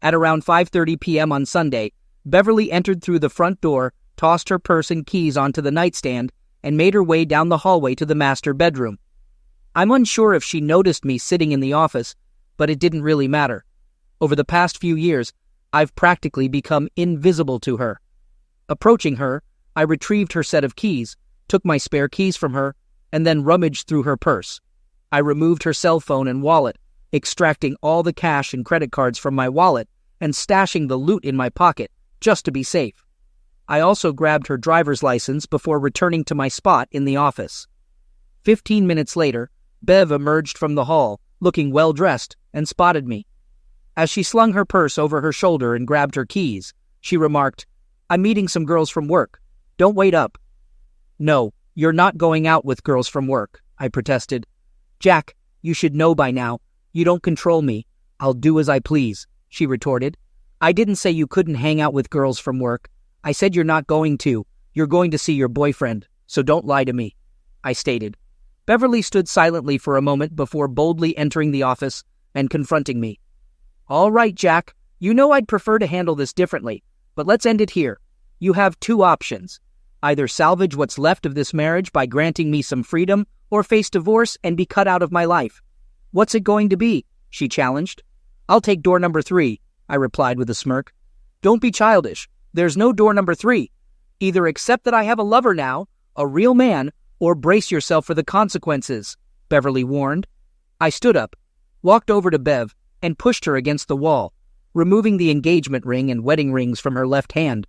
At around 5:30 p.m. on Sunday, Beverly entered through the front door, tossed her purse and keys onto the nightstand, and made her way down the hallway to the master bedroom. I'm unsure if she noticed me sitting in the office, but it didn't really matter. Over the past few years, I've practically become invisible to her. Approaching her, I retrieved her set of keys, took my spare keys from her, and then rummaged through her purse. I removed her cell phone and wallet, extracting all the cash and credit cards from my wallet and stashing the loot in my pocket, just to be safe. I also grabbed her driver's license before returning to my spot in the office. 15 minutes later, Bev emerged from the hall, looking well-dressed, and spotted me. As she slung her purse over her shoulder and grabbed her keys, she remarked, "I'm meeting some girls from work. Don't wait up." "No, you're not going out with girls from work," I protested. "Jack, you should know by now. You don't control me. I'll do as I please," she retorted. "I didn't say you couldn't hang out with girls from work. I said you're not going to. You're going to see your boyfriend, so don't lie to me," I stated. Beverly stood silently for a moment before boldly entering the office and confronting me. "All right, Jack, you know I'd prefer to handle this differently, but let's end it here. You have two options. Either salvage what's left of this marriage by granting me some freedom, or face divorce and be cut out of my life. What's it going to be?" she challenged. "I'll take door number 3, I replied with a smirk. "Don't be childish. There's no door number 3. Either accept that I have a lover now, a real man, or brace yourself for the consequences," Beverly warned. I stood up, walked over to Bev, and pushed her against the wall, removing the engagement ring and wedding rings from her left hand.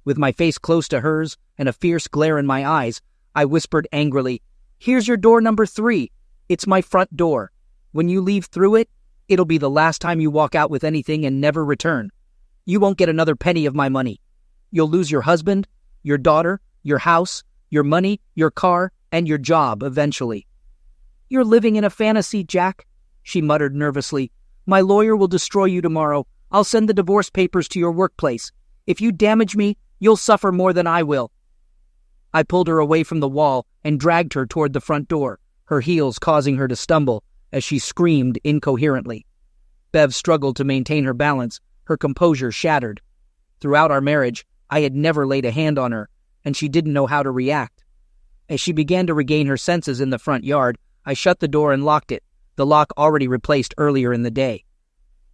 With my face close to hers and a fierce glare in my eyes, I whispered angrily, "Here's your door number 3. It's my front door. When you leave through it, it'll be the last time you walk out with anything and never return. You won't get another penny of my money. You'll lose your husband, your daughter, your house, your money, your car, and your job eventually." "You're living in a fantasy, Jack," she muttered nervously. "My lawyer will destroy you tomorrow. I'll send the divorce papers to your workplace. If you damage me, you'll suffer more than I will." I pulled her away from the wall and dragged her toward the front door, her heels causing her to stumble as she screamed incoherently. Bev struggled to maintain her balance, her composure shattered. Throughout our marriage, I had never laid a hand on her, and she didn't know how to react. As she began to regain her senses in the front yard, I shut the door and locked it, the lock already replaced earlier in the day.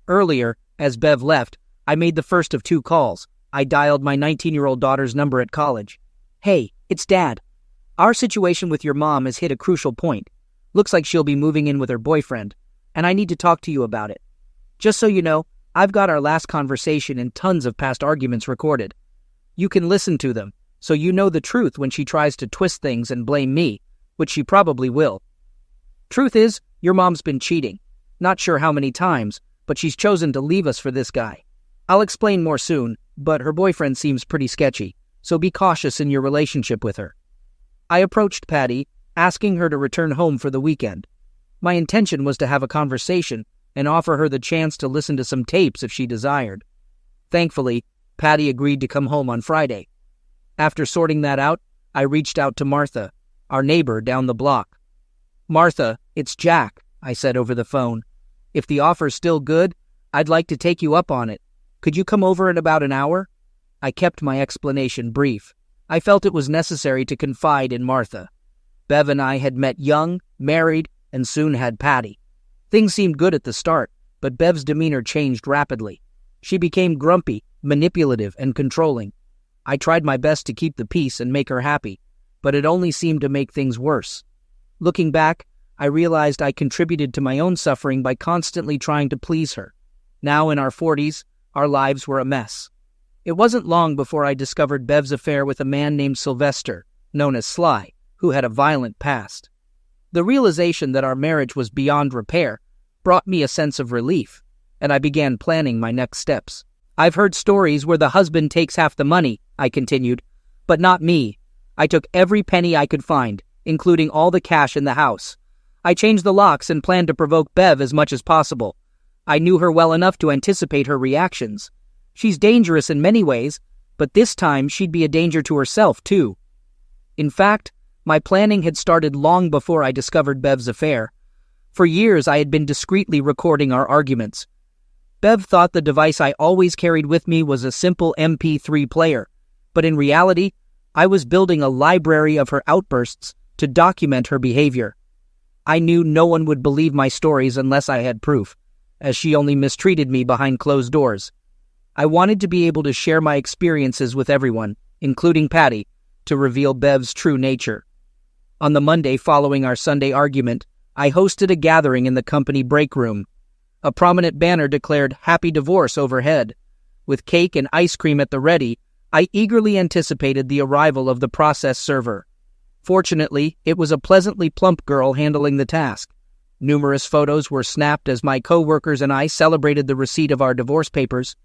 Earlier, as Bev left, I made the first of 2 calls. I dialed my 19-year-old daughter's number at college. "Hey, it's Dad. Our situation with your mom has hit a crucial point. Looks like she'll be moving in with her boyfriend, and I need to talk to you about it. Just so you know, I've got our last conversation and tons of past arguments recorded. You can listen to them, so you know the truth when she tries to twist things and blame me, which she probably will. Truth is, your mom's been cheating. Not sure how many times, but she's chosen to leave us for this guy. I'll explain more soon, but her boyfriend seems pretty sketchy, so be cautious in your relationship with her." I approached Patty, asking her to return home for the weekend. My intention was to have a conversation and offer her the chance to listen to some tapes if she desired. Thankfully, Patty agreed to come home on Friday. After sorting that out, I reached out to Martha, our neighbor down the block. "Martha, it's Jack," I said over the phone. "If the offer's still good, I'd like to take you up on it. Could you come over in about an hour?" I kept my explanation brief. I felt it was necessary to confide in Martha. Bev and I had met young, married, and soon had Patty. Things seemed good at the start, but Bev's demeanor changed rapidly. She became grumpy, manipulative, and controlling. I tried my best to keep the peace and make her happy, but it only seemed to make things worse. Looking back, I realized I contributed to my own suffering by constantly trying to please her. Now in our 40s, our lives were a mess. It wasn't long before I discovered Bev's affair with a man named Sylvester, known as Sly, who had a violent past. The realization that our marriage was beyond repair brought me a sense of relief, and I began planning my next steps. "I've heard stories where the husband takes half the money," I continued, "but not me. I took every penny I could find, including all the cash in the house. I changed the locks and planned to provoke Bev as much as possible. I knew her well enough to anticipate her reactions. She's dangerous in many ways, but this time she'd be a danger to herself, too." In fact, my planning had started long before I discovered Bev's affair. For years I had been discreetly recording our arguments. Bev thought the device I always carried with me was a simple MP3 player, but in reality, I was building a library of her outbursts to document her behavior. I knew no one would believe my stories unless I had proof, as she only mistreated me behind closed doors. I wanted to be able to share my experiences with everyone, including Patty, to reveal Bev's true nature. On the Monday following our Sunday argument, I hosted a gathering in the company break room. A prominent banner declared "Happy Divorce" overhead. With cake and ice cream at the ready, I eagerly anticipated the arrival of the process server. Fortunately, it was a pleasantly plump girl handling the task. Numerous photos were snapped as my co-workers and I celebrated the receipt of our divorce papers.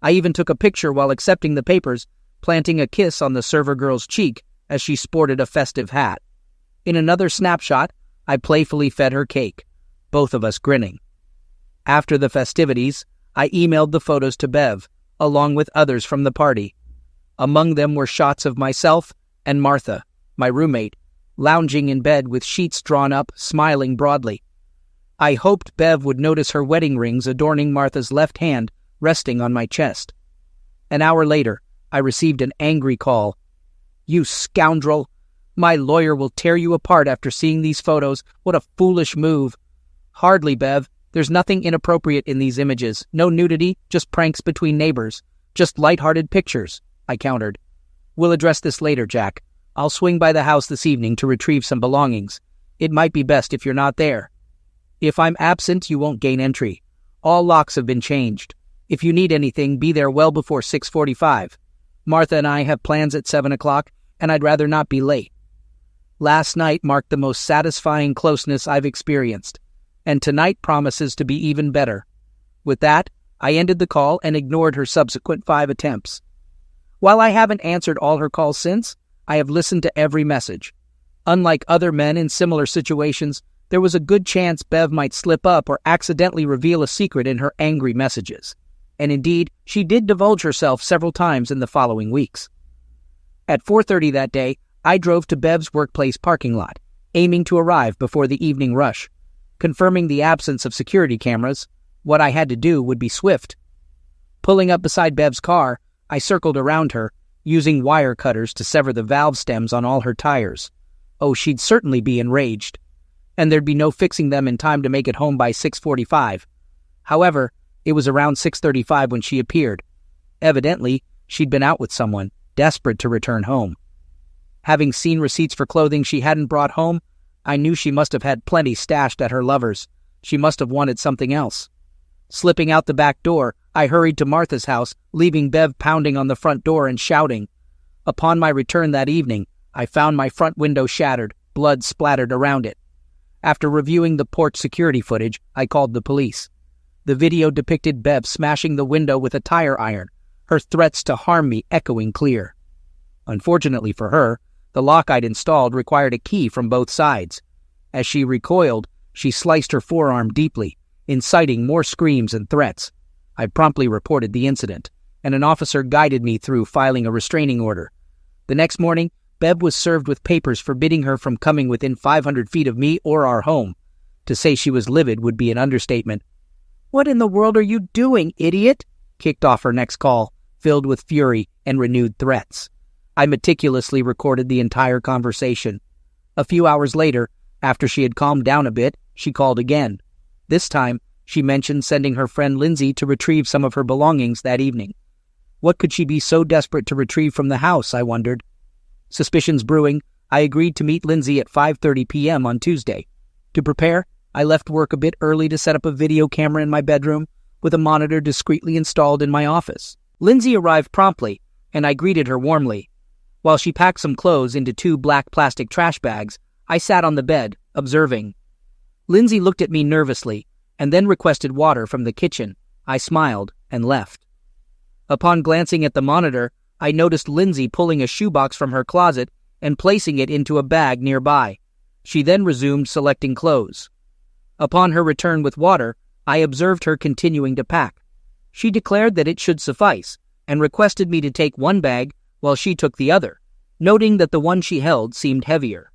I even took a picture while accepting the papers, planting a kiss on the server girl's cheek as she sported a festive hat. In another snapshot, I playfully fed her cake, both of us grinning. After the festivities, I emailed the photos to Bev, along with others from the party. Among them were shots of myself and Martha, my roommate, lounging in bed with sheets drawn up, smiling broadly. I hoped Bev would notice her wedding rings adorning Martha's left hand resting on my chest. An hour later, I received an angry call. "You scoundrel! My lawyer will tear you apart after seeing these photos. What a foolish move." "Hardly, Bev. There's nothing inappropriate in these images. No nudity, just pranks between neighbors. Just light-hearted pictures," I countered. "We'll address this later, Jack. I'll swing by the house this evening to retrieve some belongings. It might be best if you're not there. If I'm absent, you won't gain entry. All locks have been changed. If you need anything, be there well before 6:45. Martha and I have plans at 7 o'clock, and I'd rather not be late." Last night marked the most satisfying closeness I've experienced, and tonight promises to be even better. With that, I ended the call and ignored her subsequent 5 attempts. While I haven't answered all her calls since, I have listened to every message. Unlike other men in similar situations, there was a good chance Bev might slip up or accidentally reveal a secret in her angry messages. And indeed, she did divulge herself several times in the following weeks. At 4:30 that day, I drove to Bev's workplace parking lot, aiming to arrive before the evening rush. Confirming the absence of security cameras, what I had to do would be swift. Pulling up beside Bev's car, I circled around her, using wire cutters to sever the valve stems on all her tires. Oh, she'd certainly be enraged. And there'd be no fixing them in time to make it home by 6:45. However, it was around 6:35 when she appeared. Evidently, she'd been out with someone, desperate to return home. Having seen receipts for clothing she hadn't brought home, I knew she must have had plenty stashed at her lover's. She must have wanted something else. Slipping out the back door, I hurried to Martha's house, leaving Bev pounding on the front door and shouting. Upon my return that evening, I found my front window shattered, blood splattered around it. After reviewing the porch security footage, I called the police. The video depicted Bev smashing the window with a tire iron, her threats to harm me echoing clear. Unfortunately for her, the lock I'd installed required a key from both sides. As she recoiled, she sliced her forearm deeply, inciting more screams and threats. I promptly reported the incident, and an officer guided me through filing a restraining order. The next morning, Bev was served with papers forbidding her from coming within 500 feet of me or our home. To say she was livid would be an understatement. "What in the world are you doing, idiot?" kicked off her next call, filled with fury and renewed threats. I meticulously recorded the entire conversation. A few hours later, after she had calmed down a bit, she called again. This time, she mentioned sending her friend Lindsay to retrieve some of her belongings that evening. What could she be so desperate to retrieve from the house, I wondered. Suspicions brewing, I agreed to meet Lindsay at 5:30 p.m. on Tuesday. To prepare, I left work a bit early to set up a video camera in my bedroom, with a monitor discreetly installed in my office. Lindsay arrived promptly, and I greeted her warmly. While she packed some clothes into 2 black plastic trash bags, I sat on the bed, observing. Lindsay looked at me nervously, and then requested water from the kitchen. I smiled and left. Upon glancing at the monitor, I noticed Lindsay pulling a shoebox from her closet and placing it into a bag nearby. She then resumed selecting clothes. Upon her return with water, I observed her continuing to pack. She declared that it should suffice, and requested me to take one bag while she took the other, noting that the one she held seemed heavier.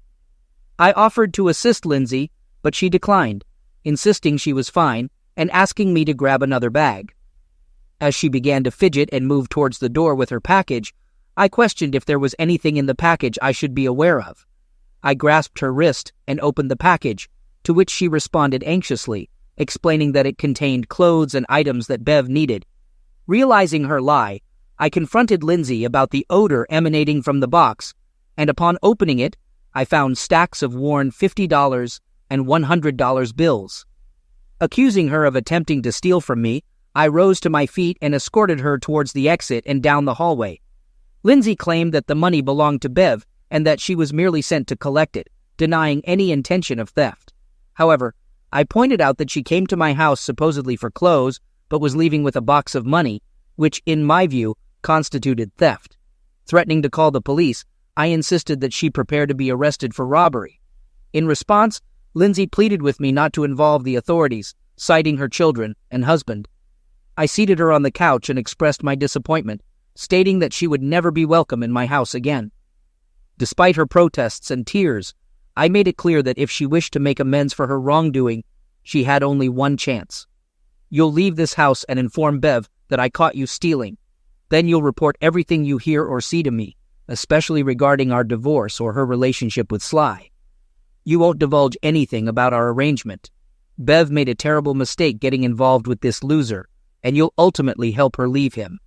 I offered to assist Lindsay, but she declined, insisting she was fine and asking me to grab another bag. As she began to fidget and move towards the door with her package, I questioned if there was anything in the package I should be aware of. I grasped her wrist and opened the package, to which she responded anxiously, explaining that it contained clothes and items that Bev needed. Realizing her lie, I confronted Lindsay about the odor emanating from the box, and upon opening it, I found stacks of worn $50 and $100 bills. Accusing her of attempting to steal from me, I rose to my feet and escorted her towards the exit and down the hallway. Lindsay claimed that the money belonged to Bev and that she was merely sent to collect it, denying any intention of theft. However, I pointed out that she came to my house supposedly for clothes, but was leaving with a box of money, which, in my view, constituted theft. Threatening to call the police, I insisted that she prepare to be arrested for robbery. In response, Lindsay pleaded with me not to involve the authorities, citing her children and husband. I seated her on the couch and expressed my disappointment, stating that she would never be welcome in my house again. Despite her protests and tears, I made it clear that if she wished to make amends for her wrongdoing, she had only one chance. You'll leave this house and inform Bev that I caught you stealing. Then you'll report everything you hear or see to me, especially regarding our divorce or her relationship with Sly. You won't divulge anything about our arrangement. Bev made a terrible mistake getting involved with this loser, and you'll ultimately help her leave him.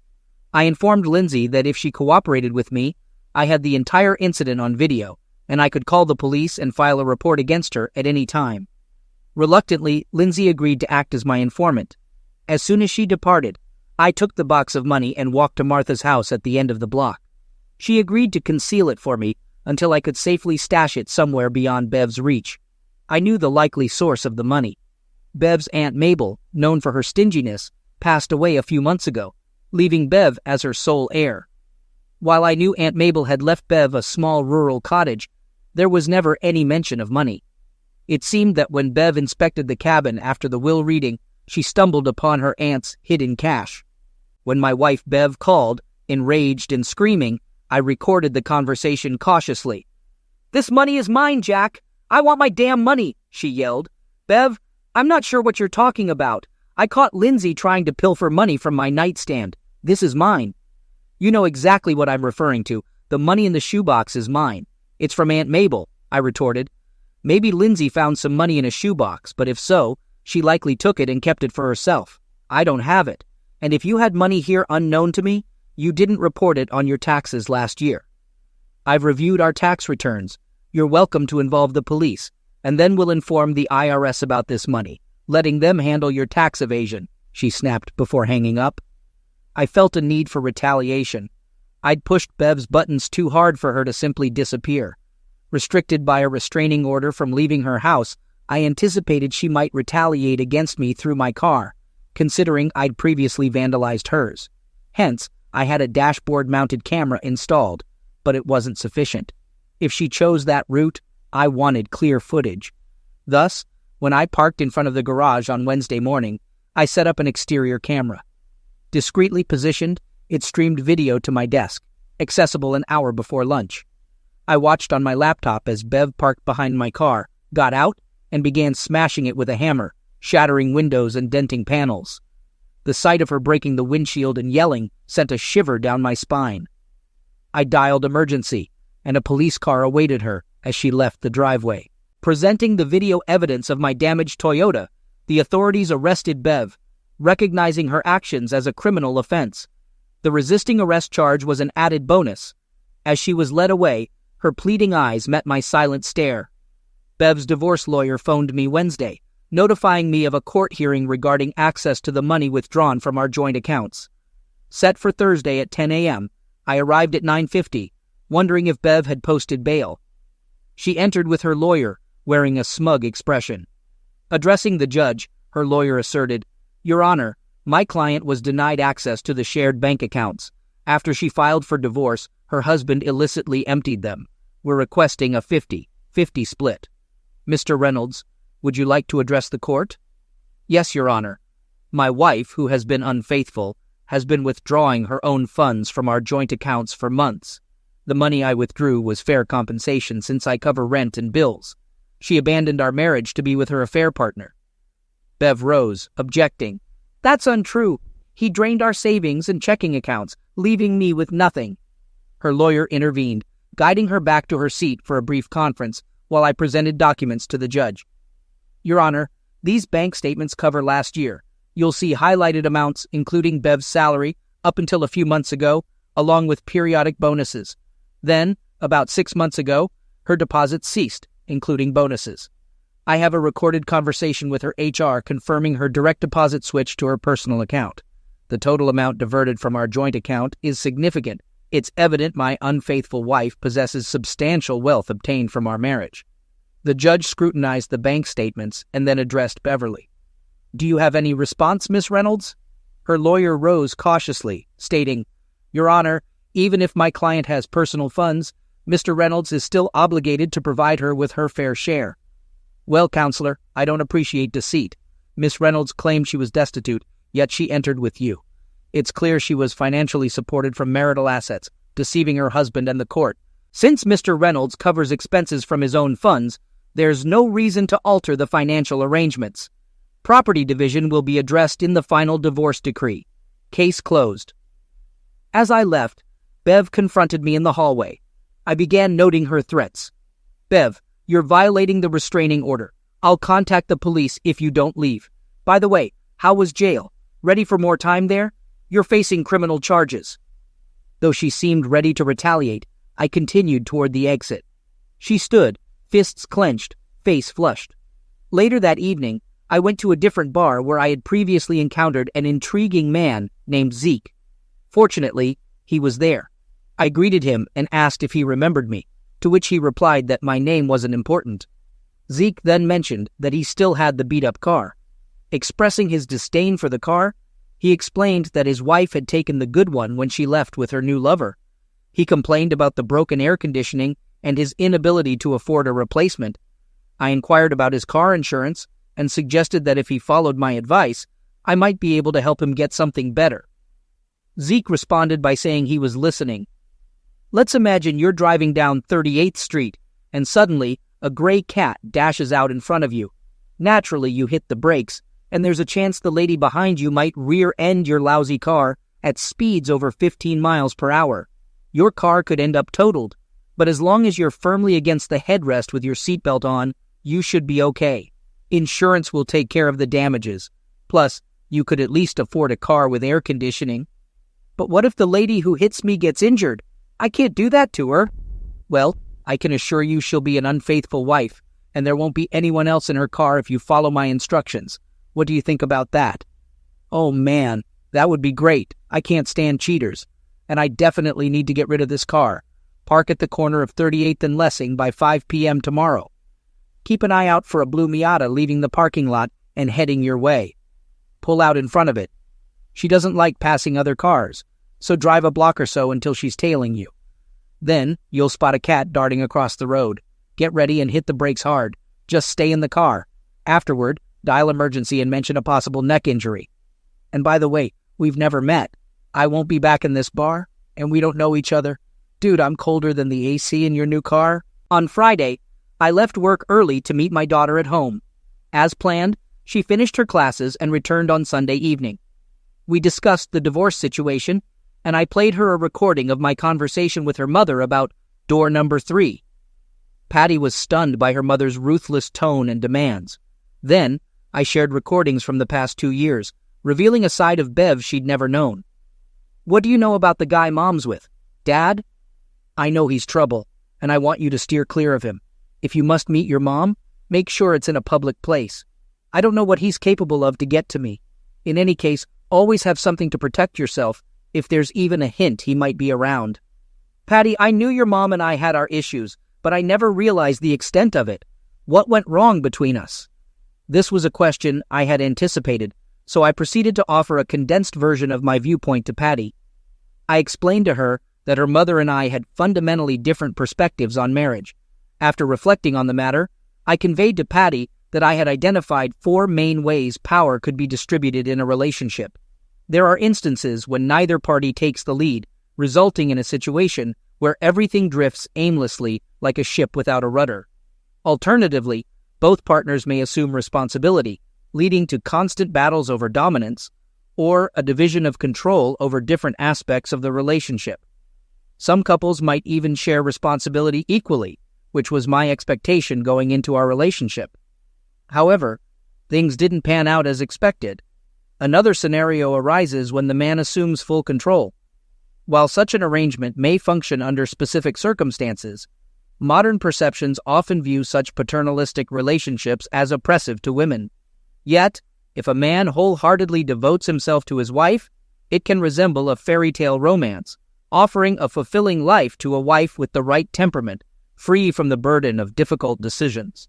I informed Lindsay that if she cooperated with me, I had the entire incident on video, and I could call the police and file a report against her at any time. Reluctantly, Lindsay agreed to act as my informant. As soon as she departed, I took the box of money and walked to Martha's house at the end of the block. She agreed to conceal it for me until I could safely stash it somewhere beyond Bev's reach. I knew the likely source of the money. Bev's Aunt Mabel, known for her stinginess, passed away a few months ago, leaving Bev as her sole heir. While I knew Aunt Mabel had left Bev a small rural cottage, there was never any mention of money. It seemed that when Bev inspected the cabin after the will reading, she stumbled upon her aunt's hidden cash. When my wife Bev called, enraged and screaming, I recorded the conversation cautiously. "This money is mine, Jack. I want my damn money," she yelled. "Bev, I'm not sure what you're talking about. I caught Lindsay trying to pilfer money from my nightstand. This is mine." "You know exactly what I'm referring to. The money in the shoebox is mine. It's from Aunt Mabel," I retorted. "Maybe Lindsay found some money in a shoebox, but if so, she likely took it and kept it for herself. I don't have it. And if you had money here unknown to me, you didn't report it on your taxes last year. I've reviewed our tax returns. You're welcome to involve the police, and then we'll inform the IRS about this money, letting them handle your tax evasion," she snapped before hanging up. I felt a need for retaliation. I'd pushed Bev's buttons too hard for her to simply disappear. Restricted by a restraining order from leaving her house, I anticipated she might retaliate against me through my car, considering I'd previously vandalized hers. Hence, I had a dashboard-mounted camera installed, but it wasn't sufficient. If she chose that route, I wanted clear footage. Thus, when I parked in front of the garage on Wednesday morning, I set up an exterior camera. Discreetly positioned, it streamed video to my desk, accessible an hour before lunch. I watched on my laptop as Bev parked behind my car, got out, and began smashing it with a hammer, shattering windows and denting panels. The sight of her breaking the windshield and yelling sent a shiver down my spine. I dialed emergency, and a police car awaited her as she left the driveway. Presenting the video evidence of my damaged Toyota, the authorities arrested Bev, recognizing her actions as a criminal offense. The resisting arrest charge was an added bonus. As she was led away, her pleading eyes met my silent stare. Bev's divorce lawyer phoned me Wednesday, notifying me of a court hearing regarding access to the money withdrawn from our joint accounts. Set for Thursday at 10 a.m., I arrived at 9:50, wondering if Bev had posted bail. She entered with her lawyer, wearing a smug expression. Addressing the judge, her lawyer asserted, "Your Honor, my client was denied access to the shared bank accounts. After she filed for divorce, her husband illicitly emptied them. We're requesting a 50-50 split. Mr. Reynolds, would you like to address the court?" "Yes, Your Honor. My wife, who has been unfaithful, has been withdrawing her own funds from our joint accounts for months. The money I withdrew was fair compensation since I cover rent and bills. She abandoned our marriage to be with her affair partner." Bev rose, objecting. "That's untrue. He drained our savings and checking accounts, leaving me with nothing." Her lawyer intervened, guiding her back to her seat for a brief conference while I presented documents to the judge. "Your Honor, these bank statements cover last year. You'll see highlighted amounts, including Bev's salary, up until a few months ago, along with periodic bonuses. Then, about 6 months ago, her deposits ceased, including bonuses. I have a recorded conversation with her HR confirming her direct deposit switch to her personal account. The total amount diverted from our joint account is significant. It's evident my unfaithful wife possesses substantial wealth obtained from our marriage." The judge scrutinized the bank statements and then addressed Beverly. "Do you have any response, Miss Reynolds?" Her lawyer rose cautiously, stating, "Your Honor, even if my client has personal funds, Mr. Reynolds is still obligated to provide her with her fair share." "Well, Counselor, I don't appreciate deceit. Miss Reynolds claimed she was destitute, yet she entered with you. It's clear she was financially supported from marital assets, deceiving her husband and the court. Since Mr. Reynolds covers expenses from his own funds, there's no reason to alter the financial arrangements. Property division will be addressed in the final divorce decree. Case closed." As I left, Bev confronted me in the hallway. I began noting her threats. "Bev, you're violating the restraining order. I'll contact the police if you don't leave. By the way, how was jail? Ready for more time there? You're facing criminal charges." Though she seemed ready to retaliate, I continued toward the exit. She stood, fists clenched, face flushed. Later that evening, I went to a different bar where I had previously encountered an intriguing man named Zeke. Fortunately, he was there. I greeted him and asked if he remembered me, to which he replied that my name wasn't important. Zeke then mentioned that he still had the beat-up car. Expressing his disdain for the car, he explained that his wife had taken the good one when she left with her new lover. He complained about the broken air conditioning and his inability to afford a replacement. I inquired about his car insurance and suggested that if he followed my advice, I might be able to help him get something better. Zeke responded by saying he was listening. "Let's imagine you're driving down 38th Street, and suddenly a gray cat dashes out in front of you. Naturally, you hit the brakes, and there's a chance the lady behind you might rear-end your lousy car at speeds over 15 miles per hour. Your car could end up totaled, but as long as you're firmly against the headrest with your seatbelt on, you should be okay. Insurance will take care of the damages. Plus, you could at least afford a car with air conditioning." "But what if the lady who hits me gets injured? I can't do that to her." "Well, I can assure you she'll be an unfaithful wife, and there won't be anyone else in her car if you follow my instructions. What do you think about that?" "Oh man, that would be great. I can't stand cheaters. And I definitely need to get rid of this car. Park at the corner of 38th and Lessing by 5 p.m. tomorrow. Keep an eye out for a blue Miata leaving the parking lot and heading your way. Pull out in front of it. She doesn't like passing other cars, so drive a block or so until she's tailing you. Then you'll spot a cat darting across the road. Get ready and hit the brakes hard. Just stay in the car. Afterward, dial emergency and mention a possible neck injury. And by the way, we've never met. I won't be back in this bar, and we don't know each other. Dude, I'm colder than the AC in your new car." On Friday, I left work early to meet my daughter at home. As planned, she finished her classes and returned on Sunday evening. We discussed the divorce situation, and I played her a recording of my conversation with her mother about door number 3. Patty was stunned by her mother's ruthless tone and demands. Then, I shared recordings from the past 2 years, revealing a side of Bev she'd never known. "What do you know about the guy Mom's with? Dad? I know he's trouble, and I want you to steer clear of him. If you must meet your mom, make sure it's in a public place. I don't know what he's capable of to get to me. In any case, always have something to protect yourself if there's even a hint he might be around. Patty, I knew your mom and I had our issues, but I never realized the extent of it. What went wrong between us?" This was a question I had anticipated, so I proceeded to offer a condensed version of my viewpoint to Patty. I explained to her that her mother and I had fundamentally different perspectives on marriage. After reflecting on the matter, I conveyed to Patty that I had identified 4 main ways power could be distributed in a relationship. There are instances when neither party takes the lead, resulting in a situation where everything drifts aimlessly like a ship without a rudder. Alternatively, both partners may assume responsibility, leading to constant battles over dominance, or a division of control over different aspects of the relationship. Some couples might even share responsibility equally, which was my expectation going into our relationship. However, things didn't pan out as expected. Another scenario arises when the man assumes full control. While such an arrangement may function under specific circumstances, modern perceptions often view such paternalistic relationships as oppressive to women. Yet, if a man wholeheartedly devotes himself to his wife, it can resemble a fairy tale romance, offering a fulfilling life to a wife with the right temperament, free from the burden of difficult decisions.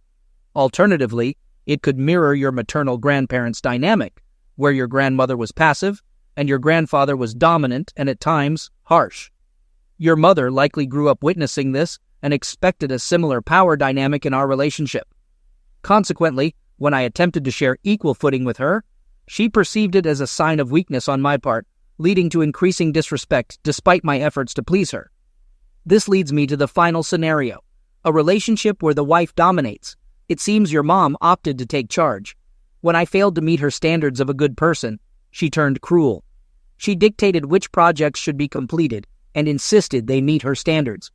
Alternatively, it could mirror your maternal grandparents' dynamic, where your grandmother was passive and your grandfather was dominant and at times harsh. Your mother likely grew up witnessing this and expected a similar power dynamic in our relationship. Consequently, when I attempted to share equal footing with her, she perceived it as a sign of weakness on my part, leading to increasing disrespect despite my efforts to please her. This leads me to the final scenario, a relationship where the wife dominates. It seems your mom opted to take charge. When I failed to meet her standards of a good person, she turned cruel. She dictated which projects should be completed and insisted they meet her standards.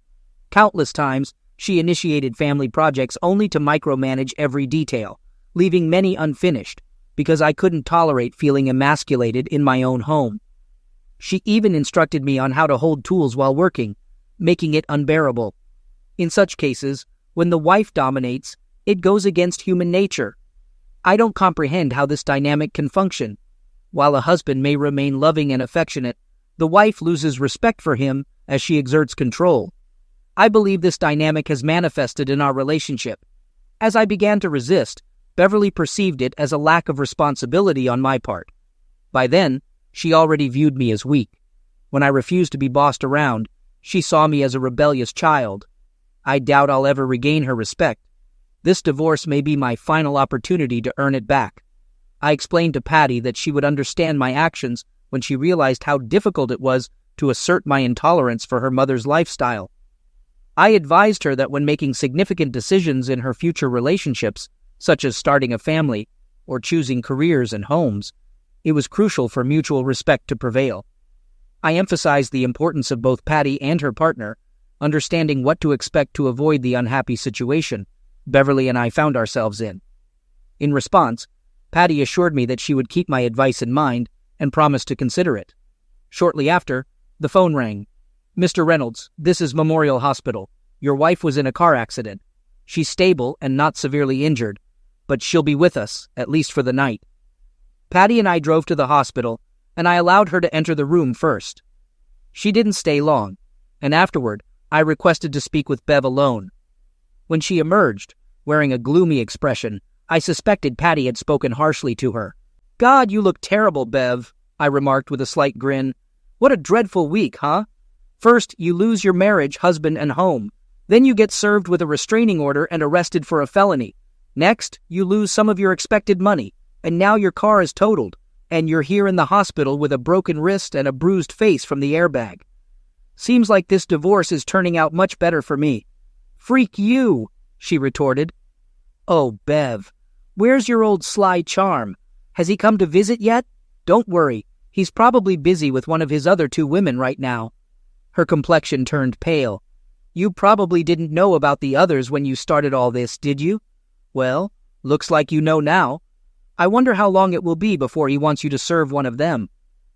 Countless times, she initiated family projects only to micromanage every detail, leaving many unfinished because I couldn't tolerate feeling emasculated in my own home. She even instructed me on how to hold tools while working, making it unbearable. In such cases, when the wife dominates, it goes against human nature. I don't comprehend how this dynamic can function. While a husband may remain loving and affectionate, the wife loses respect for him as she exerts control. I believe this dynamic has manifested in our relationship. As I began to resist, Beverly perceived it as a lack of responsibility on my part. By then, she already viewed me as weak. When I refused to be bossed around, she saw me as a rebellious child. I doubt I'll ever regain her respect. This divorce may be my final opportunity to earn it back. I explained to Patty that she would understand my actions when she realized how difficult it was to assert my intolerance for her mother's lifestyle. I advised her that when making significant decisions in her future relationships, such as starting a family or choosing careers and homes, it was crucial for mutual respect to prevail. I emphasized the importance of both Patty and her partner, understanding what to expect to avoid the unhappy situation Beverly and I found ourselves in. In response, Patty assured me that she would keep my advice in mind and promised to consider it. Shortly after, the phone rang. "Mr. Reynolds, this is Memorial Hospital. Your wife was in a car accident. She's stable and not severely injured, but she'll be with us, at least for the night." Patty and I drove to the hospital, and I allowed her to enter the room first. She didn't stay long, and afterward, I requested to speak with Bev alone. When she emerged, wearing a gloomy expression, I suspected Patty had spoken harshly to her. "God, you look terrible, Bev," I remarked with a slight grin. "What a dreadful week, huh? First, you lose your marriage, husband, and home. Then you get served with a restraining order and arrested for a felony. Next, you lose some of your expected money, and now your car is totaled, and you're here in the hospital with a broken wrist and a bruised face from the airbag. Seems like this divorce is turning out much better for me." "Freak you," she retorted. "Oh, Bev, where's your old sly charm? Has he come to visit yet? Don't worry, he's probably busy with one of his other 2 women right now." Her complexion turned pale. "You probably didn't know about the others when you started all this, did you? Well, looks like you know now. I wonder how long it will be before he wants you to serve one of them.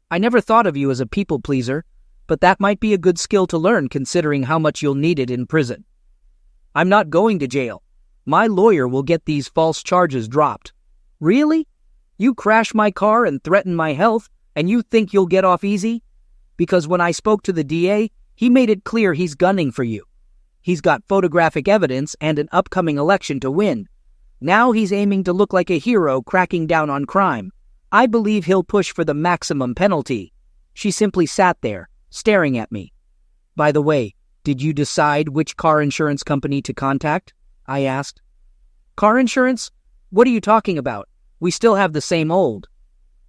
I never thought of you as a people pleaser, but that might be a good skill to learn considering how much you'll need it in prison." "I'm not going to jail. My lawyer will get these false charges dropped." "Really? You crash my car and threaten my health, and you think you'll get off easy? Because when I spoke to the DA, he made it clear he's gunning for you. He's got photographic evidence and an upcoming election to win. Now he's aiming to look like a hero cracking down on crime. I believe he'll push for the maximum penalty." She simply sat there, staring at me. "By the way, did you decide which car insurance company to contact?" I asked. "Car insurance? What are you talking about? We still have the same old."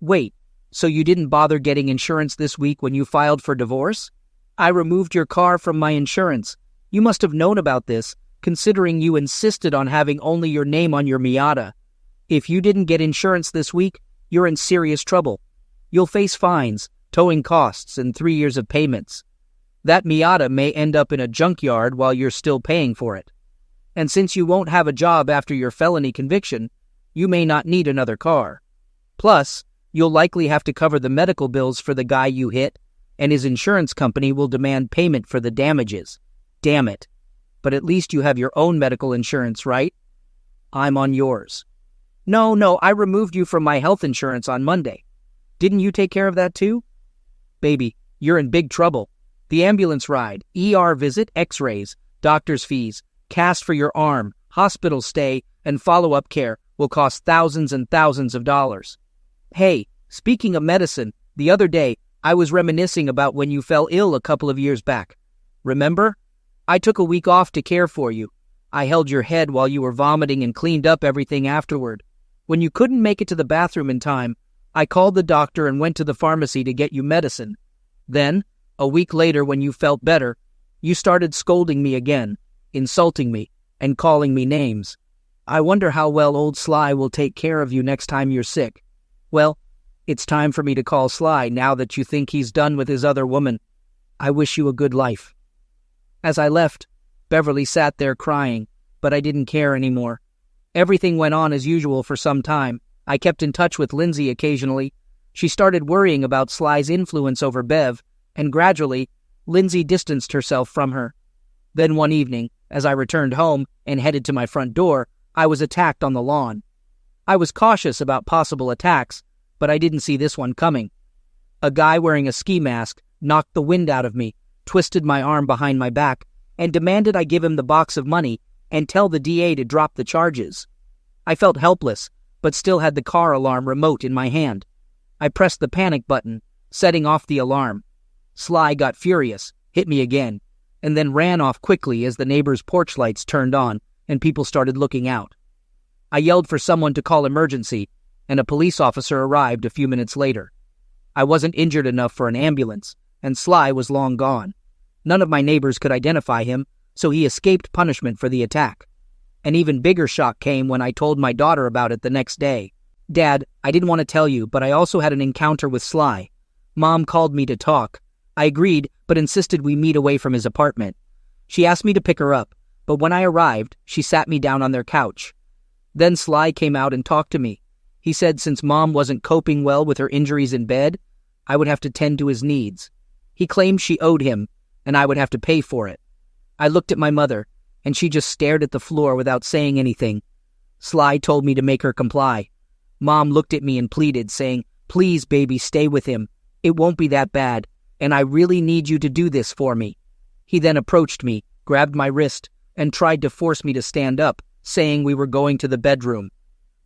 "Wait, so you didn't bother getting insurance this week when you filed for divorce? I removed your car from my insurance. You must have known about this, considering you insisted on having only your name on your Miata. If you didn't get insurance this week, you're in serious trouble. You'll face fines, towing costs, and 3 years of payments. That Miata may end up in a junkyard while you're still paying for it. And since you won't have a job after your felony conviction, you may not need another car. Plus, you'll likely have to cover the medical bills for the guy you hit, and his insurance company will demand payment for the damages. Damn it. But at least you have your own medical insurance, right? I'm on yours. No, I removed you from my health insurance on Monday. Didn't you take care of that too? Baby, you're in big trouble. The ambulance ride, ER visit, x-rays, doctor's fees, cast for your arm, hospital stay, and follow-up care will cost thousands and thousands of dollars. Hey, speaking of medicine, the other day I was reminiscing about when you fell ill a couple of years back. Remember? I took a week off to care for you. I held your head while you were vomiting and cleaned up everything afterward. When you couldn't make it to the bathroom in time, I called the doctor and went to the pharmacy to get you medicine. Then, a week later when you felt better, you started scolding me again, insulting me, and calling me names. I wonder how well old Sly will take care of you next time you're sick. Well, it's time for me to call Sly now that you think he's done with his other woman. I wish you a good life. As I left, Beverly sat there crying, but I didn't care anymore. Everything went on as usual for some time. I kept in touch with Lindsay occasionally. She started worrying about Sly's influence over Bev, and gradually, Lindsay distanced herself from her. Then one evening, as I returned home and headed to my front door, I was attacked on the lawn. I was cautious about possible attacks, but I didn't see this one coming. A guy wearing a ski mask knocked the wind out of me, twisted my arm behind my back, and demanded I give him the box of money and tell the DA to drop the charges. I felt helpless, but still had the car alarm remote in my hand. I pressed the panic button, setting off the alarm. Sly got furious, hit me again, and then ran off quickly as the neighbor's porch lights turned on and people started looking out. I yelled for someone to call emergency, and a police officer arrived a few minutes later. I wasn't injured enough for an ambulance, and Sly was long gone. None of my neighbors could identify him, so he escaped punishment for the attack. An even bigger shock came when I told my daughter about it the next day. Dad, I didn't want to tell you, but I also had an encounter with Sly. Mom called me to talk. I agreed, but insisted we meet away from his apartment. She asked me to pick her up, but when I arrived, she sat me down on their couch. Then Sly came out and talked to me. He said since Mom wasn't coping well with her injuries in bed, I would have to tend to his needs. He claimed she owed him, and I would have to pay for it. I looked at my mother, and she just stared at the floor without saying anything. Sly told me to make her comply. Mom looked at me and pleaded, saying, "Please, baby, stay with him. It won't be that bad, and I really need you to do this for me." He then approached me, grabbed my wrist, and tried to force me to stand up, saying we were going to the bedroom.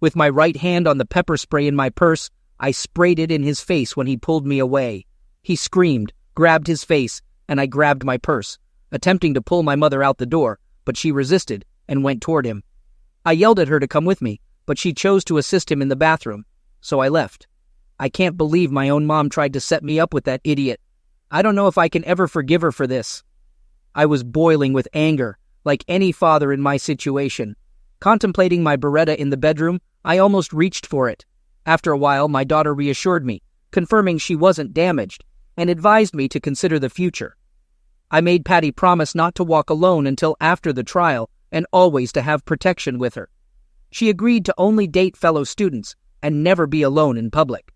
With my right hand on the pepper spray in my purse, I sprayed it in his face when he pulled me away. He screamed, grabbed his face, and I grabbed my purse, attempting to pull my mother out the door, but she resisted and went toward him. I yelled at her to come with me, but she chose to assist him in the bathroom, so I left. I can't believe my own mom tried to set me up with that idiot. I don't know if I can ever forgive her for this. I was boiling with anger, like any father in my situation. Contemplating my Beretta in the bedroom, I almost reached for it. After a while, my daughter reassured me, confirming she wasn't damaged, and advised me to consider the future. I made Patty promise not to walk alone until after the trial and always to have protection with her. She agreed to only date fellow students and never be alone in public.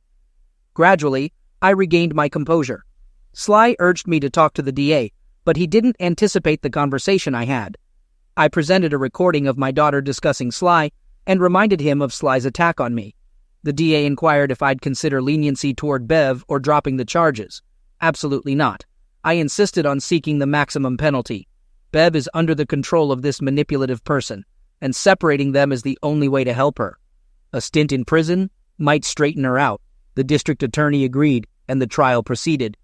Gradually, I regained my composure. Sly urged me to talk to the DA, but he didn't anticipate the conversation I had. I presented a recording of my daughter discussing Sly and reminded him of Sly's attack on me. The DA inquired if I'd consider leniency toward Bev or dropping the charges. Absolutely not. I insisted on seeking the maximum penalty. Bev is under the control of this manipulative person, and separating them is the only way to help her. A stint in prison might straighten her out. The district attorney agreed, and the trial proceeded.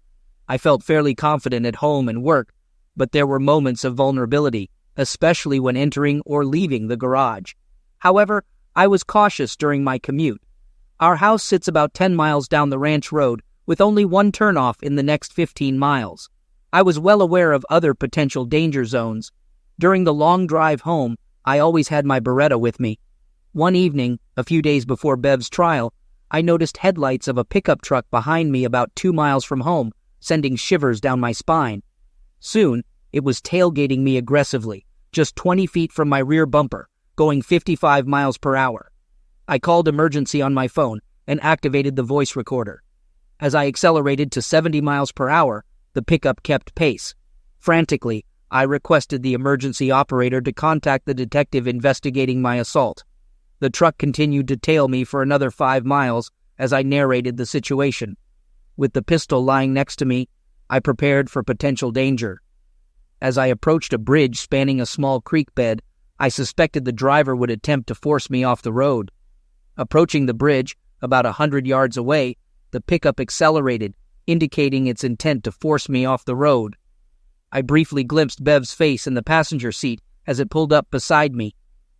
I felt fairly confident at home and work, but there were moments of vulnerability, especially when entering or leaving the garage. However, I was cautious during my commute. Our house sits about 10 miles down the ranch road, with only one turnoff in the next 15 miles. I was well aware of other potential danger zones. During the long drive home, I always had my Beretta with me. One evening, a few days before Bev's trial, I noticed headlights of a pickup truck behind me about 2 miles from home, sending shivers down my spine. Soon, it was tailgating me aggressively, just 20 feet from my rear bumper, going 55 miles per hour. I called emergency on my phone and activated the voice recorder. As I accelerated to 70 miles per hour, the pickup kept pace. Frantically, I requested the emergency operator to contact the detective investigating my assault. The truck continued to tail me for another 5 miles as I narrated the situation. With the pistol lying next to me, I prepared for potential danger. As I approached a bridge spanning a small creek bed, I suspected the driver would attempt to force me off the road. Approaching the bridge, about 100 yards away, the pickup accelerated, indicating its intent to force me off the road. I briefly glimpsed Bev's face in the passenger seat as it pulled up beside me.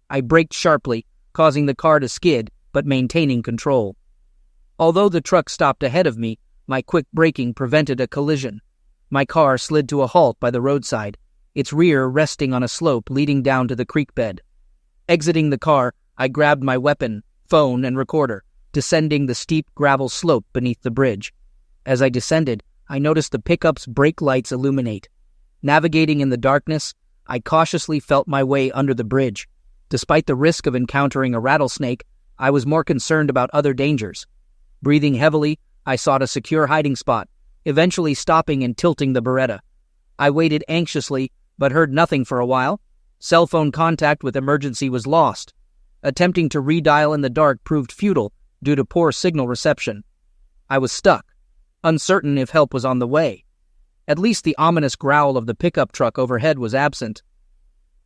I braked sharply, causing the car to skid, but maintaining control. Although the truck stopped ahead of me, my quick braking prevented a collision. My car slid to a halt by the roadside, its rear resting on a slope leading down to the creek bed. Exiting the car, I grabbed my weapon, phone, and recorder, descending the steep gravel slope beneath the bridge. As I descended, I noticed the pickup's brake lights illuminate. Navigating in the darkness, I cautiously felt my way under the bridge. Despite the risk of encountering a rattlesnake, I was more concerned about other dangers. Breathing heavily, I sought a secure hiding spot, eventually stopping and tilting the Beretta. I waited anxiously, but heard nothing for a while. Cell phone contact with emergency was lost. Attempting to redial in the dark proved futile due to poor signal reception. I was stuck, uncertain if help was on the way. At least the ominous growl of the pickup truck overhead was absent.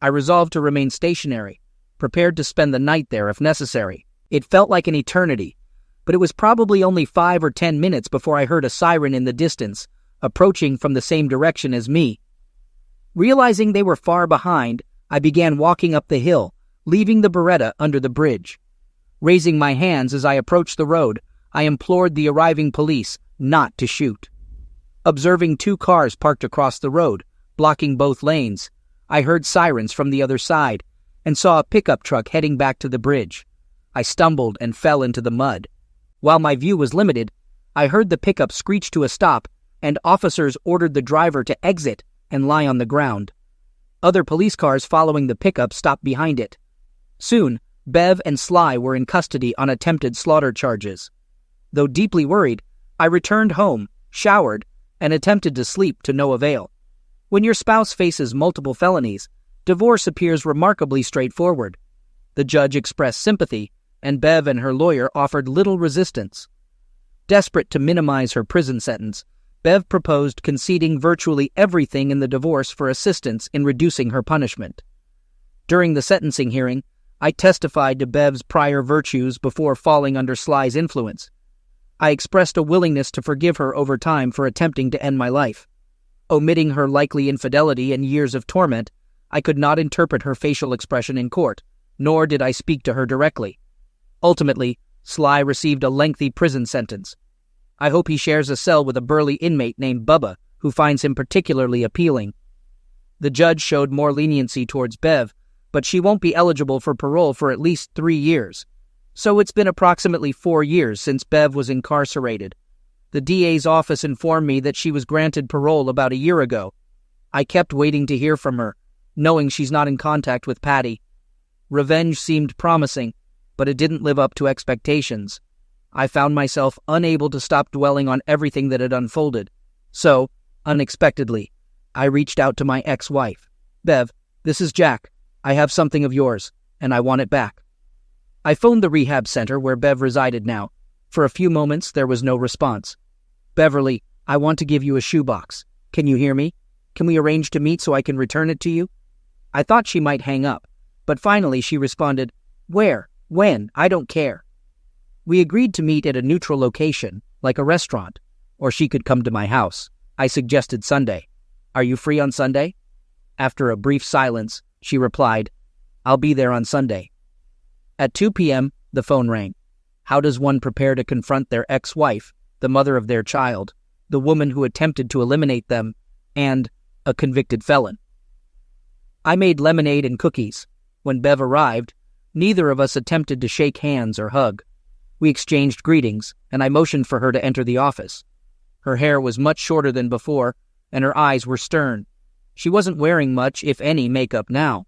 I resolved to remain stationary, prepared to spend the night there if necessary. It felt like an eternity, but it was probably only 5 or 10 minutes before I heard a siren in the distance, approaching from the same direction as me. Realizing they were far behind, I began walking up the hill, leaving the Beretta under the bridge. Raising my hands as I approached the road, I implored the arriving police not to shoot. Observing 2 cars parked across the road, blocking both lanes, I heard sirens from the other side and saw a pickup truck heading back to the bridge. I stumbled and fell into the mud. While my view was limited, I heard the pickup screech to a stop, and officers ordered the driver to exit and lie on the ground. Other police cars following the pickup stopped behind it. Soon, Bev and Sly were in custody on attempted slaughter charges. Though deeply worried, I returned home, showered, and attempted to sleep to no avail. When your spouse faces multiple felonies, divorce appears remarkably straightforward. The judge expressed sympathy, and Bev and her lawyer offered little resistance. Desperate to minimize her prison sentence, Bev proposed conceding virtually everything in the divorce for assistance in reducing her punishment. During the sentencing hearing, I testified to Bev's prior virtues before falling under Sly's influence. I expressed a willingness to forgive her over time for attempting to end my life. Omitting her likely infidelity and years of torment, I could not interpret her facial expression in court, nor did I speak to her directly. Ultimately, Sly received a lengthy prison sentence. I hope he shares a cell with a burly inmate named Bubba, who finds him particularly appealing. The judge showed more leniency towards Bev, but she won't be eligible for parole for at least 3 years. So it's been approximately 4 years since Bev was incarcerated. The DA's office informed me that she was granted parole about a year ago. I kept waiting to hear from her, knowing she's not in contact with Patty. Revenge seemed promising, but it didn't live up to expectations. I found myself unable to stop dwelling on everything that had unfolded. So, unexpectedly, I reached out to my ex-wife. "Bev, this is Jack. I have something of yours, and I want it back." I phoned the rehab center where Bev resided now. For a few moments, there was no response. "Beverly, I want to give you a shoebox. Can you hear me? Can we arrange to meet so I can return it to you?" I thought she might hang up, but finally she responded, "Where? When? I don't care." We agreed to meet at a neutral location, like a restaurant, or she could come to my house. I suggested Sunday. "Are you free on Sunday?" After a brief silence, she replied, "I'll be there on Sunday." At 2 p.m., the phone rang. How does one prepare to confront their ex-wife, the mother of their child, the woman who attempted to eliminate them, and a convicted felon? I made lemonade and cookies. When Bev arrived, neither of us attempted to shake hands or hug. We exchanged greetings, and I motioned for her to enter the office. Her hair was much shorter than before, and her eyes were stern. She wasn't wearing much, if any, makeup now.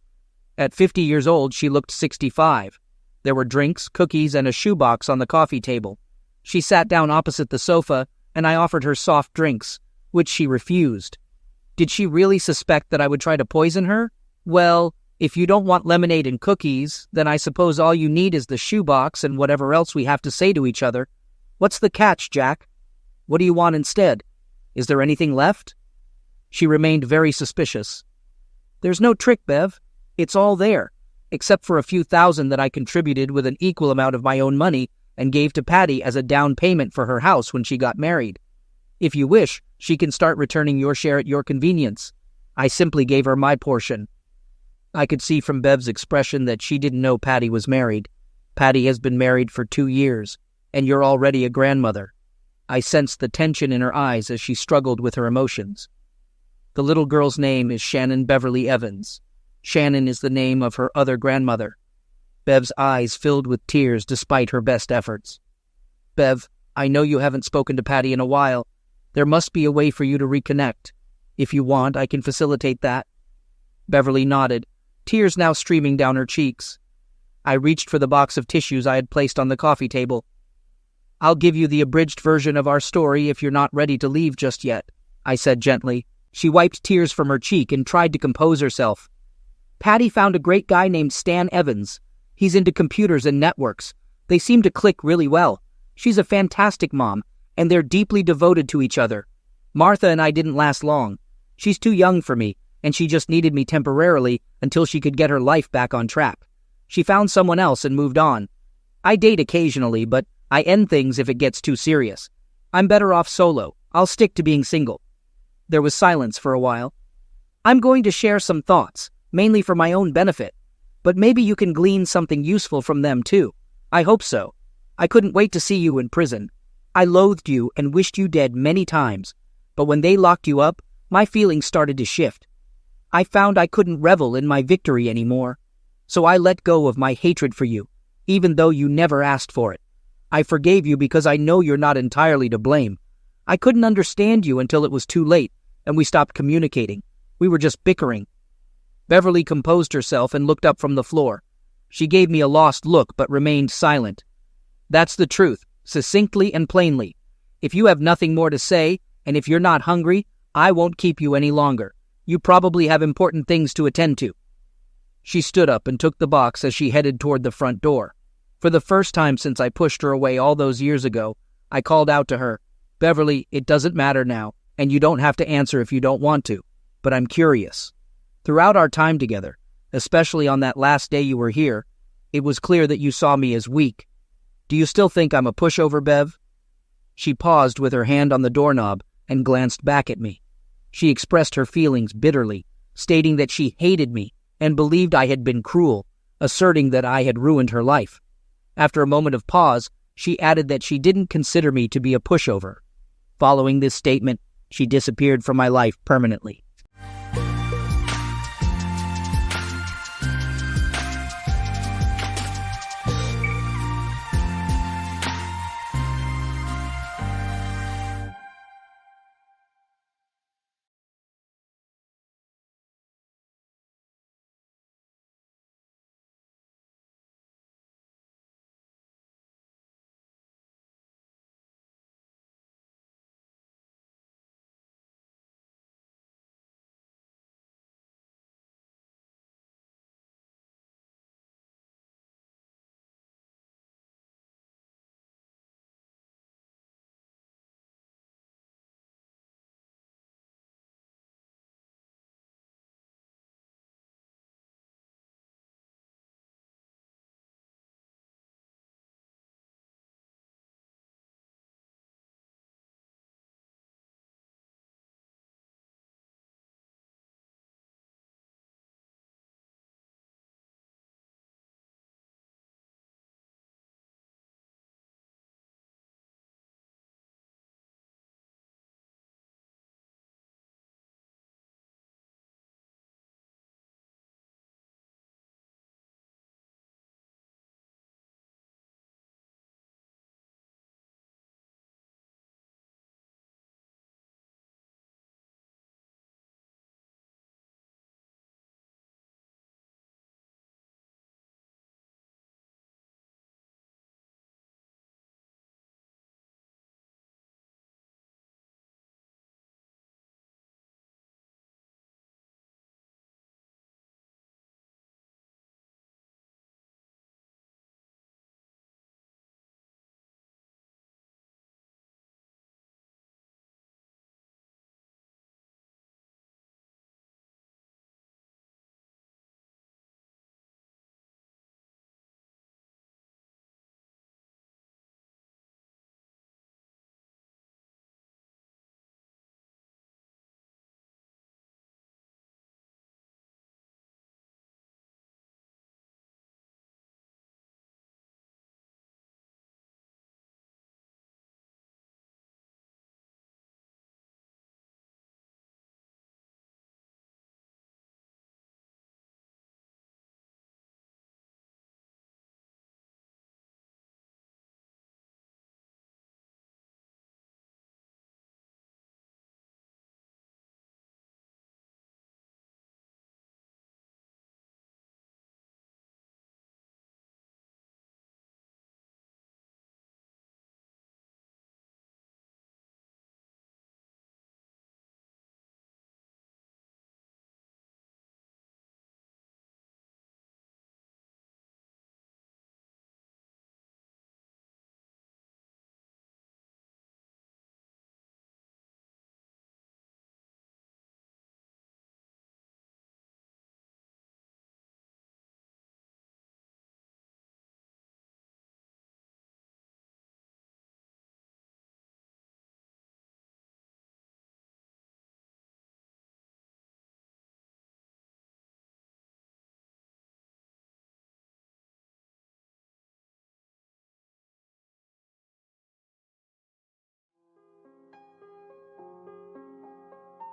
At 50 years old, she looked 65. There were drinks, cookies, and a shoebox on the coffee table. She sat down opposite the sofa, and I offered her soft drinks, which she refused. Did she really suspect that I would try to poison her? Well, if you don't want lemonade and cookies, then I suppose all you need is the shoebox and whatever else we have to say to each other. What's the catch, Jack? What do you want instead? Is there anything left? She remained very suspicious. There's no trick, Bev. It's all there, except for a few thousand that I contributed with an equal amount of my own money and gave to Patty as a down payment for her house when she got married. If you wish, she can start returning your share at your convenience. I simply gave her my portion. I could see from Bev's expression that she didn't know Patty was married. Patty has been married for 2 years, and you're already a grandmother. I sensed the tension in her eyes as she struggled with her emotions. The little girl's name is Shannon Beverly Evans. Shannon is the name of her other grandmother. Bev's eyes filled with tears despite her best efforts. Bev, I know you haven't spoken to Patty in a while. There must be a way for you to reconnect. If you want, I can facilitate that. Beverly nodded, tears now streaming down her cheeks. I reached for the box of tissues I had placed on the coffee table. I'll give you the abridged version of our story if you're not ready to leave just yet, I said gently. She wiped tears from her cheek and tried to compose herself. Patty found a great guy named Stan Evans. He's into computers and networks. They seem to click really well. She's a fantastic mom, and they're deeply devoted to each other. Martha and I didn't last long. She's too young for me, and she just needed me temporarily until she could get her life back on track. She found someone else and moved on. I date occasionally, but I end things if it gets too serious. I'm better off solo. I'll stick to being single. There was silence for a while. I'm going to share some thoughts, mainly for my own benefit, but maybe you can glean something useful from them too. I hope so. I couldn't wait to see you in prison. I loathed you and wished you dead many times, but when they locked you up, my feelings started to shift. I found I couldn't revel in my victory anymore, so I let go of my hatred for you, even though you never asked for it. I forgave you because I know you're not entirely to blame. I couldn't understand you until it was too late, and we stopped communicating. We were just bickering. Beverly composed herself and looked up from the floor. She gave me a lost look but remained silent. That's the truth, succinctly and plainly. If you have nothing more to say, and if you're not hungry, I won't keep you any longer. You probably have important things to attend to. She stood up and took the box as she headed toward the front door. For the first time since I pushed her away all those years ago, I called out to her, Beverly, it doesn't matter now, and you don't have to answer if you don't want to, but I'm curious. Throughout our time together, especially on that last day you were here, it was clear that you saw me as weak. Do you still think I'm a pushover, Bev? She paused with her hand on the doorknob and glanced back at me. She expressed her feelings bitterly, stating that she hated me and believed I had been cruel, asserting that I had ruined her life. After a moment of pause, she added that she didn't consider me to be a pushover. Following this statement, she disappeared from my life permanently.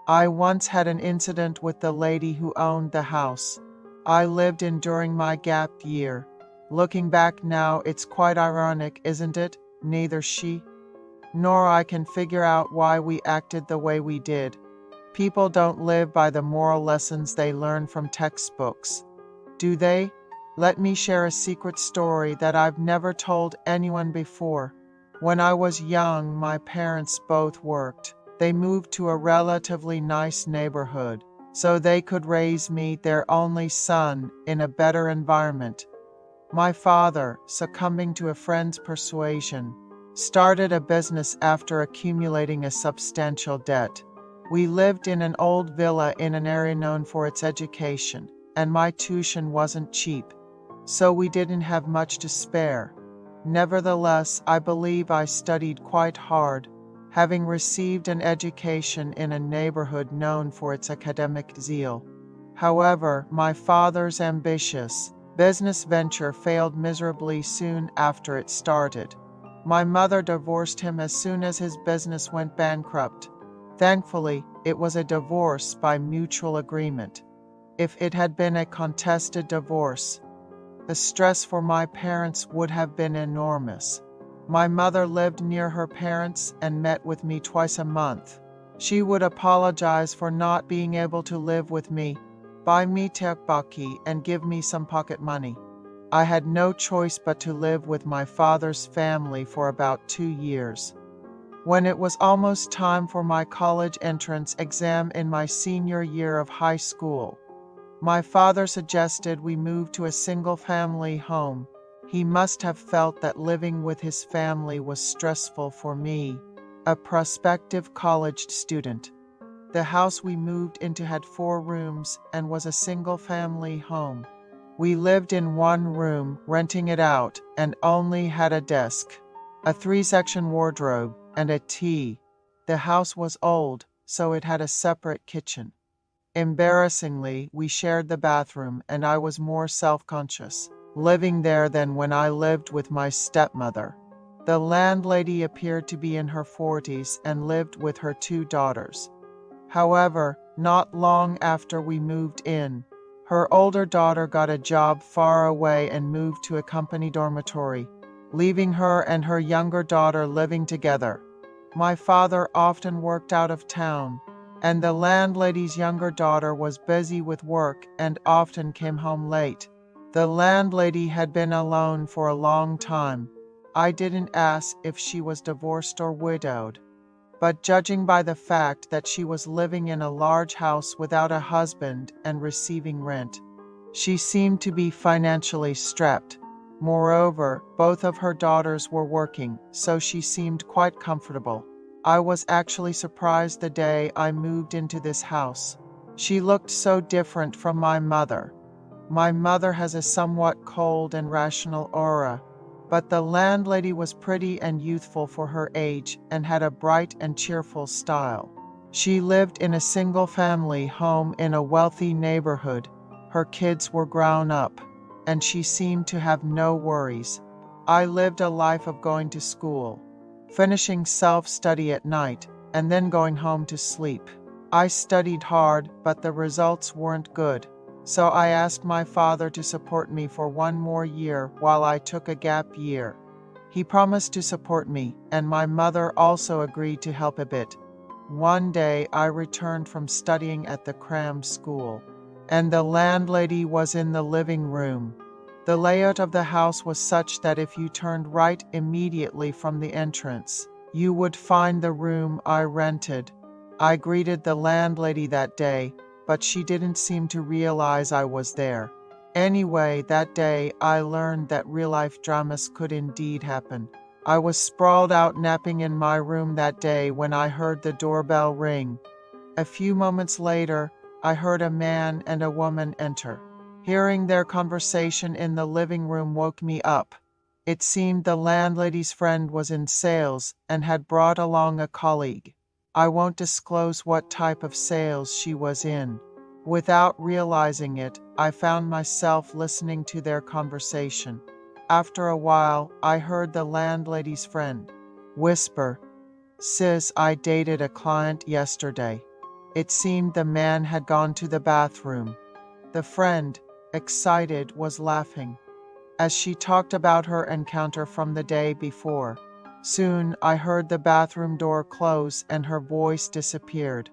I once had an incident with the lady who owned the house I lived in during my gap year. Looking back now, it's quite ironic, isn't it? Neither she nor I can figure out why we acted the way we did. People don't live by the moral lessons they learn from textbooks, do they? Let me share a secret story that I've never told anyone before. When I was young, my parents both worked. They moved to a relatively nice neighborhood so they could raise me, their only son, in a better environment. My father, succumbing to a friend's persuasion, started a business after accumulating a substantial debt. We lived in an old villa in an area known for its education, and my tuition wasn't cheap, so we didn't have much to spare. Nevertheless, I believe I studied quite hard, having received an education in a neighborhood known for its academic zeal. However, my father's ambitious business venture failed miserably soon after it started. My mother divorced him as soon as his business went bankrupt. Thankfully, it was a divorce by mutual agreement. If it had been a contested divorce, the stress for my parents would have been enormous. My mother lived near her parents and met with me twice a month. She would apologize for not being able to live with me, buy me tteokbokki, and give me some pocket money. I had no choice but to live with my father's family for about 2 years. When it was almost time for my college entrance exam in my senior year of high school, my father suggested we move to a single-family home. He must have felt that living with his family was stressful for me, a prospective college student. The house we moved into had 4 rooms and was a single-family home. We lived in one room, renting it out, and only had a desk, a 3-section wardrobe, and a tea. The house was old, so it had a separate kitchen. Embarrassingly, we shared the bathroom, and I was more self-conscious living there than when I lived with my stepmother. The landlady appeared to be in her 40s and lived with her 2 daughters. However, not long after we moved in, her older daughter got a job far away and moved to a company dormitory, leaving her and her younger daughter living together. My father often worked out of town, and the landlady's younger daughter was busy with work and often came home late. The landlady had been alone for a long time. I didn't ask if she was divorced or widowed, but judging by the fact that she was living in a large house without a husband and receiving rent, she seemed to be financially strapped. Moreover, both of her daughters were working, so she seemed quite comfortable. I was actually surprised the day I moved into this house. She looked so different from my mother. My mother has a somewhat cold and rational aura, but the landlady was pretty and youthful for her age and had a bright and cheerful style. She lived in a single-family home in a wealthy neighborhood. Her kids were grown up, and she seemed to have no worries. I lived a life of going to school, finishing self-study at night, and then going home to sleep. I studied hard, but the results weren't good. So I asked my father to support me for 1 more year while I took a gap year. He promised to support me, and my mother also agreed to help a bit. One day I returned from studying at the cram school, and the landlady was in the living room. The layout of the house was such that if you turned right immediately from the entrance, you would find the room I rented. I greeted the landlady that day, but she didn't seem to realize I was there. Anyway, that day I learned that real-life dramas could indeed happen. I was sprawled out napping in my room that day when I heard the doorbell ring. A few moments later, I heard a man and a woman enter. Hearing their conversation in the living room woke me up. It seemed the landlady's friend was in sales and had brought along a colleague. I won't disclose what type of sales she was in. Without realizing it, I found myself listening to their conversation. After a while, I heard the landlady's friend whisper, "Sis, I dated a client yesterday. It seemed the man had gone to the bathroom. The friend, excited, was laughing as she talked about her encounter from the day before. Soon I heard the bathroom door close and her voice disappeared.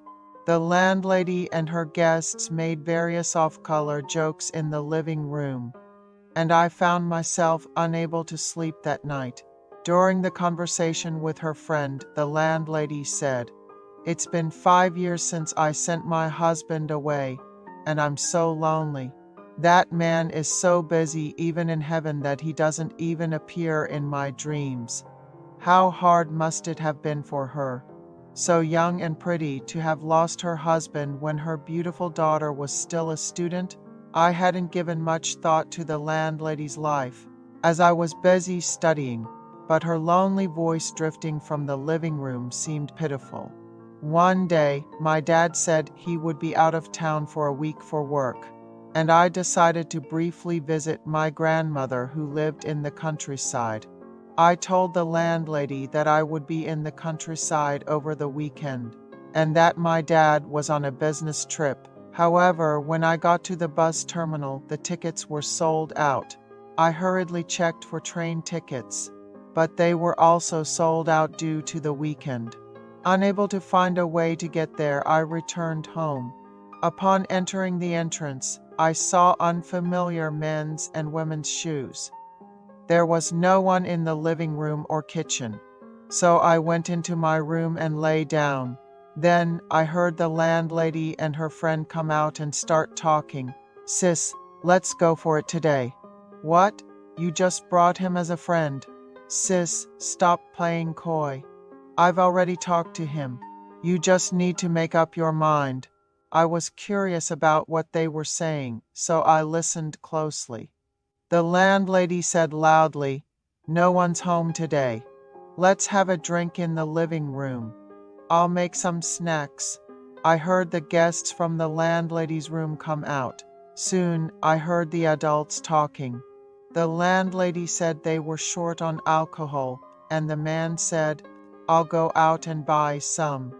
The landlady and her guests made various off-color jokes in the living room, and I found myself unable to sleep that night. During the conversation with her friend, the landlady said, "It's been 5 years since I sent my husband away, and I'm so lonely. That man is so busy even in heaven that he doesn't even appear in my dreams." How hard must it have been for her, so young and pretty, to have lost her husband when her beautiful daughter was still a student? I hadn't given much thought to the landlady's life, as I was busy studying, but her lonely voice drifting from the living room seemed pitiful. One day, my dad said he would be out of town for a week for work, and I decided to briefly visit my grandmother who lived in the countryside. I told the landlady that I would be in the countryside over the weekend, and that my dad was on a business trip. However, when I got to the bus terminal, the tickets were sold out. I hurriedly checked for train tickets, but they were also sold out due to the weekend. Unable to find a way to get there, I returned home. Upon entering the entrance, I saw unfamiliar men's and women's shoes. There was no one in the living room or kitchen, so I went into my room and lay down. Then I heard the landlady and her friend come out and start talking. "Sis, let's go for it today." "What? You just brought him as a friend?" "Sis, stop playing coy. I've already talked to him. You just need to make up your mind." I was curious about what they were saying, so I listened closely. The landlady said loudly, "No one's home today. Let's have a drink in the living room. I'll make some snacks." I heard the guests from the landlady's room come out. Soon I heard the adults talking. The landlady said they were short on alcohol, and the man said, "I'll go out and buy some."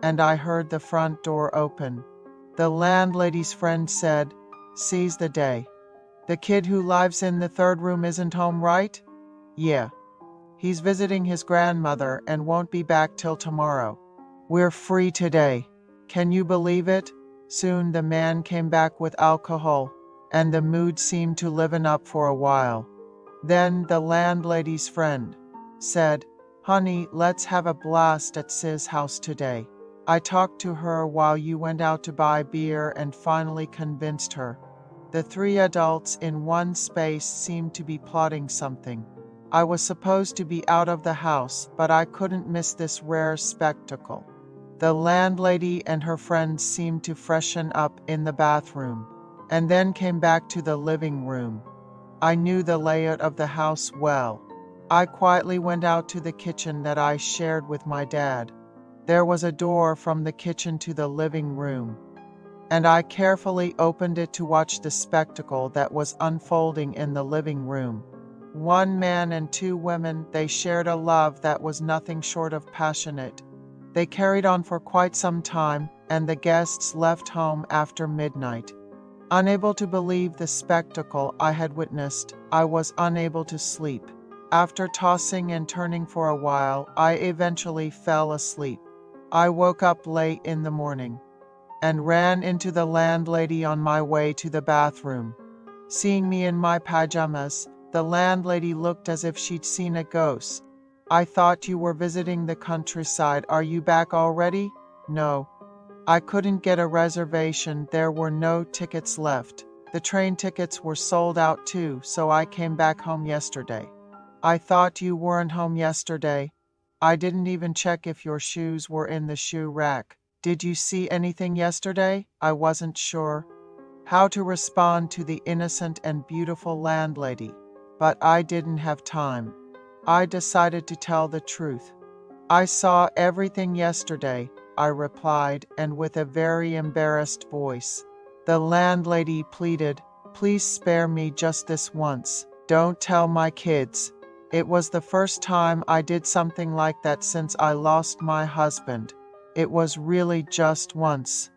And I heard the front door open. The landlady's friend said, "Seize the day. The kid who lives in the third room isn't home, right?" "Yeah. He's visiting his grandmother and won't be back till tomorrow. We're free today. Can you believe it?" Soon the man came back with alcohol, and the mood seemed to liven up for a while. Then the landlady's friend said, "Honey, let's have a blast at Sis' house today. I talked to her while you went out to buy beer and finally convinced her." The three adults in one space seemed to be plotting something. I was supposed to be out of the house, but I couldn't miss this rare spectacle. The landlady and her friends seemed to freshen up in the bathroom, and then came back to the living room. I knew the layout of the house well. I quietly went out to the kitchen that I shared with my dad. There was a door from the kitchen to the living room, and I carefully opened it to watch the spectacle that was unfolding in the living room. One man and two women, they shared a love that was nothing short of passionate. They carried on for quite some time, and the guests left home after midnight. Unable to believe the spectacle I had witnessed, I was unable to sleep. After tossing and turning for a while, I eventually fell asleep. I woke up late in the morning and ran into the landlady on my way to the bathroom. Seeing me in my pajamas, the landlady looked as if she'd seen a ghost. "I thought you were visiting the countryside. Are you back already?" "No. I couldn't get a reservation. There were no tickets left. The train tickets were sold out too, so I came back home yesterday." "I thought you weren't home yesterday. I didn't even check if your shoes were in the shoe rack. Did you see anything yesterday?" I wasn't sure how to respond to the innocent and beautiful landlady, but I didn't have time. I decided to tell the truth. "I saw everything yesterday," I replied, and with a very embarrassed voice. The landlady pleaded, "Please spare me just this once. Don't tell my kids. It was the first time I did something like that since I lost my husband." It was really just once.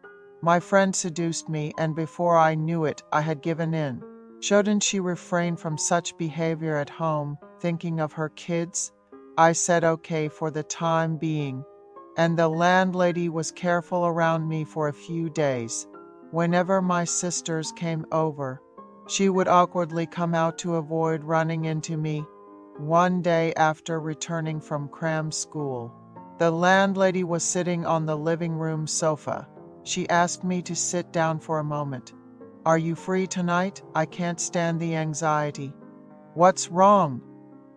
My friend seduced me, and before I knew it, I had given in. Shouldn't she refrain from such behavior at home, thinking of her kids? I said okay for the time being, and the landlady was careful around me for a few days. Whenever my sisters came over, she would awkwardly come out to avoid running into me. One day after returning from cram school, the landlady was sitting on the living room sofa. She asked me to sit down for a moment. "Are you free tonight? I can't stand the anxiety." "What's wrong?"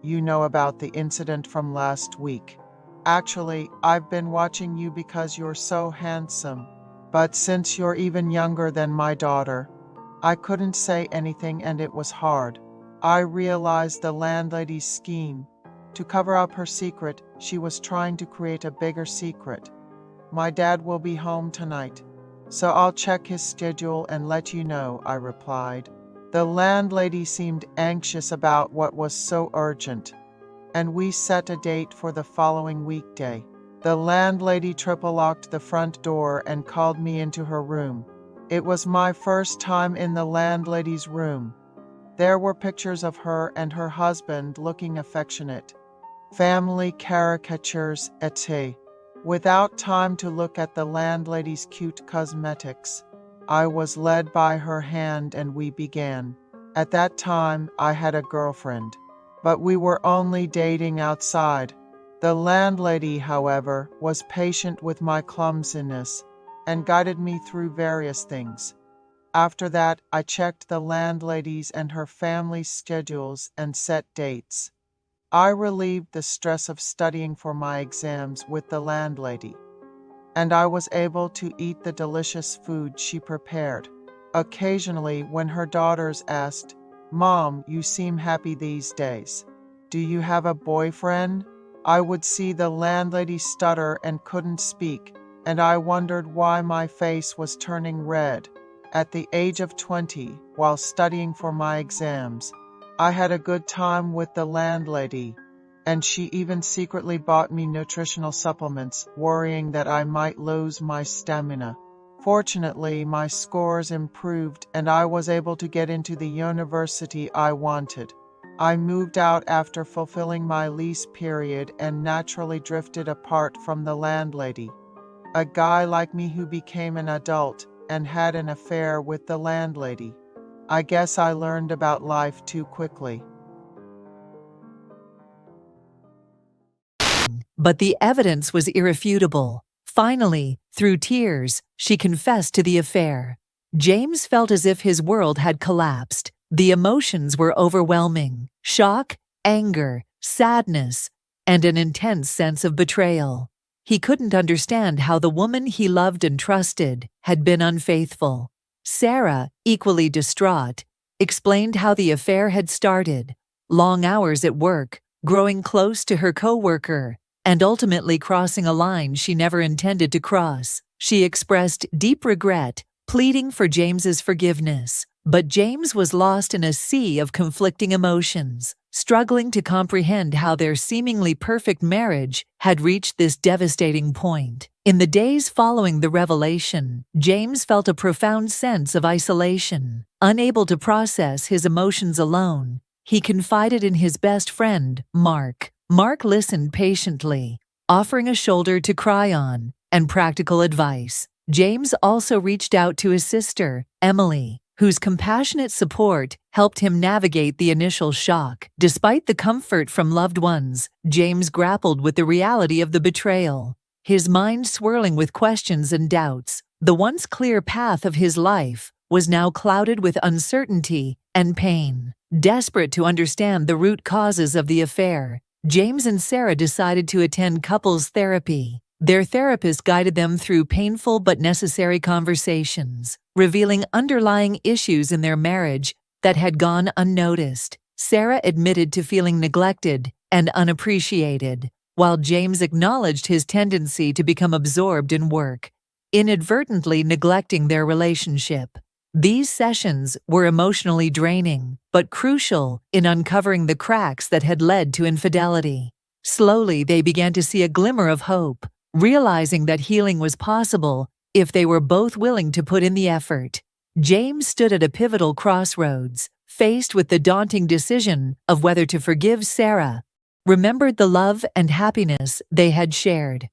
"You know about the incident from last week. Actually, I've been watching you because you're so handsome. But since you're even younger than my daughter." I couldn't say anything, and it was hard. I realized the landlady's scheme. To cover up her secret, she was trying to create a bigger secret. "My dad will be home tonight, so I'll check his schedule and let you know," I replied. The landlady seemed anxious about what was so urgent, and we set a date for the following weekday. The landlady triple-locked the front door and called me into her room. It was my first time in the landlady's room. There were pictures of her and her husband looking affectionate. Family caricatures, etc. Without time to look at the landlady's cute cosmetics, I was led by her hand and we began. At that time, I had a girlfriend, but we were only dating outside. The landlady, however, was patient with my clumsiness and guided me through various things. After that, I checked the landlady's and her family's schedules and set dates. I relieved the stress of studying for my exams with the landlady, and I was able to eat the delicious food she prepared. Occasionally, when her daughters asked, "Mom, you seem happy these days. Do you have a boyfriend?" I would see the landlady stutter and couldn't speak, and I wondered why my face was turning red. At the age of 20, while studying for my exams, I had a good time with the landlady, and she even secretly bought me nutritional supplements, worrying that I might lose my stamina. Fortunately, my scores improved and I was able to get into the university I wanted. I moved out after fulfilling my lease period and naturally drifted apart from the landlady. A guy like me who became an adult and had an affair with the landlady. I guess I learned about life too quickly. But the evidence was irrefutable. Finally, through tears, she confessed to the affair. James felt as if his world had collapsed. The emotions were overwhelming: shock, anger, sadness, and an intense sense of betrayal. He couldn't understand how the woman he loved and trusted had been unfaithful. Sarah, equally distraught, explained how the affair had started: long hours at work, growing close to her coworker, and ultimately crossing a line she never intended to cross. She expressed deep regret, pleading for James's forgiveness. But James was lost in a sea of conflicting emotions, struggling to comprehend how their seemingly perfect marriage had reached this devastating point. In the days following the revelation, James felt a profound sense of isolation. Unable to process his emotions alone, he confided in his best friend, Mark. Mark listened patiently, offering a shoulder to cry on and practical advice. James also reached out to his sister, Emily, whose compassionate support helped him navigate the initial shock. Despite the comfort from loved ones, James grappled with the reality of the betrayal, his mind swirling with questions and doubts. The once clear path of his life was now clouded with uncertainty and pain. Desperate to understand the root causes of the affair, James and Sarah decided to attend couples therapy. Their therapist guided them through painful but necessary conversations, revealing underlying issues in their marriage that had gone unnoticed. Sarah admitted to feeling neglected and unappreciated, while James acknowledged his tendency to become absorbed in work, inadvertently neglecting their relationship. These sessions were emotionally draining, but crucial in uncovering the cracks that had led to infidelity. Slowly, they began to see a glimmer of hope. realizing that healing was possible if they were both willing to put in the effort. James stood at a pivotal crossroads, faced with the daunting decision of whether to forgive Sarah, remembered the love and happiness they had shared.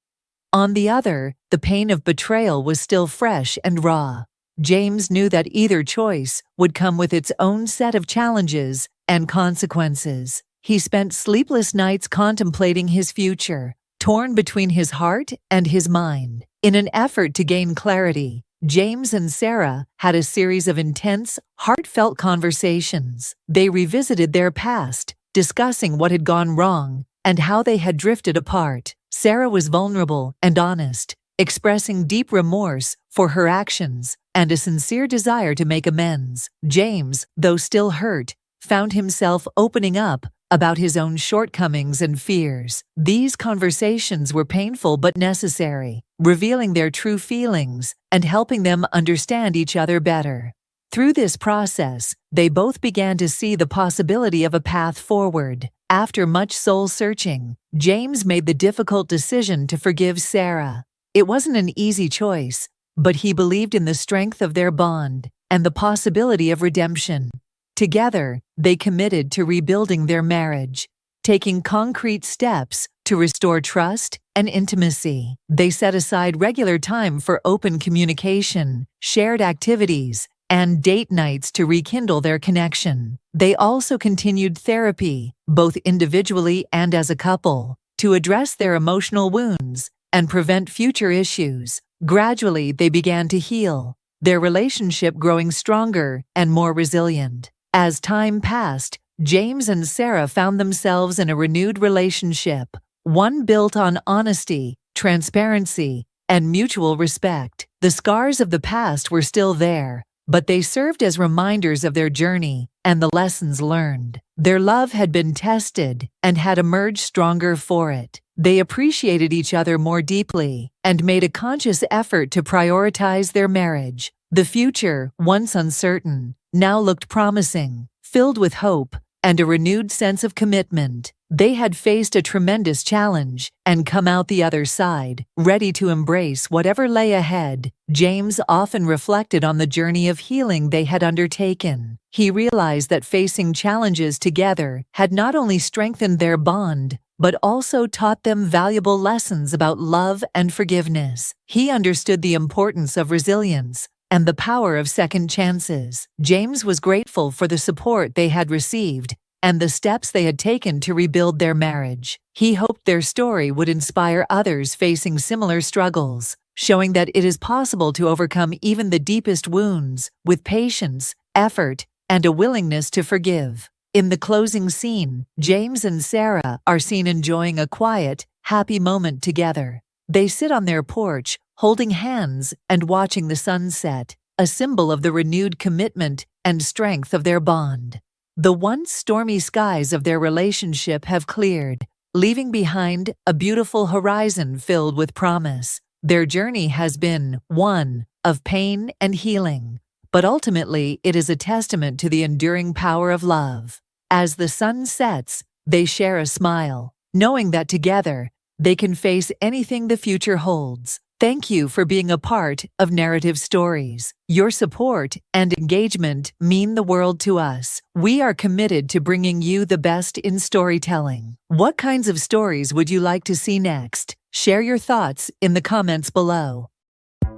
On the other, the pain of betrayal was still fresh and raw. James knew that either choice would come with its own set of challenges and consequences. He spent sleepless nights contemplating his future, torn between his heart and his mind. In an effort to gain clarity, James and Sarah had a series of intense, heartfelt conversations. They revisited their past, discussing what had gone wrong and how they had drifted apart. Sarah was vulnerable and honest, expressing deep remorse for her actions and a sincere desire to make amends. James, though still hurt, found himself opening up about his own shortcomings and fears. These conversations were painful but necessary, revealing their true feelings and helping them understand each other better. Through this process, they both began to see the possibility of a path forward. After much soul-searching, James made the difficult decision to forgive Sarah. It wasn't an easy choice, but he believed in the strength of their bond and the possibility of redemption. Together, they committed to rebuilding their marriage, taking concrete steps to restore trust and intimacy. They set aside regular time for open communication, shared activities, and date nights to rekindle their connection. They also continued therapy, both individually and as a couple, to address their emotional wounds and prevent future issues. Gradually, they began to heal, their relationship growing stronger and more resilient. As time passed, James and Sarah found themselves in a renewed relationship, one built on honesty, transparency, and mutual respect. The scars of the past were still there, but they served as reminders of their journey and the lessons learned. Their love had been tested and had emerged stronger for it. They appreciated each other more deeply and made a conscious effort to prioritize their marriage. The future, once uncertain, now looked promising, filled with hope and a renewed sense of commitment. They had faced a tremendous challenge and come out the other side, ready to embrace whatever lay ahead. James often reflected on the journey of healing they had undertaken. He realized that facing challenges together had not only strengthened their bond, but also taught them valuable lessons about love and forgiveness. He understood the importance of resilience and the power of second chances. James was grateful for the support they had received and the steps they had taken to rebuild their marriage. He hoped their story would inspire others facing similar struggles, showing that it is possible to overcome even the deepest wounds with patience, effort, and a willingness to forgive. In the closing scene, James and Sarah are seen enjoying a quiet, happy moment together. They sit on their porch, holding hands and watching the sunset, a symbol of the renewed commitment and strength of their bond. The once stormy skies of their relationship have cleared, leaving behind a beautiful horizon filled with promise. Their journey has been one of pain and healing, but ultimately it is a testament to the enduring power of love. As the sun sets, they share a smile, knowing that together they can face anything the future holds. Thank you for being a part of Narrative Stories. Your support and engagement mean the world to us. We are committed to bringing you the best in storytelling. What kinds of stories would you like to see next? Share your thoughts in the comments below.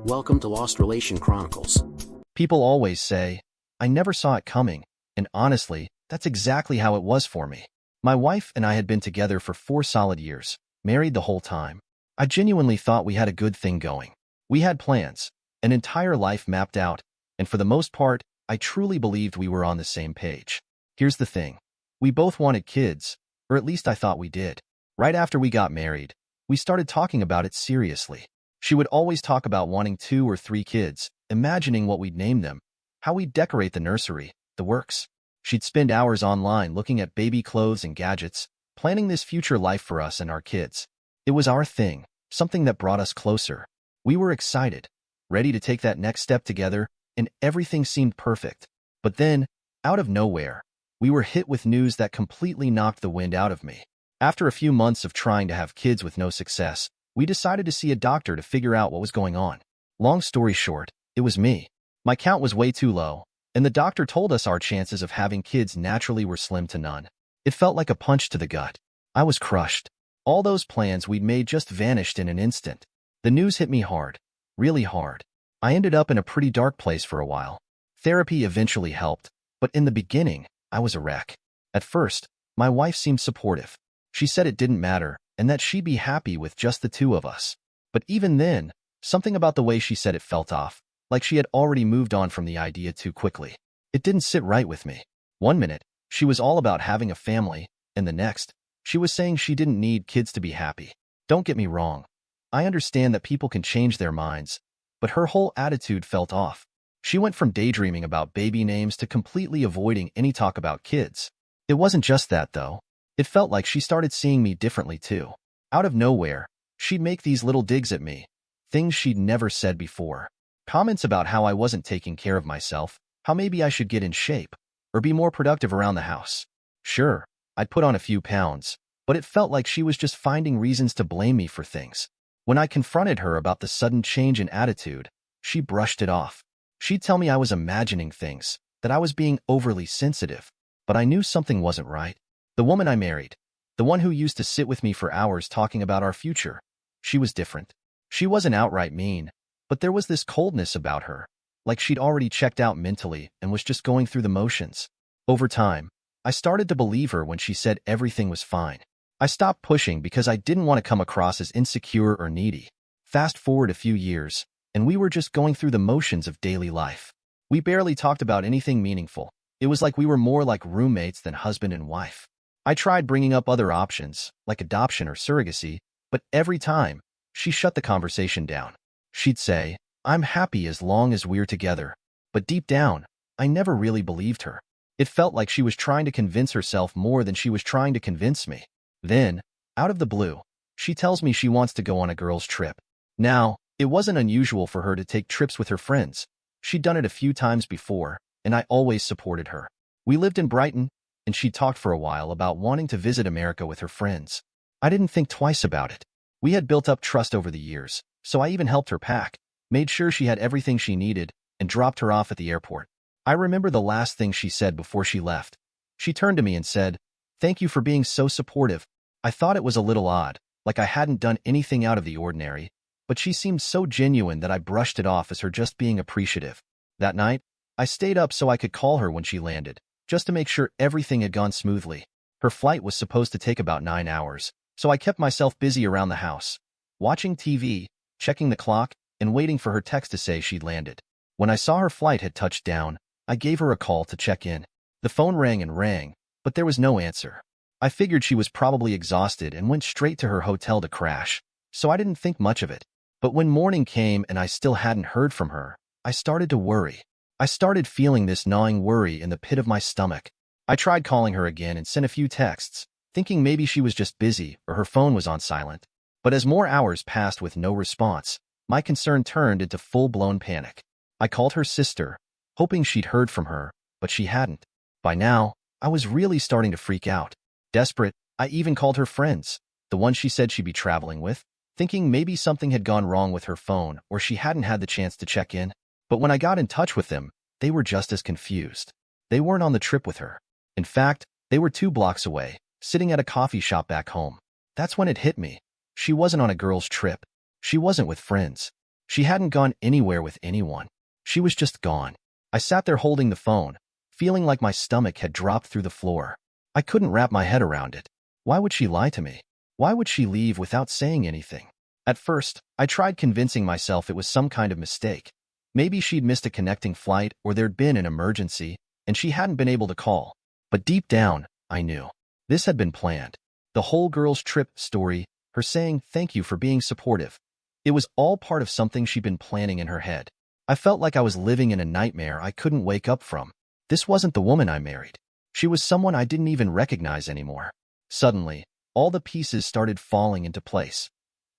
Welcome to Lost Relation Chronicles. People always say, I never saw it coming, and honestly, that's exactly how it was for me. My wife and I had been together for 4 solid years, married the whole time. I genuinely thought we had a good thing going. We had plans, an entire life mapped out, and for the most part, I truly believed we were on the same page. Here's the thing. We both wanted kids, or at least I thought we did. Right after we got married, we started talking about it seriously. She would always talk about wanting 2 or 3 kids, imagining what we'd name them, how we'd decorate the nursery, the works. She'd spend hours online looking at baby clothes and gadgets, planning this future life for us and our kids. It was our thing, something that brought us closer. We were excited, ready to take that next step together, and everything seemed perfect. But then, out of nowhere, we were hit with news that completely knocked the wind out of me. After a few months of trying to have kids with no success, We decided to see a doctor to figure out what was going on. Long story short, it was me. My count was way too low, and the doctor told us our chances of having kids naturally were slim to none. It felt like a punch to the gut. I was crushed. All those plans we'd made just vanished in an instant. The news hit me hard, really hard. I ended up in a pretty dark place for a while. Therapy eventually helped, but in the beginning, I was a wreck. At first, my wife seemed supportive. She said it didn't matter and that she'd be happy with just the two of us. But even then, something about the way she said it felt off, like she had already moved on from the idea too quickly. It didn't sit right with me. One minute, she was all about having a family, and the next, she was saying she didn't need kids to be happy. Don't get me wrong. I understand that people can change their minds, but her whole attitude felt off. She went from daydreaming about baby names to completely avoiding any talk about kids. It wasn't just that, though. It felt like she started seeing me differently, too. Out of nowhere, she'd make these little digs at me, things she'd never said before. Comments about how I wasn't taking care of myself, how maybe I should get in shape, or be more productive around the house. Sure, I'd put on a few pounds, but it felt like she was just finding reasons to blame me for things. When I confronted her about the sudden change in attitude, she brushed it off. She'd tell me I was imagining things, that I was being overly sensitive. But I knew something wasn't right. The woman I married, the one who used to sit with me for hours talking about our future, she was different. She wasn't outright mean, but there was this coldness about her, like she'd already checked out mentally and was just going through the motions. Over time, I started to believe her when she said everything was fine. I stopped pushing because I didn't want to come across as insecure or needy. Fast forward a few years, and we were just going through the motions of daily life. We barely talked about anything meaningful. It was like we were more like roommates than husband and wife. I tried bringing up other options, like adoption or surrogacy, but every time, she shut the conversation down. She'd say, "I'm happy as long as we're together." But deep down, I never really believed her. It felt like she was trying to convince herself more than she was trying to convince me. Then, out of the blue, she tells me she wants to go on a girls' trip. Now, it wasn't unusual for her to take trips with her friends. She'd done it a few times before, and I always supported her. We lived in Brighton, and she talked for a while about wanting to visit America with her friends. I didn't think twice about it. We had built up trust over the years, so I even helped her pack, made sure she had everything she needed, and dropped her off at the airport. I remember the last thing she said before she left. She turned to me and said, "Thank you for being so supportive." I thought it was a little odd, like I hadn't done anything out of the ordinary, but she seemed so genuine that I brushed it off as her just being appreciative. That night, I stayed up so I could call her when she landed, just to make sure everything had gone smoothly. Her flight was supposed to take about 9 hours, so I kept myself busy around the house, watching TV, checking the clock, and waiting for her text to say she'd landed. When I saw her flight had touched down, I gave her a call to check in. The phone rang and rang, but there was no answer. I figured she was probably exhausted and went straight to her hotel to crash, so I didn't think much of it. But when morning came and I still hadn't heard from her, I started to worry. I started feeling this gnawing worry in the pit of my stomach. I tried calling her again and sent a few texts, thinking maybe she was just busy or her phone was on silent. But as more hours passed with no response, my concern turned into full-blown panic. I called her sister, hoping she'd heard from her, but she hadn't. By now, I was really starting to freak out. Desperate, I even called her friends, the ones she said she'd be traveling with, thinking maybe something had gone wrong with her phone or she hadn't had the chance to check in. But when I got in touch with them, they were just as confused. They weren't on the trip with her. In fact, they were 2 blocks away, sitting at a coffee shop back home. That's when it hit me. She wasn't on a girls' trip. She wasn't with friends. She hadn't gone anywhere with anyone. She was just gone. I sat there holding the phone, feeling like my stomach had dropped through the floor. I couldn't wrap my head around it. Why would she lie to me? Why would she leave without saying anything? At first, I tried convincing myself it was some kind of mistake. Maybe she'd missed a connecting flight or there'd been an emergency, and she hadn't been able to call. But deep down, I knew. This had been planned. The whole girls' trip story, her saying thank you for being supportive. It was all part of something she'd been planning in her head. I felt like I was living in a nightmare I couldn't wake up from. This wasn't the woman I married. She was someone I didn't even recognize anymore. Suddenly, all the pieces started falling into place.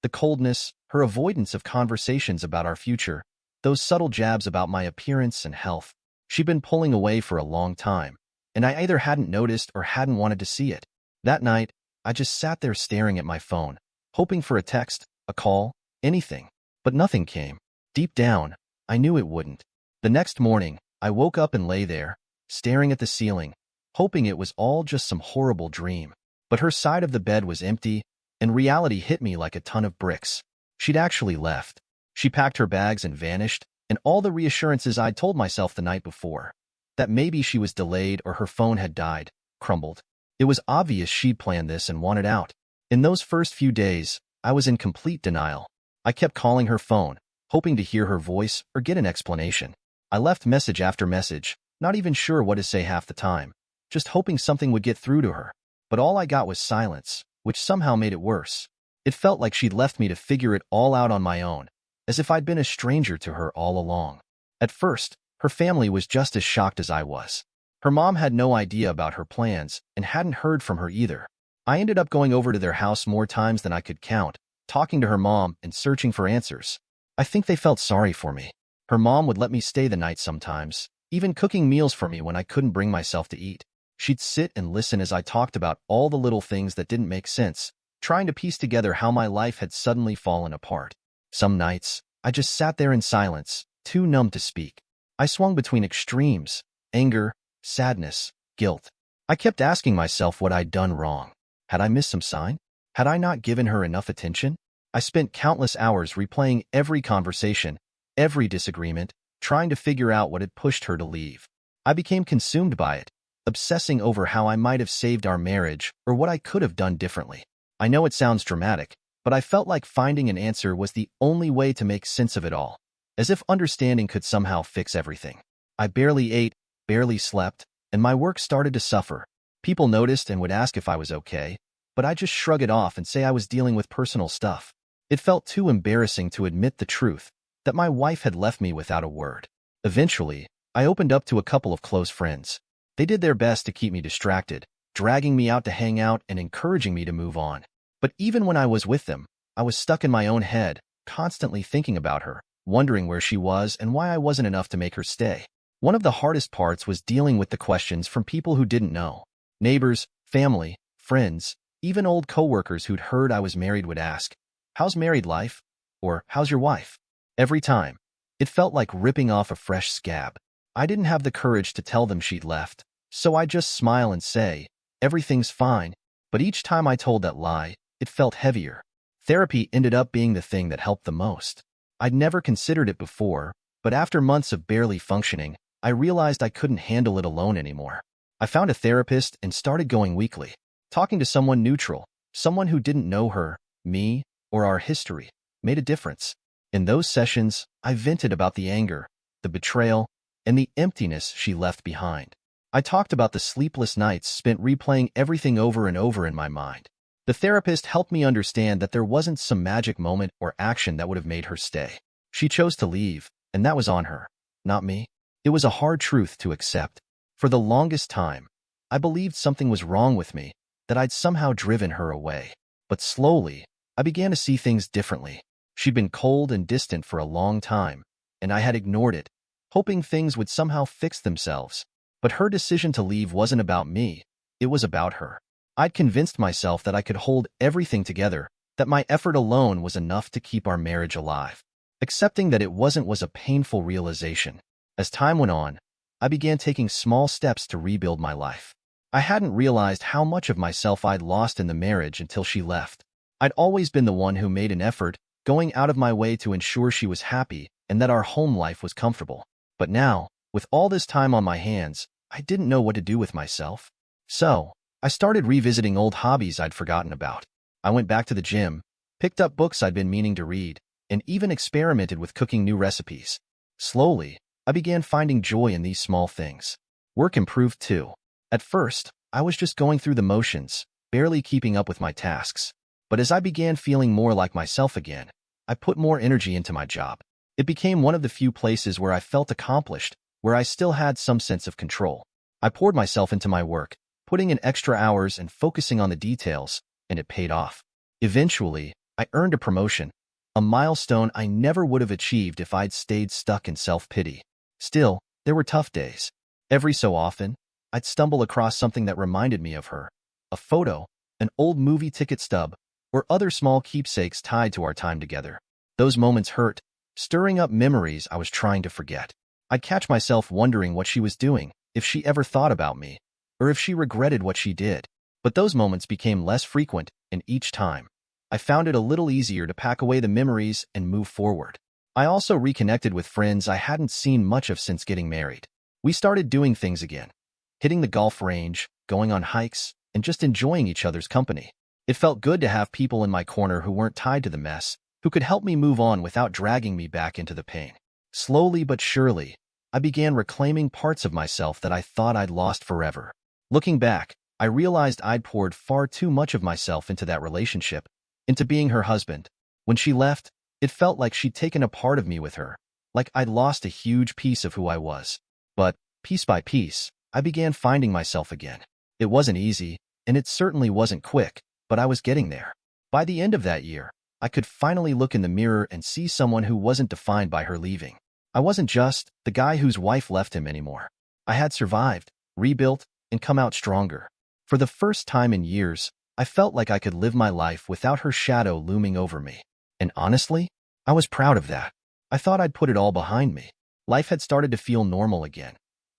The coldness, her avoidance of conversations about our future, those subtle jabs about my appearance and health. She'd been pulling away for a long time, and I either hadn't noticed or hadn't wanted to see it. That night, I just sat there staring at my phone, hoping for a text, a call, anything. But nothing came. Deep down, I knew it wouldn't. The next morning, I woke up and lay there, staring at the ceiling, hoping it was all just some horrible dream. But her side of the bed was empty, and reality hit me like a ton of bricks. She'd actually left. She packed her bags and vanished, and all the reassurances I'd told myself the night before, that maybe she was delayed or her phone had died, crumbled. It was obvious she'd planned this and wanted out. In those first few days, I was in complete denial. I kept calling her phone, hoping to hear her voice or get an explanation. I left message after message, not even sure what to say half the time, just hoping something would get through to her. But all I got was silence, which somehow made it worse. It felt like she'd left me to figure it all out on my own, as if I'd been a stranger to her all along. At first, her family was just as shocked as I was. Her mom had no idea about her plans and hadn't heard from her either. I ended up going over to their house more times than I could count, talking to her mom and searching for answers. I think they felt sorry for me. Her mom would let me stay the night sometimes, even cooking meals for me when I couldn't bring myself to eat. She'd sit and listen as I talked about all the little things that didn't make sense, trying to piece together how my life had suddenly fallen apart. Some nights, I just sat there in silence, too numb to speak. I swung between extremes: anger, sadness, guilt. I kept asking myself what I'd done wrong. Had I missed some sign? Had I not given her enough attention? I spent countless hours replaying every conversation, every disagreement, trying to figure out what had pushed her to leave. I became consumed by it, obsessing over how I might have saved our marriage or what I could have done differently. I know it sounds dramatic, but I felt like finding an answer was the only way to make sense of it all, as if understanding could somehow fix everything. I barely ate, barely slept, and my work started to suffer. People noticed and would ask if I was okay, but I just shrug it off and say I was dealing with personal stuff. It felt too embarrassing to admit the truth, that my wife had left me without a word. Eventually, I opened up to a couple of close friends. They did their best to keep me distracted, dragging me out to hang out and encouraging me to move on. But even when I was with them, I was stuck in my own head, constantly thinking about her, wondering where she was and why I wasn't enough to make her stay. One of the hardest parts was dealing with the questions from people who didn't know. Neighbors, family, friends, even old coworkers who'd heard I was married would ask, "How's married life?" or "How's your wife?" Every time, it felt like ripping off a fresh scab. I didn't have the courage to tell them she'd left, so I'd just smile and say, "Everything's fine." But each time I told that lie, it felt heavier. Therapy ended up being the thing that helped the most. I'd never considered it before, but after months of barely functioning, I realized I couldn't handle it alone anymore. I found a therapist and started going weekly, talking to someone neutral, someone who didn't know her, me, or our history, made a difference. In those sessions, I vented about the anger, the betrayal, and the emptiness she left behind. I talked about the sleepless nights spent replaying everything over and over in my mind. The therapist helped me understand that there wasn't some magic moment or action that would have made her stay. She chose to leave, and that was on her, not me. It was a hard truth to accept. For the longest time, I believed something was wrong with me, that I'd somehow driven her away. But slowly, I began to see things differently. She'd been cold and distant for a long time, and I had ignored it, hoping things would somehow fix themselves. But her decision to leave wasn't about me, it was about her. I'd convinced myself that I could hold everything together, that my effort alone was enough to keep our marriage alive. Accepting that it wasn't was a painful realization. As time went on, I began taking small steps to rebuild my life. I hadn't realized how much of myself I'd lost in the marriage until she left. I'd always been the one who made an effort, going out of my way to ensure she was happy and that our home life was comfortable. But now, with all this time on my hands, I didn't know what to do with myself. So, I started revisiting old hobbies I'd forgotten about. I went back to the gym, picked up books I'd been meaning to read, and even experimented with cooking new recipes. Slowly, I began finding joy in these small things. Work improved too. At first, I was just going through the motions, barely keeping up with my tasks. But as I began feeling more like myself again, I put more energy into my job. It became one of the few places where I felt accomplished, where I still had some sense of control. I poured myself into my work, putting in extra hours and focusing on the details, and it paid off. Eventually, I earned a promotion, a milestone I never would have achieved if I'd stayed stuck in self-pity. Still, there were tough days. Every so often, I'd stumble across something that reminded me of her. A photo, an old movie ticket stub, or other small keepsakes tied to our time together. Those moments hurt, stirring up memories I was trying to forget. I'd catch myself wondering what she was doing, if she ever thought about me, or if she regretted what she did. But those moments became less frequent, and each time, I found it a little easier to pack away the memories and move forward. I also reconnected with friends I hadn't seen much of since getting married. We started doing things again, hitting the golf range, going on hikes, and just enjoying each other's company. It felt good to have people in my corner who weren't tied to the mess, who could help me move on without dragging me back into the pain. Slowly but surely, I began reclaiming parts of myself that I thought I'd lost forever. Looking back, I realized I'd poured far too much of myself into that relationship, into being her husband. When she left, it felt like she'd taken a part of me with her, like I'd lost a huge piece of who I was. But, piece by piece, I began finding myself again. It wasn't easy, and it certainly wasn't quick, but I was getting there. By the end of that year, I could finally look in the mirror and see someone who wasn't defined by her leaving. I wasn't just the guy whose wife left him anymore. I had survived, rebuilt, and come out stronger. For the first time in years, I felt like I could live my life without her shadow looming over me. And honestly, I was proud of that. I thought I'd put it all behind me. Life had started to feel normal again,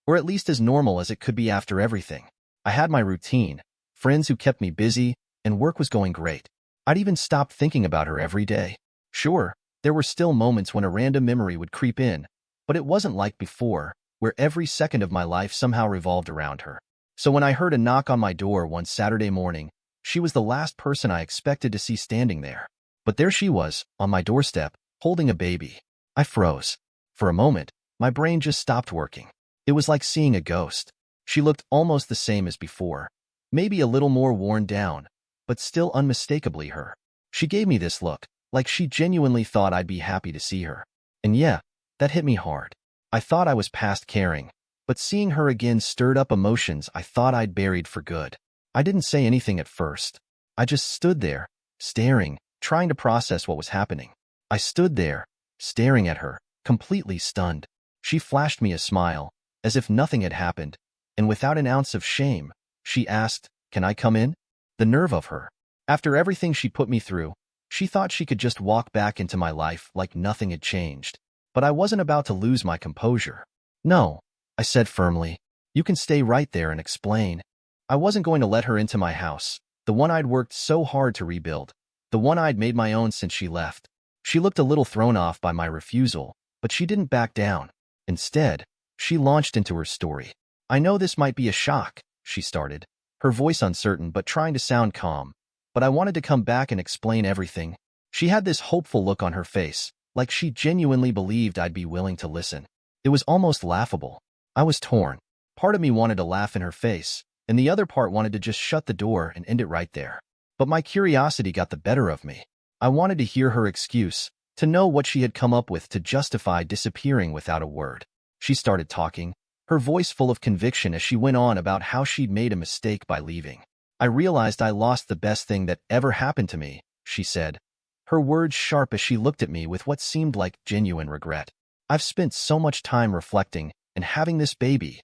or at least as normal as it could be after everything. I had my routine, friends who kept me busy, and work was going great. I'd even stopped thinking about her every day. Sure, there were still moments when a random memory would creep in, but it wasn't like before, where every second of my life somehow revolved around her. So when I heard a knock on my door one Saturday morning, she was the last person I expected to see standing there. But there she was, on my doorstep, holding a baby. I froze. For a moment, my brain just stopped working. It was like seeing a ghost. She looked almost the same as before, maybe a little more worn down, but still unmistakably her. She gave me this look, like she genuinely thought I'd be happy to see her. And yeah, that hit me hard. I thought I was past caring, but seeing her again stirred up emotions I thought I'd buried for good. I didn't say anything at first. I just stood there, staring, trying to process what was happening. I stood there, staring at her, completely stunned. She flashed me a smile, as if nothing had happened, and without an ounce of shame, she asked, "Can I come in?" The nerve of her. After everything she put me through, she thought she could just walk back into my life like nothing had changed. But I wasn't about to lose my composure. "No," I said firmly. "You can stay right there and explain." I wasn't going to let her into my house, the one I'd worked so hard to rebuild, the one I'd made my own since she left. She looked a little thrown off by my refusal, but she didn't back down. Instead, she launched into her story. "I know this might be a shock," she started, her voice uncertain but trying to sound calm, "but I wanted to come back and explain everything." She had this hopeful look on her face, like she genuinely believed I'd be willing to listen. It was almost laughable. I was torn. Part of me wanted to laugh in her face, and the other part wanted to just shut the door and end it right there. But my curiosity got the better of me. I wanted to hear her excuse, to know what she had come up with to justify disappearing without a word. She started talking, her voice full of conviction as she went on about how she'd made a mistake by leaving. "I realized I lost the best thing that ever happened to me," she said, her words sharp as she looked at me with what seemed like genuine regret. "I've spent so much time reflecting, and having this baby.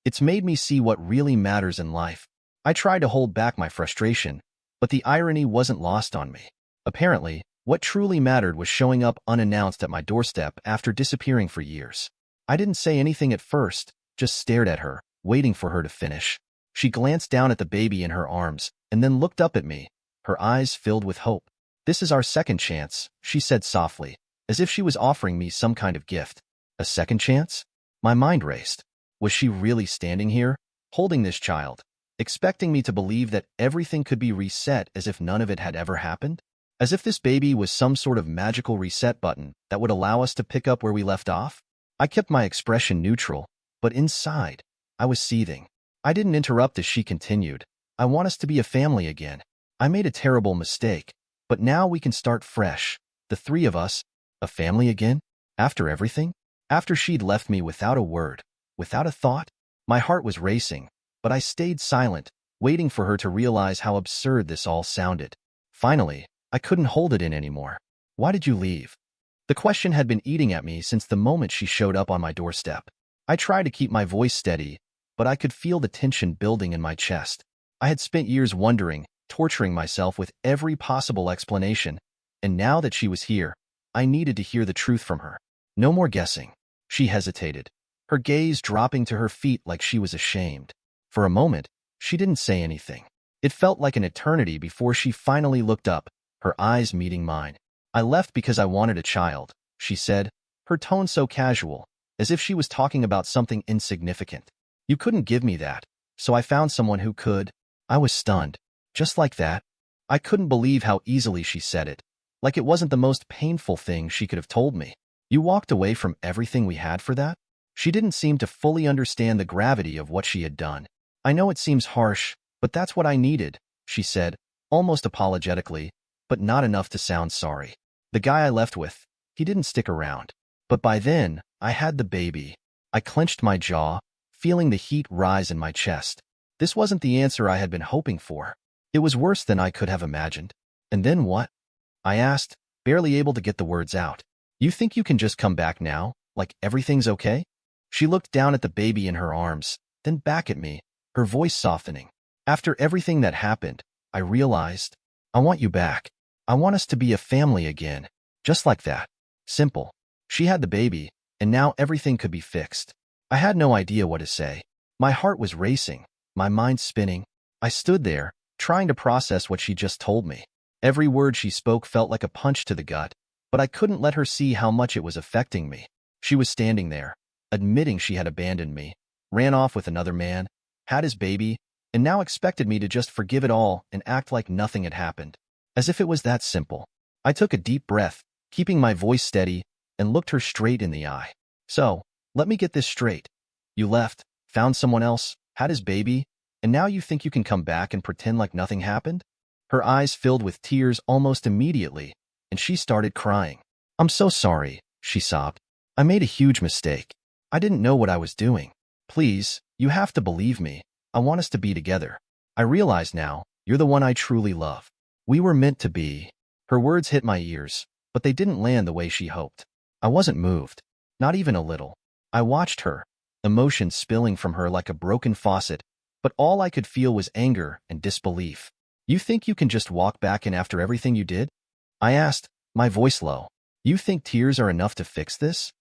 It's made me see what really matters in life." I tried to hold back my frustration, but the irony wasn't lost on me. Apparently, what truly mattered was showing up unannounced at my doorstep after disappearing for years. I didn't say anything at first, just stared at her, waiting for her to finish. She glanced down at the baby in her arms, and then looked up at me, her eyes filled with hope. "This is our second chance," she said softly, as if she was offering me some kind of gift. A second chance? My mind raced. Was she really standing here, holding this child, expecting me to believe that everything could be reset as if none of it had ever happened? As if this baby was some sort of magical reset button that would allow us to pick up where we left off? I kept my expression neutral, but inside, I was seething. I didn't interrupt as she continued. "I want us to be a family again. I made a terrible mistake, but now we can start fresh, the three of us. A family again? After everything? After she'd left me without a word, without a thought?" My heart was racing, but I stayed silent, waiting for her to realize how absurd this all sounded. Finally, I couldn't hold it in anymore. "Why did you leave?" The question had been eating at me since the moment she showed up on my doorstep. I tried to keep my voice steady, but I could feel the tension building in my chest. I had spent years wondering, torturing myself with every possible explanation, and now that she was here, I needed to hear the truth from her. No more guessing. She hesitated, her gaze dropping to her feet like she was ashamed. For a moment, she didn't say anything. It felt like an eternity before she finally looked up, her eyes meeting mine. "I left because I wanted a child," she said, her tone so casual, as if she was talking about something insignificant. "You couldn't give me that, so I found someone who could." I was stunned. Just like that? I couldn't believe how easily she said it, like it wasn't the most painful thing she could have told me. "You walked away from everything we had for that?" She didn't seem to fully understand the gravity of what she had done. "I know it seems harsh, but that's what I needed," she said, almost apologetically, but not enough to sound sorry. "The guy I left with, he didn't stick around. But by then, I had the baby." I clenched my jaw, feeling the heat rise in my chest. This wasn't the answer I had been hoping for. It was worse than I could have imagined. "And then what?" I asked, barely able to get the words out. "You think you can just come back now, like everything's okay?" She looked down at the baby in her arms, then back at me, her voice softening. "After everything that happened, I realized, I want you back. I want us to be a family again. Just like that. Simple." She had the baby, and now everything could be fixed. I had no idea what to say. My heart was racing, my mind spinning. I stood there, trying to process what she just told me. Every word she spoke felt like a punch to the gut, but I couldn't let her see how much it was affecting me. She was standing there, admitting she had abandoned me, ran off with another man, had his baby, and now expected me to just forgive it all and act like nothing had happened. As if it was that simple. I took a deep breath, keeping my voice steady, and looked her straight in the eye. "So, let me get this straight. You left, found someone else, had his baby, and now you think you can come back and pretend like nothing happened?" Her eyes filled with tears almost immediately, and she started crying. "I'm so sorry," she sobbed. "I made a huge mistake. I didn't know what I was doing. Please, you have to believe me. I want us to be together. I realize now, you're the one I truly love. We were meant to be." Her words hit my ears, but they didn't land the way she hoped. I wasn't moved, not even a little. I watched her, emotion spilling from her like a broken faucet, but all I could feel was anger and disbelief. "You think you can just walk back in after everything you did?" I asked, my voice low. "You think tears are enough to fix this?"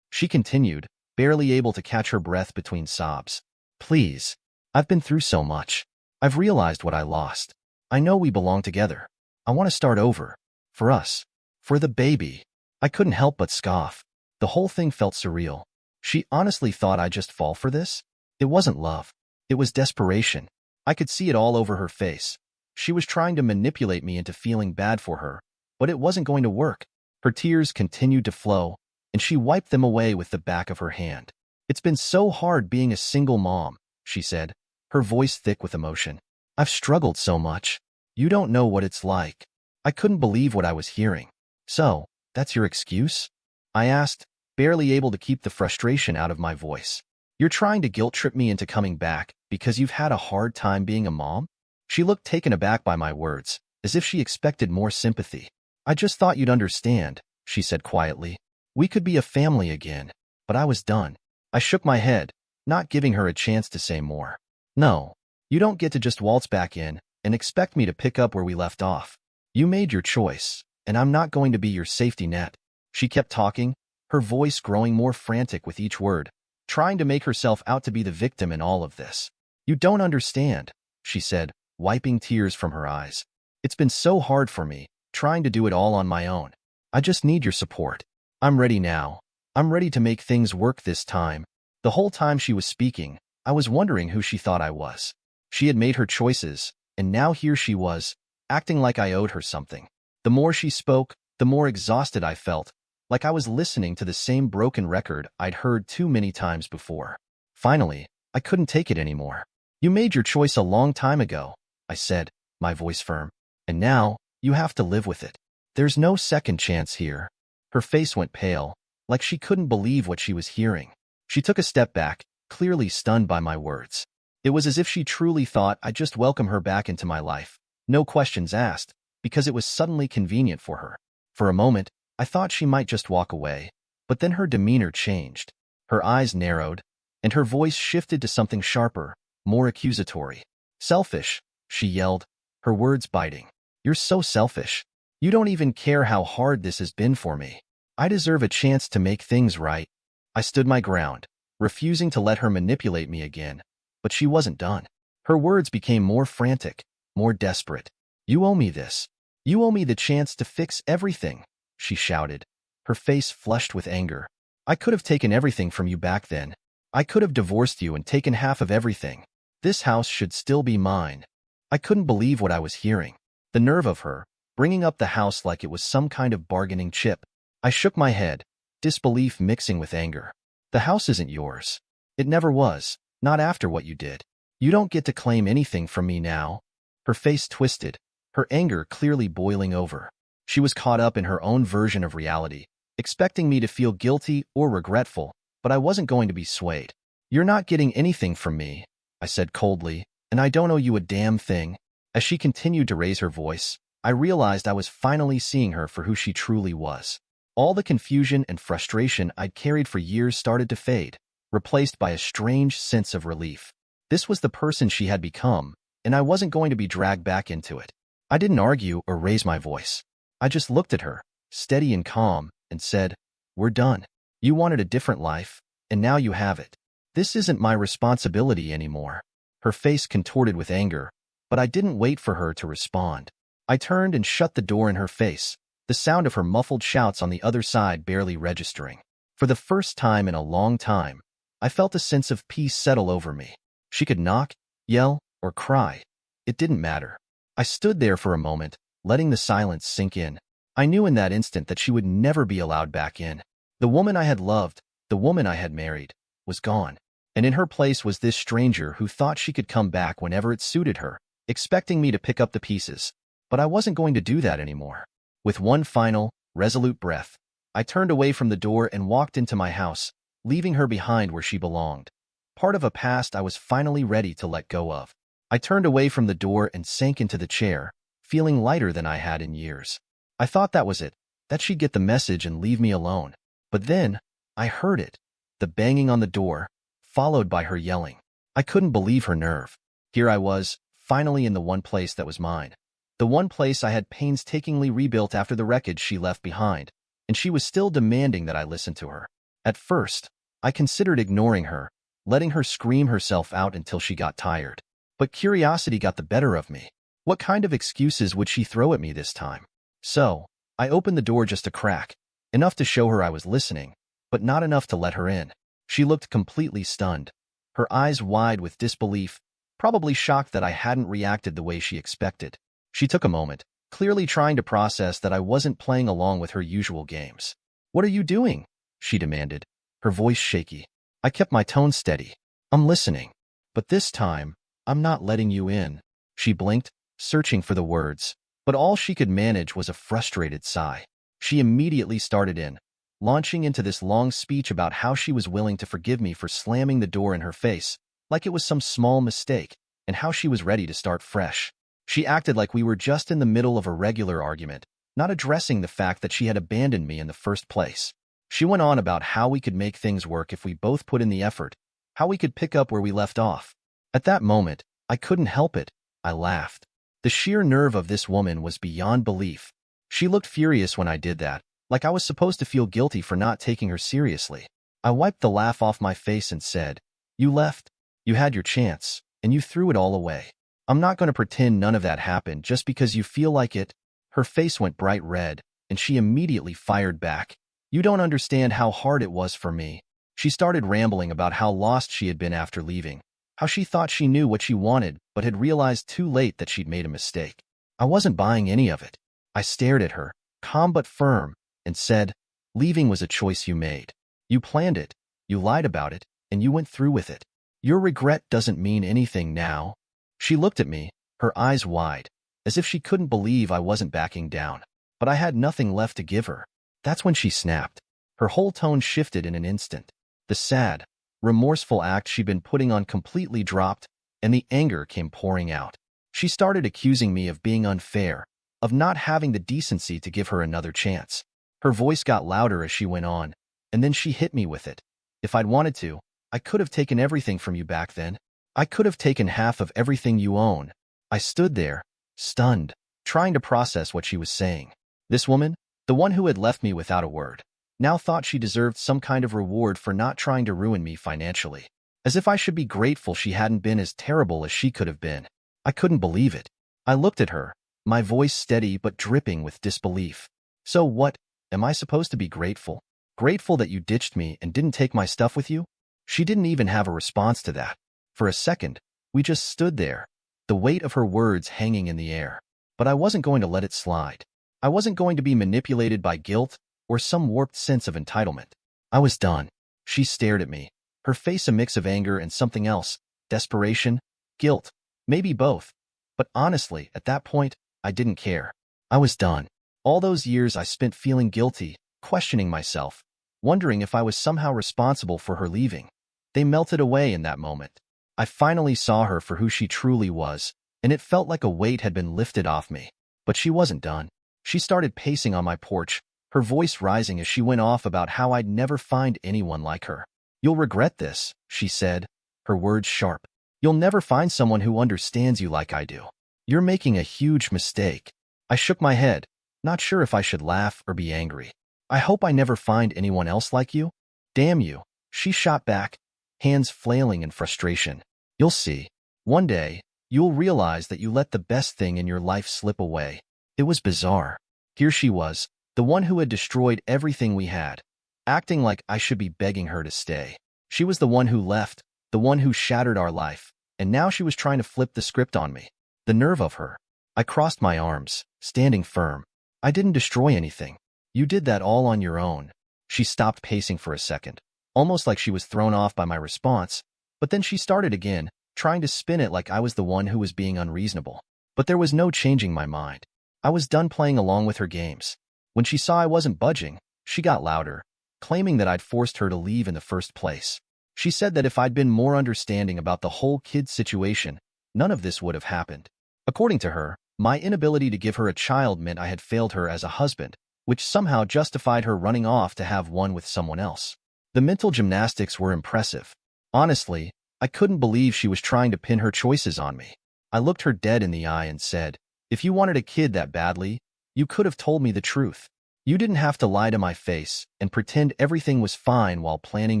She continued, barely able to catch her breath between sobs. "Please. I've been through so much. I've realized what I lost. I know we belong together. I want to start over. For us. For the baby." I couldn't help but scoff. The whole thing felt surreal. She honestly thought I'd just fall for this? It wasn't love. It was desperation. I could see it all over her face. She was trying to manipulate me into feeling bad for her, but it wasn't going to work. Her tears continued to flow, and she wiped them away with the back of her hand. "It's been so hard being a single mom," she said, her voice thick with emotion. "I've struggled so much. You don't know what it's like." I couldn't believe what I was hearing. "So, that's your excuse?" I asked, barely able to keep the frustration out of my voice. "You're trying to guilt-trip me into coming back because you've had a hard time being a mom?" She looked taken aback by my words, as if she expected more sympathy. "I just thought you'd understand," she said quietly. "We could be a family again." But I was done. I shook my head, not giving her a chance to say more. "No, you don't get to just waltz back in and expect me to pick up where we left off. You made your choice, and I'm not going to be your safety net." She kept talking, her voice growing more frantic with each word, trying to make herself out to be the victim in all of this. "You don't understand," she said, wiping tears from her eyes. "It's been so hard for me, trying to do it all on my own. I just need your support. I'm ready now. I'm ready to make things work this time." The whole time she was speaking, I was wondering who she thought I was. She had made her choices, and now here she was, acting like I owed her something. The more she spoke, the more exhausted I felt, like I was listening to the same broken record I'd heard too many times before. Finally, I couldn't take it anymore. "You made your choice a long time ago," I said, my voice firm. "And now, you have to live with it. There's no second chance here." Her face went pale, like she couldn't believe what she was hearing. She took a step back, clearly stunned by my words. It was as if she truly thought I'd just welcome her back into my life, no questions asked, because it was suddenly convenient for her. For a moment, I thought she might just walk away, but then her demeanor changed. Her eyes narrowed, and her voice shifted to something sharper, more accusatory. "Selfish," she yelled, her words biting. You're so selfish. You don't even care how hard this has been for me. I deserve a chance to make things right. I stood my ground, refusing to let her manipulate me again. But she wasn't done. Her words became more frantic, more desperate. You owe me this. You owe me the chance to fix everything, she shouted, her face flushed with anger. I could have taken everything from you back then. I could have divorced you and taken half of everything. This house should still be mine. I couldn't believe what I was hearing. The nerve of her, bringing up the house like it was some kind of bargaining chip. I shook my head, disbelief mixing with anger. The house isn't yours. It never was, not after what you did. You don't get to claim anything from me now. Her face twisted, her anger clearly boiling over. She was caught up in her own version of reality, expecting me to feel guilty or regretful, but I wasn't going to be swayed. You're not getting anything from me, I said coldly, and I don't owe you a damn thing. As she continued to raise her voice, I realized I was finally seeing her for who she truly was. All the confusion and frustration I'd carried for years started to fade, replaced by a strange sense of relief. This was the person she had become, and I wasn't going to be dragged back into it. I didn't argue or raise my voice. I just looked at her, steady and calm, and said, "We're done. You wanted a different life, and now you have it. This isn't my responsibility anymore." Her face contorted with anger, but I didn't wait for her to respond. I turned and shut the door in her face, the sound of her muffled shouts on the other side barely registering. For the first time in a long time, I felt a sense of peace settle over me. She could knock, yell, or cry. It didn't matter. I stood there for a moment, letting the silence sink in. I knew in that instant that she would never be allowed back in. The woman I had loved, the woman I had married, was gone. And in her place was this stranger who thought she could come back whenever it suited her, expecting me to pick up the pieces. But I wasn't going to do that anymore. With one final, resolute breath, I turned away from the door and walked into my house, leaving her behind where she belonged. Part of a past I was finally ready to let go of. I turned away from the door and sank into the chair, feeling lighter than I had in years. I thought that was it, that she'd get the message and leave me alone. But then, I heard it, the banging on the door, followed by her yelling. I couldn't believe her nerve. Here I was, finally in the one place that was mine. The one place I had painstakingly rebuilt after the wreckage she left behind, and she was still demanding that I listen to her. At first, I considered ignoring her, letting her scream herself out until she got tired. But curiosity got the better of me. What kind of excuses would she throw at me this time? So, I opened the door just a crack, enough to show her I was listening, but not enough to let her in. She looked completely stunned, her eyes wide with disbelief, probably shocked that I hadn't reacted the way she expected. She took a moment, clearly trying to process that I wasn't playing along with her usual games. "What are you doing?" she demanded, her voice shaky. I kept my tone steady. "I'm listening. But this time, I'm not letting you in." She blinked, searching for the words, but all she could manage was a frustrated sigh. She immediately started in, launching into this long speech about how she was willing to forgive me for slamming the door in her face, like it was some small mistake, and how she was ready to start fresh. She acted like we were just in the middle of a regular argument, not addressing the fact that she had abandoned me in the first place. She went on about how we could make things work if we both put in the effort, how we could pick up where we left off. At that moment, I couldn't help it. I laughed. The sheer nerve of this woman was beyond belief. She looked furious when I did that, like I was supposed to feel guilty for not taking her seriously. I wiped the laugh off my face and said, "You left. You had your chance, and you threw it all away. I'm not going to pretend none of that happened just because you feel like it." Her face went bright red, and she immediately fired back. "You don't understand how hard it was for me." She started rambling about how lost she had been after leaving, how she thought she knew what she wanted but had realized too late that she'd made a mistake. I wasn't buying any of it. I stared at her, calm but firm, and said, "Leaving was a choice you made. You planned it, you lied about it, and you went through with it. Your regret doesn't mean anything now." She looked at me, her eyes wide, as if she couldn't believe I wasn't backing down. But I had nothing left to give her. That's when she snapped. Her whole tone shifted in an instant. The sad, remorseful act she'd been putting on completely dropped, and the anger came pouring out. She started accusing me of being unfair, of not having the decency to give her another chance. Her voice got louder as she went on, and then she hit me with it. "If I'd wanted to, I could have taken everything from you back then. I could have taken half of everything you own." I stood there, stunned, trying to process what she was saying. This woman, the one who had left me without a word, now thought she deserved some kind of reward for not trying to ruin me financially. As if I should be grateful she hadn't been as terrible as she could have been. I couldn't believe it. I looked at her, my voice steady but dripping with disbelief. So what, am I supposed to be grateful? Grateful that you ditched me and didn't take my stuff with you? She didn't even have a response to that. For a second, we just stood there, the weight of her words hanging in the air. But I wasn't going to let it slide. I wasn't going to be manipulated by guilt or some warped sense of entitlement. I was done. She stared at me, her face a mix of anger and something else, desperation, guilt, maybe both. But honestly, at that point, I didn't care. I was done. All those years I spent feeling guilty, questioning myself, wondering if I was somehow responsible for her leaving. They melted away in that moment. I finally saw her for who she truly was, and it felt like a weight had been lifted off me. But she wasn't done. She started pacing on my porch, her voice rising as she went off about how I'd never find anyone like her. "You'll regret this," she said, her words sharp. "You'll never find someone who understands you like I do. You're making a huge mistake." I shook my head, not sure if I should laugh or be angry. "I hope I never find anyone else like you." "Damn you," she shot back, hands flailing in frustration. "You'll see. One day, you'll realize that you let the best thing in your life slip away." It was bizarre. Here she was, the one who had destroyed everything we had, acting like I should be begging her to stay. She was the one who left, the one who shattered our life, and now she was trying to flip the script on me. The nerve of her. I crossed my arms, standing firm. "I didn't destroy anything. You did that all on your own." She stopped pacing for a second, almost like she was thrown off by my response, but then she started again, trying to spin it like I was the one who was being unreasonable. But there was no changing my mind. I was done playing along with her games. When she saw I wasn't budging, she got louder, claiming that I'd forced her to leave in the first place. She said that if I'd been more understanding about the whole kid situation, none of this would have happened. According to her, my inability to give her a child meant I had failed her as a husband, which somehow justified her running off to have one with someone else. The mental gymnastics were impressive. Honestly, I couldn't believe she was trying to pin her choices on me. I looked her dead in the eye and said, "If you wanted a kid that badly, you could have told me the truth. You didn't have to lie to my face and pretend everything was fine while planning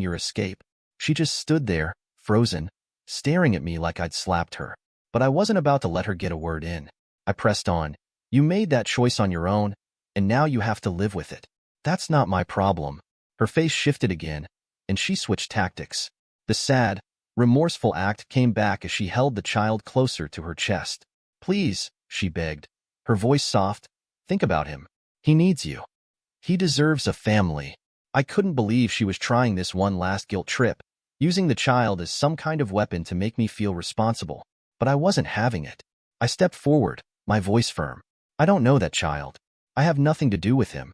your escape." She just stood there, frozen, staring at me like I'd slapped her. But I wasn't about to let her get a word in. I pressed on. "You made that choice on your own, and now you have to live with it. That's not my problem." Her face shifted again, and she switched tactics. The sad, remorseful act came back as she held the child closer to her chest. "Please," she begged, her voice soft, "think about him. He needs you. He deserves a family." I couldn't believe she was trying this one last guilt trip, using the child as some kind of weapon to make me feel responsible. But I wasn't having it. I stepped forward, my voice firm. "I don't know that child. I have nothing to do with him.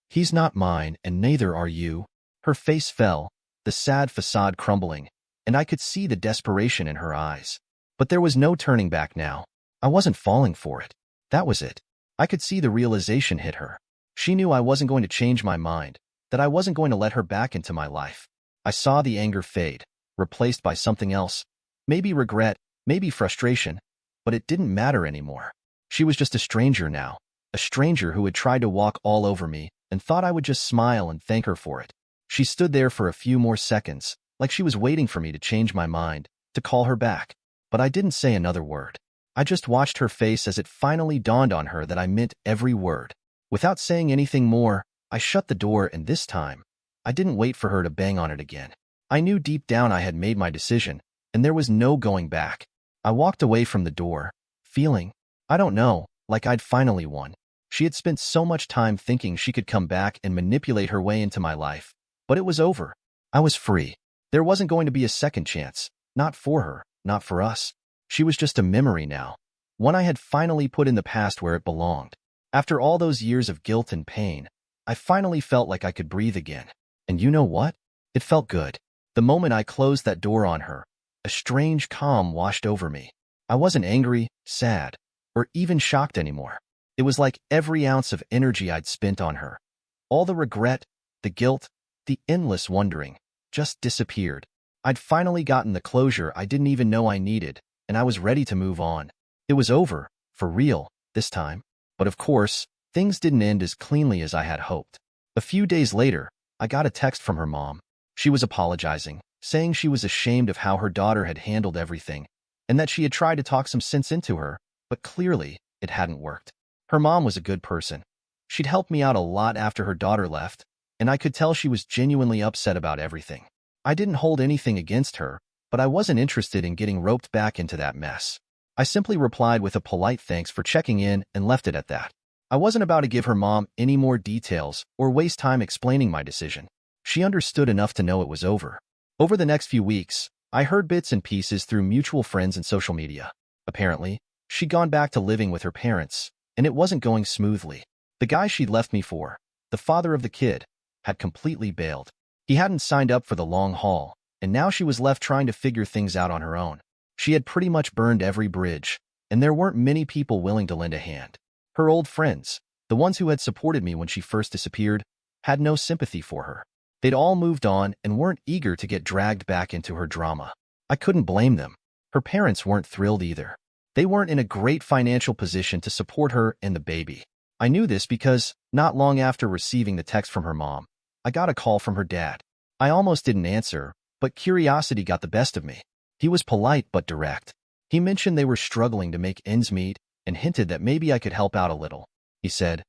He's not mine, and neither are you." Her face fell, the sad facade crumbling, and I could see the desperation in her eyes. But there was no turning back now. I wasn't falling for it. That was it. I could see the realization hit her. She knew I wasn't going to change my mind, that I wasn't going to let her back into my life. I saw the anger fade, replaced by something else, maybe regret, maybe frustration, but it didn't matter anymore. She was just a stranger now, a stranger who had tried to walk all over me and thought I would just smile and thank her for it. She stood there for a few more seconds, like she was waiting for me to change my mind, to call her back. But I didn't say another word. I just watched her face as it finally dawned on her that I meant every word. Without saying anything more, I shut the door, and this time, I didn't wait for her to bang on it again. I knew deep down I had made my decision, and there was no going back. I walked away from the door, feeling, I don't know, like I'd finally won. She had spent so much time thinking she could come back and manipulate her way into my life, but it was over. I was free. There wasn't going to be a second chance, not for her, not for us. She was just a memory now, one I had finally put in the past where it belonged. After all those years of guilt and pain, I finally felt like I could breathe again. And you know what? It felt good. The moment I closed that door on her, a strange calm washed over me. I wasn't angry, sad, or even shocked anymore. It was like every ounce of energy I'd spent on her, all the regret, the guilt, the endless wondering, just disappeared. I'd finally gotten the closure I didn't even know I needed, and I was ready to move on. It was over, For real, this time. But of course, things didn't end as cleanly as I had hoped. A few days later, I got a text from her mom. She was apologizing, saying she was ashamed of how her daughter had handled everything, and that she had tried to talk some sense into her, but clearly, it hadn't worked. Her mom was a good person. She'd helped me out a lot after her daughter left, and I could tell she was genuinely upset about everything. I didn't hold anything against her, but I wasn't interested in getting roped back into that mess. I simply replied with a polite thanks for checking in and left it at that. I wasn't about to give her mom any more details or waste time explaining my decision. She understood enough to know it was over. Over the next few weeks, I heard bits and pieces through mutual friends and social media. Apparently, she'd gone back to living with her parents, and it wasn't going smoothly. The guy she'd left me for, the father of the kid, had completely bailed. He hadn't signed up for the long haul, and now she was left trying to figure things out on her own. She had pretty much burned every bridge, and there weren't many people willing to lend a hand. Her old friends, the ones who had supported me when she first disappeared, had no sympathy for her. They'd all moved on and weren't eager to get dragged back into her drama. I couldn't blame them. Her parents weren't thrilled either. They weren't in a great financial position to support her and the baby. I knew this because, not long after receiving the text from her mom, I got a call from her dad. I almost didn't answer, but curiosity got the best of me. He was polite but direct. He mentioned they were struggling to make ends meet and hinted that maybe I could help out a little. He said,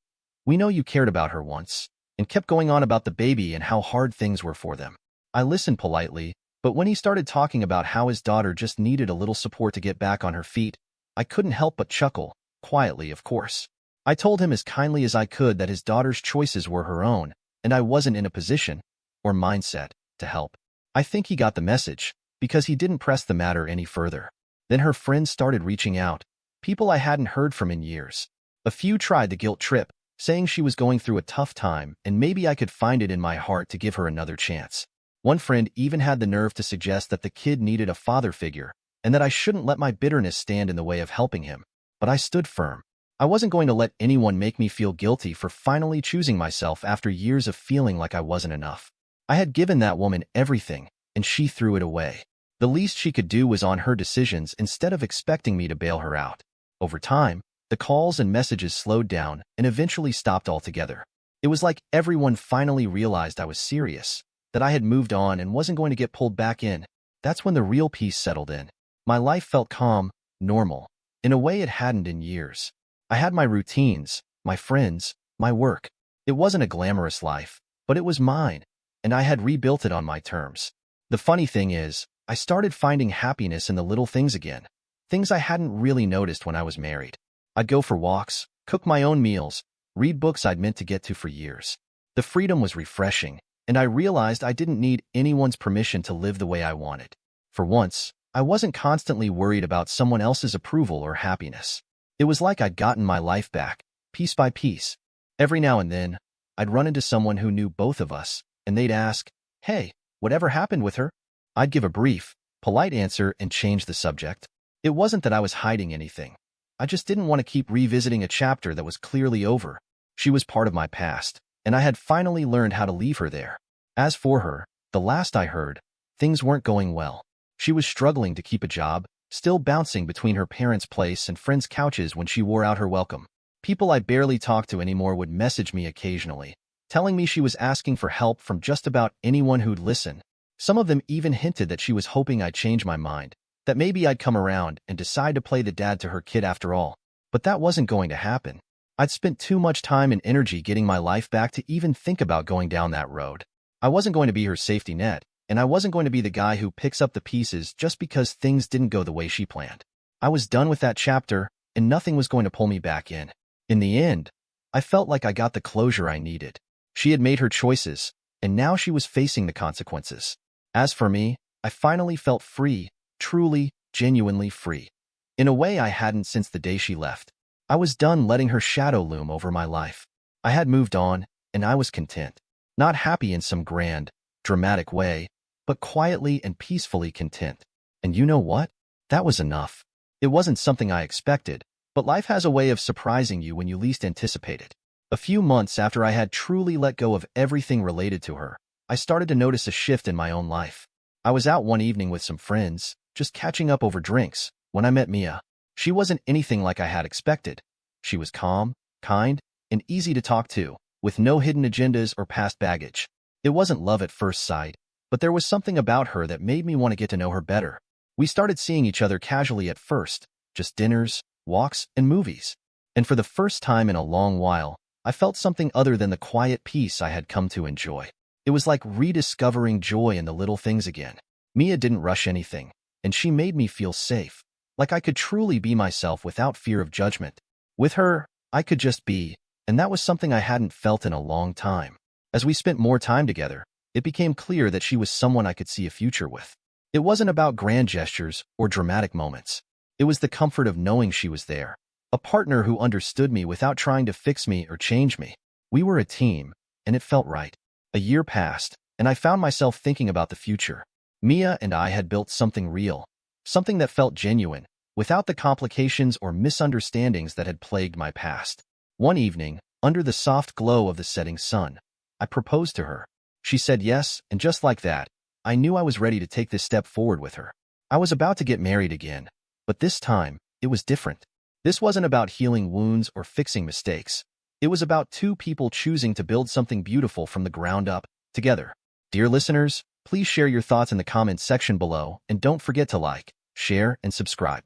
"We know you cared about her once," and kept going on about the baby and how hard things were for them. I listened politely, but when he started talking about how his daughter just needed a little support to get back on her feet, I couldn't help but chuckle, quietly of course. I told him as kindly as I could that his daughter's choices were her own, and I wasn't in a position, or mindset, to help. I think he got the message, because he didn't press the matter any further. Then her friends started reaching out, people I hadn't heard from in years. A few tried the guilt trip, saying she was going through a tough time and maybe I could find it in my heart to give her another chance. One friend even had the nerve to suggest that the kid needed a father figure and that I shouldn't let my bitterness stand in the way of helping him. But I stood firm. I wasn't going to let anyone make me feel guilty for finally choosing myself after years of feeling like I wasn't enough. I had given that woman everything, and she threw it away. The least she could do was on her decisions instead of expecting me to bail her out. Over time, the calls and messages slowed down and eventually stopped altogether. It was like everyone finally realized I was serious, that I had moved on and wasn't going to get pulled back in. That's when the real peace settled in. My life felt calm, normal, in a way it hadn't in years. I had my routines, my friends, my work. It wasn't a glamorous life, but it was mine, and I had rebuilt it on my terms. The funny thing is, I started finding happiness in the little things again, things I hadn't really noticed when I was married. I'd go for walks, cook my own meals, read books I'd meant to get to for years. The freedom was refreshing, and I realized I didn't need anyone's permission to live the way I wanted. For once, I wasn't constantly worried about someone else's approval or happiness. It was like I'd gotten my life back, piece by piece. Every now and then, I'd run into someone who knew both of us, and they'd ask, "Hey, whatever happened with her?" I'd give a brief, polite answer and change the subject. It wasn't that I was hiding anything. I just didn't want to keep revisiting a chapter that was clearly over. She was part of my past, and I had finally learned how to leave her there. As for her, the last I heard, things weren't going well. She was struggling to keep a job, still bouncing between her parents' place and friends' couches when she wore out her welcome. People I barely talked to anymore would message me occasionally, telling me she was asking for help from just about anyone who'd listen. Some of them even hinted that she was hoping I'd change my mind, that maybe I'd come around and decide to play the dad to her kid after all. But that wasn't going to happen. I'd spent too much time and energy getting my life back to even think about going down that road. I wasn't going to be her safety net, and I wasn't going to be the guy who picks up the pieces just because things didn't go the way she planned. I was done with that chapter, and nothing was going to pull me back in. In the end, I felt like I got the closure I needed. She had made her choices, and now she was facing the consequences. As for me, I finally felt free, truly, genuinely free. In a way I hadn't since the day she left. I was done letting her shadow loom over my life. I had moved on, and I was content. Not happy in some grand, dramatic way, but quietly and peacefully content. And you know what? That was enough. It wasn't something I expected, but life has a way of surprising you when you least anticipate it. A few months after I had truly let go of everything related to her, I started to notice a shift in my own life. I was out one evening with some friends, just catching up over drinks, when I met Mia. She wasn't anything like I had expected. She was calm, kind, and easy to talk to, with no hidden agendas or past baggage. It wasn't love at first sight, but there was something about her that made me want to get to know her better. We started seeing each other casually at first, just dinners, walks, and movies. And for the first time in a long while, I felt something other than the quiet peace I had come to enjoy. It was like rediscovering joy in the little things again. Mia didn't rush anything, and she made me feel safe, like I could truly be myself without fear of judgment. With her, I could just be, and that was something I hadn't felt in a long time. As we spent more time together, it became clear that she was someone I could see a future with. It wasn't about grand gestures or dramatic moments. It was the comfort of knowing she was there, a partner who understood me without trying to fix me or change me. We were a team, and it felt right. A year passed, and I found myself thinking about the future. Mia and I had built something real, something that felt genuine, without the complications or misunderstandings that had plagued my past. One evening, under the soft glow of the setting sun, I proposed to her. She said yes, and just like that, I knew I was ready to take this step forward with her. I was about to get married again, but this time, it was different. This wasn't about healing wounds or fixing mistakes. It was about two people choosing to build something beautiful from the ground up, together. Dear listeners, please share your thoughts in the comments section below, and don't forget to like, share, and subscribe.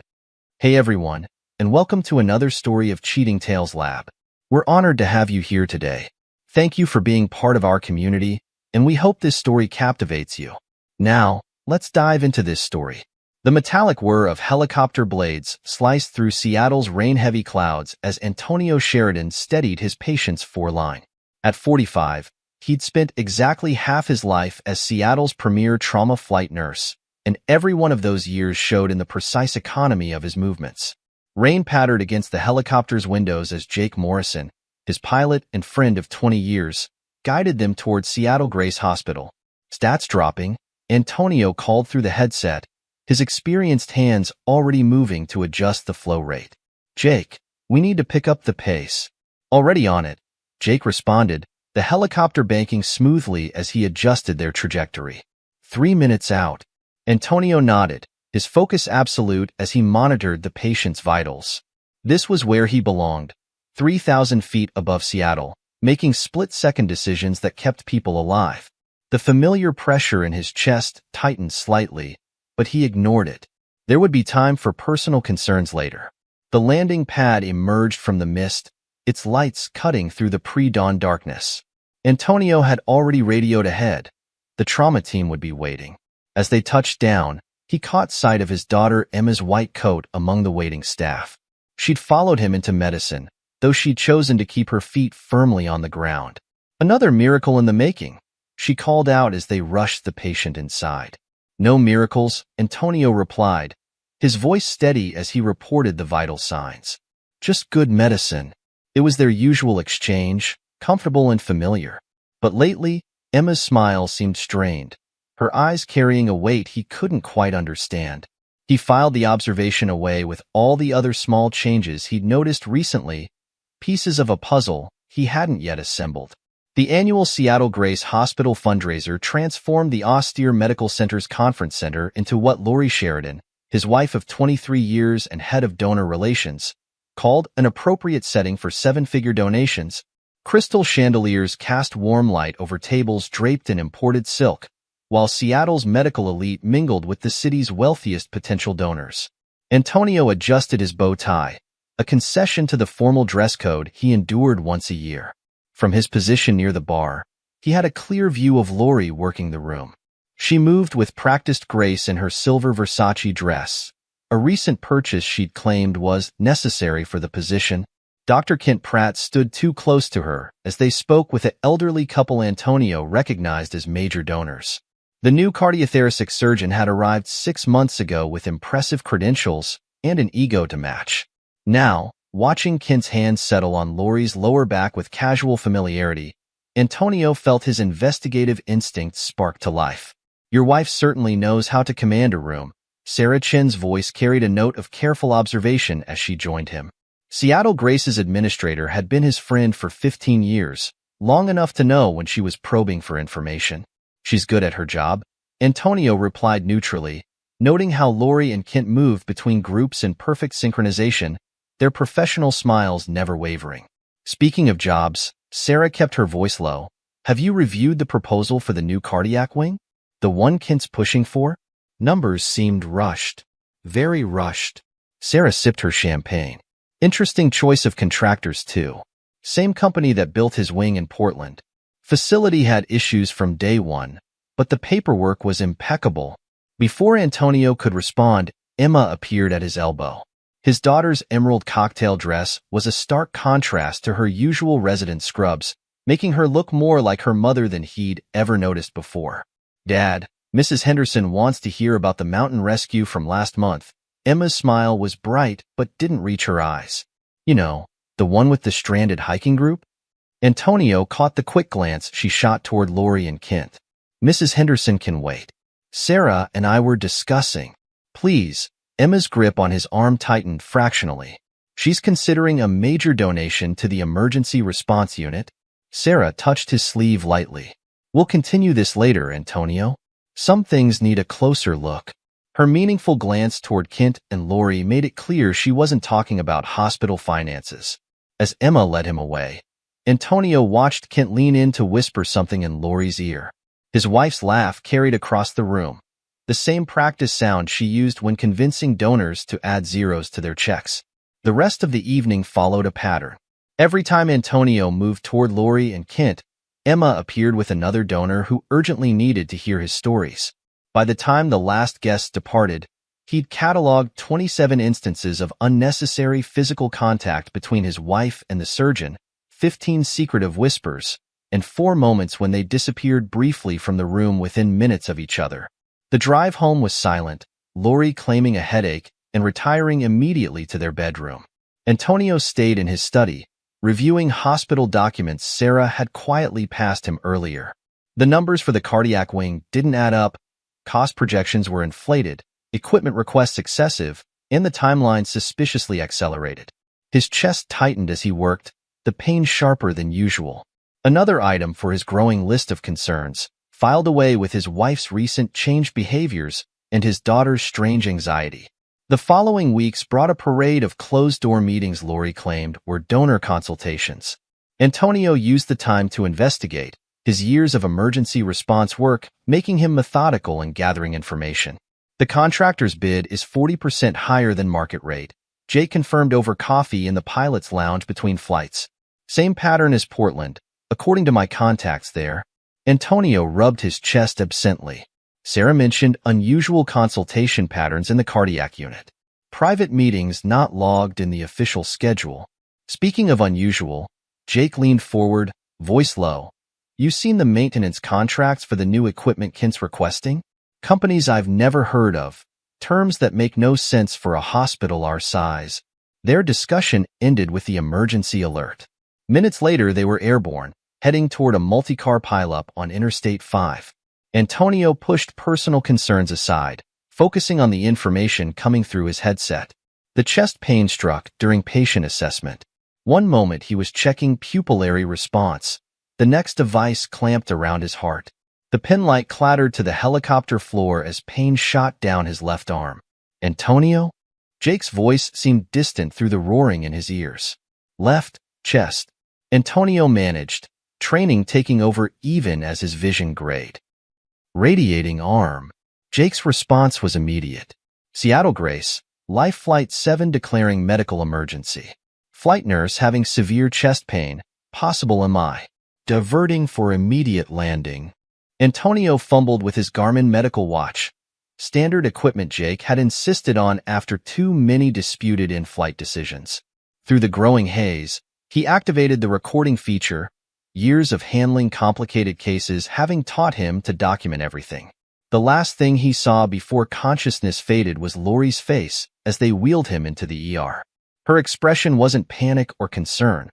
Hey everyone, and welcome to another story of Cheating Tales Lab. We're honored to have you here today. Thank you for being part of our community, and we hope this story captivates you. Now, let's dive into this story. The metallic whir of helicopter blades sliced through Seattle's rain-heavy clouds as Antonio Sheridan steadied his patient's foreline. At 45, he'd spent exactly half his life as Seattle's premier trauma flight nurse, and every one of those years showed in the precise economy of his movements. Rain pattered against the helicopter's windows as Jake Morrison, his pilot and friend of 20 years, guided them towards Seattle Grace Hospital. Stats dropping, Antonio called through the headset, his experienced hands already moving to adjust the flow rate. "Jake, we need to pick up the pace." "Already on it," Jake responded, the helicopter banking smoothly as he adjusted their trajectory. 3 minutes out. Antonio nodded, his focus absolute as he monitored the patient's vitals. This was where he belonged, 3,000 feet above Seattle, making split-second decisions that kept people alive. The familiar pressure in his chest tightened slightly, but he ignored it. There would be time for personal concerns later. The landing pad emerged from the mist, its lights cutting through the pre-dawn darkness. Antonio had already radioed ahead. The trauma team would be waiting. As they touched down, he caught sight of his daughter Emma's white coat among the waiting staff. She'd followed him into medicine, though she'd chosen to keep her feet firmly on the ground. "Another miracle in the making," she called out as they rushed the patient inside. "No miracles," Antonio replied, his voice steady as he reported the vital signs. "Just good medicine." It was their usual exchange, comfortable and familiar. But lately, Emma's smile seemed strained, her eyes carrying a weight he couldn't quite understand. He filed the observation away with all the other small changes he'd noticed recently, pieces of a puzzle he hadn't yet assembled. The annual Seattle Grace Hospital fundraiser transformed the austere medical center's conference center into what Lori Sheridan, his wife of 23 years and head of donor relations, called an appropriate setting for seven-figure donations. Crystal chandeliers cast warm light over tables draped in imported silk, while Seattle's medical elite mingled with the city's wealthiest potential donors. Antonio adjusted his bow tie, a concession to the formal dress code he endured once a year. From his position near the bar, he had a clear view of Lori working the room. She moved with practiced grace in her silver Versace dress, a recent purchase she'd claimed was necessary for the position. Dr. Kent Pratt stood too close to her as they spoke with the elderly couple Antonio recognized as major donors. The new cardiothoracic surgeon had arrived 6 months ago with impressive credentials and an ego to match. Now, watching Kent's hands settle on Lori's lower back with casual familiarity, Antonio felt his investigative instincts spark to life. "Your wife certainly knows how to command a room." Sarah Chen's voice carried a note of careful observation as she joined him. Seattle Grace's administrator had been his friend for 15 years, long enough to know when she was probing for information. "She's good at her job," Antonio replied neutrally, Noting how Lori and Kent moved between groups in perfect synchronization, their professional smiles never wavering. Speaking of jobs, Sarah kept her voice low. Have you reviewed the proposal for the new cardiac wing? The one Kent's pushing for? Numbers seemed rushed. Very rushed. Sarah sipped her champagne. Interesting choice of contractors, too. Same company that built his wing in Portland. Facility had issues from day one, but the paperwork was impeccable. Before Antonio could respond, Emma appeared at his elbow. His daughter's emerald cocktail dress was a stark contrast to her usual resident scrubs, making her look more like her mother than he'd ever noticed before. Dad, Mrs. Henderson wants to hear about the mountain rescue from last month. Emma's smile was bright but didn't reach her eyes. You know, the one with the stranded hiking group? Antonio caught the quick glance she shot toward Lori and Kent. Mrs. Henderson can wait. Sarah and I were discussing. Please. Emma's grip on his arm tightened fractionally. She's considering a major donation to the emergency response unit. Sarah touched his sleeve lightly. We'll continue this later, Antonio. Some things need a closer look. Her meaningful glance toward Kent and Lori made it clear she wasn't talking about hospital finances. As Emma led him away, Antonio watched Kent lean in to whisper something in Lori's ear. His wife's laugh carried across the room, the same practice sound she used when convincing donors to add zeros to their checks. The rest of the evening followed a pattern. Every time Antonio moved toward Lori and Kent, Emma appeared with another donor who urgently needed to hear his stories. By the time the last guest departed, he'd cataloged 27 instances of unnecessary physical contact between his wife and the surgeon, 15 secretive whispers, and 4 moments when they disappeared briefly from the room within minutes of each other. The drive home was silent, Lori claiming a headache and retiring immediately to their bedroom. Antonio stayed in his study, reviewing hospital documents Sarah had quietly passed him earlier. The numbers for the cardiac wing didn't add up, cost projections were inflated, equipment requests excessive, and the timeline suspiciously accelerated. His chest tightened as he worked, the pain sharper than usual. Another item for his growing list of concerns, filed away with his wife's recent changed behaviors and his daughter's strange anxiety. The following weeks brought a parade of closed-door meetings Lori claimed were donor consultations. Antonio used the time to investigate, his years of emergency response work making him methodical in gathering information. The contractor's bid is 40% higher than market rate. Jake confirmed over coffee in the pilot's lounge between flights. Same pattern as Portland, according to my contacts there. Antonio rubbed his chest absently. Sarah mentioned unusual consultation patterns in the cardiac unit. Private meetings not logged in the official schedule. Speaking of unusual, Jake leaned forward, voice low. You seen the maintenance contracts for the new equipment Kent's requesting? Companies I've never heard of. Terms that make no sense for a hospital our size. Their discussion ended with the emergency alert. Minutes later, they were airborne, heading toward a multi-car pileup on Interstate 5. Antonio pushed personal concerns aside, focusing on the information coming through his headset. The chest pain struck during patient assessment. One moment he was checking pupillary response. The next device clamped around his heart. The pen light clattered to the helicopter floor as pain shot down his left arm. Antonio? Jake's voice seemed distant through the roaring in his ears. Left, chest. Antonio managed, training taking over even as his vision grayed. Radiating arm. Jake's response was immediate. Seattle Grace, Life Flight 7 declaring medical emergency. Flight nurse having severe chest pain, possible MI. Diverting for immediate landing. Antonio fumbled with his Garmin medical watch. Standard equipment Jake had insisted on after too many disputed in-flight decisions. Through the growing haze, he activated the recording feature, years of handling complicated cases having taught him to document everything. The last thing he saw before consciousness faded was Lori's face as they wheeled him into the ER. Her expression wasn't panic or concern.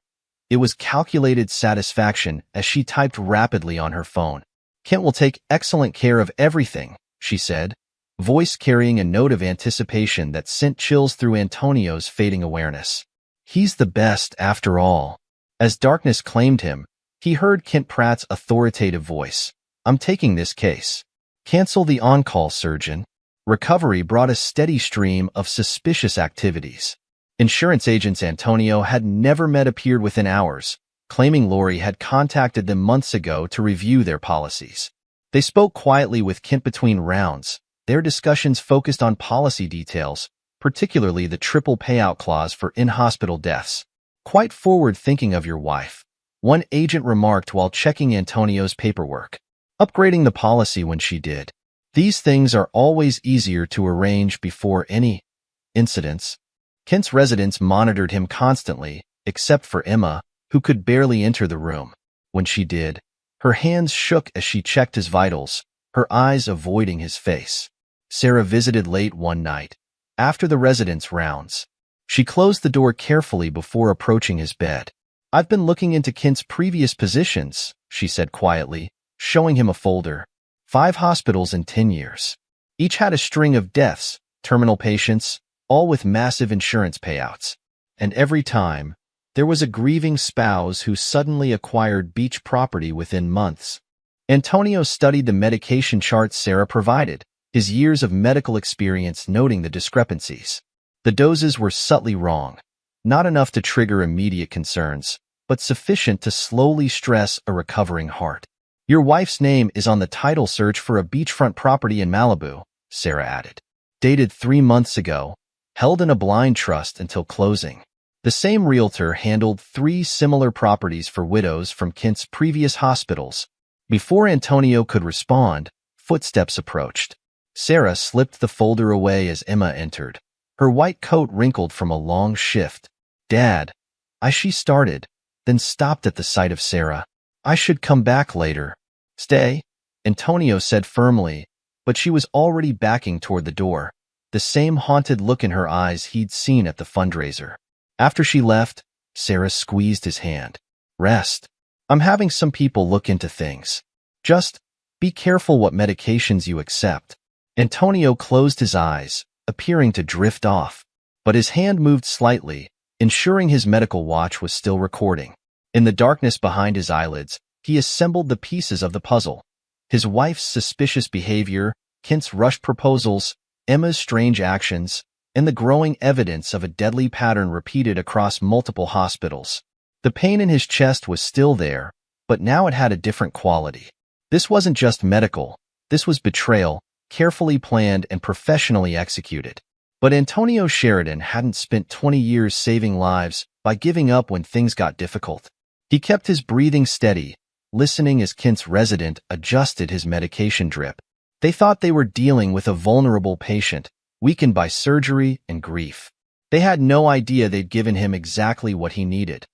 It was calculated satisfaction as she typed rapidly on her phone. Kent will take excellent care of everything, she said, voice carrying a note of anticipation that sent chills through Antonio's fading awareness. He's the best after all. As darkness claimed him, he heard Kent Pratt's authoritative voice. I'm taking this case. Cancel the on-call, surgeon. Recovery brought a steady stream of suspicious activities. Insurance agents Antonio had never met appeared within hours, claiming Lori had contacted them months ago to review their policies. They spoke quietly with Kent between rounds. Their discussions focused on policy details, particularly the triple payout clause for in-hospital deaths. "Quite forward-thinking of your wife," one agent remarked while checking Antonio's paperwork. "Upgrading the policy when she did. These things are always easier to arrange before any incidents." Kent's residents monitored him constantly, except for Emma, who could barely enter the room. When she did, her hands shook as she checked his vitals, her eyes avoiding his face. Sarah visited late one night, after the residents' rounds. She closed the door carefully before approaching his bed. "I've been looking into Kent's previous positions," she said quietly, showing him a folder. 5 hospitals in 10 years. Each had a string of deaths, terminal patients, all with massive insurance payouts. And every time, there was a grieving spouse who suddenly acquired beach property within months. Antonio studied the medication charts Sarah provided, his years of medical experience noting the discrepancies. The doses were subtly wrong, not enough to trigger immediate concerns, but sufficient to slowly stress a recovering heart. "Your wife's name is on the title search for a beachfront property in Malibu," Sarah added. "Dated 3 months ago, held in a blind trust until closing." The same realtor handled 3 similar properties for widows from Kent's previous hospitals. Before Antonio could respond, footsteps approached. Sarah slipped the folder away as Emma entered, her white coat wrinkled from a long shift. "Dad," she started, then stopped at the sight of Sarah. "I should come back later." "Stay," Antonio said firmly, but she was already backing toward the door, the same haunted look in her eyes he'd seen at the fundraiser. After she left, Sarah squeezed his hand. "Rest. I'm having some people look into things. Just be careful what medications you accept." Antonio closed his eyes, appearing to drift off, but his hand moved slightly, ensuring his medical watch was still recording. In the darkness behind his eyelids, he assembled the pieces of the puzzle. His wife's suspicious behavior, Kent's rushed proposals, Emma's strange actions, and the growing evidence of a deadly pattern repeated across multiple hospitals. The pain in his chest was still there, but now it had a different quality. This wasn't just medical, this was betrayal, carefully planned and professionally executed. But Antonio Sheridan hadn't spent 20 years saving lives by giving up when things got difficult. He kept his breathing steady, listening as Kent's resident adjusted his medication drip. They thought they were dealing with a vulnerable patient, weakened by surgery and grief. They had no idea they'd given him exactly what he needed.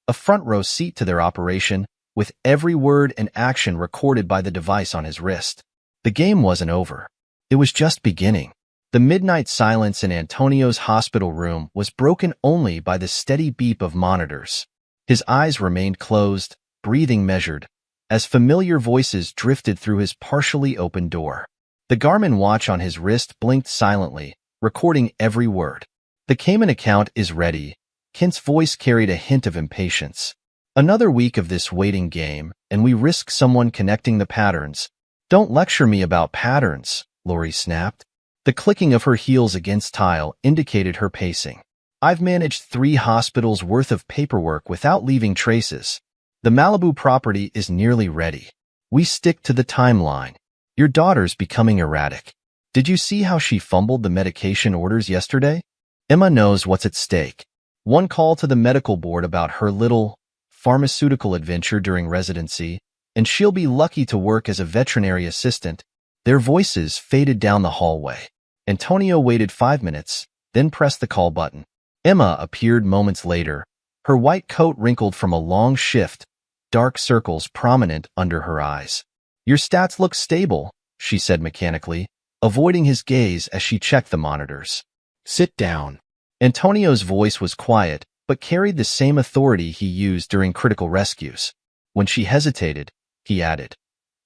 A front-row seat to their operation, with every word and action recorded by the device on his wrist. The game wasn't over. It was just beginning. The midnight silence in Antonio's hospital room was broken only by the steady beep of monitors. His eyes remained closed, breathing measured, as familiar voices drifted through his partially open door. The Garmin watch on his wrist blinked silently, recording every word. "The Cayman account is ready." Kent's voice carried a hint of impatience. "Another week of this waiting game, and we risk someone connecting the patterns." "Don't lecture me about patterns," Lori snapped. The clicking of her heels against tile indicated her pacing. "I've managed 3 hospitals worth of paperwork without leaving traces. The Malibu property is nearly ready. We stick to the timeline. Your daughter's becoming erratic. Did you see how she fumbled the medication orders yesterday? Emma knows what's at stake. One call to the medical board about her little pharmaceutical adventure during residency, and she'll be lucky to work as a veterinary assistant." Their voices faded down the hallway. Antonio waited 5 minutes, then pressed the call button. Emma appeared moments later, her white coat wrinkled from a long shift, dark circles prominent under her eyes. "Your stats look stable," she said mechanically, avoiding his gaze as she checked the monitors. "Sit down." Antonio's voice was quiet, but carried the same authority he used during critical rescues. When she hesitated, he added,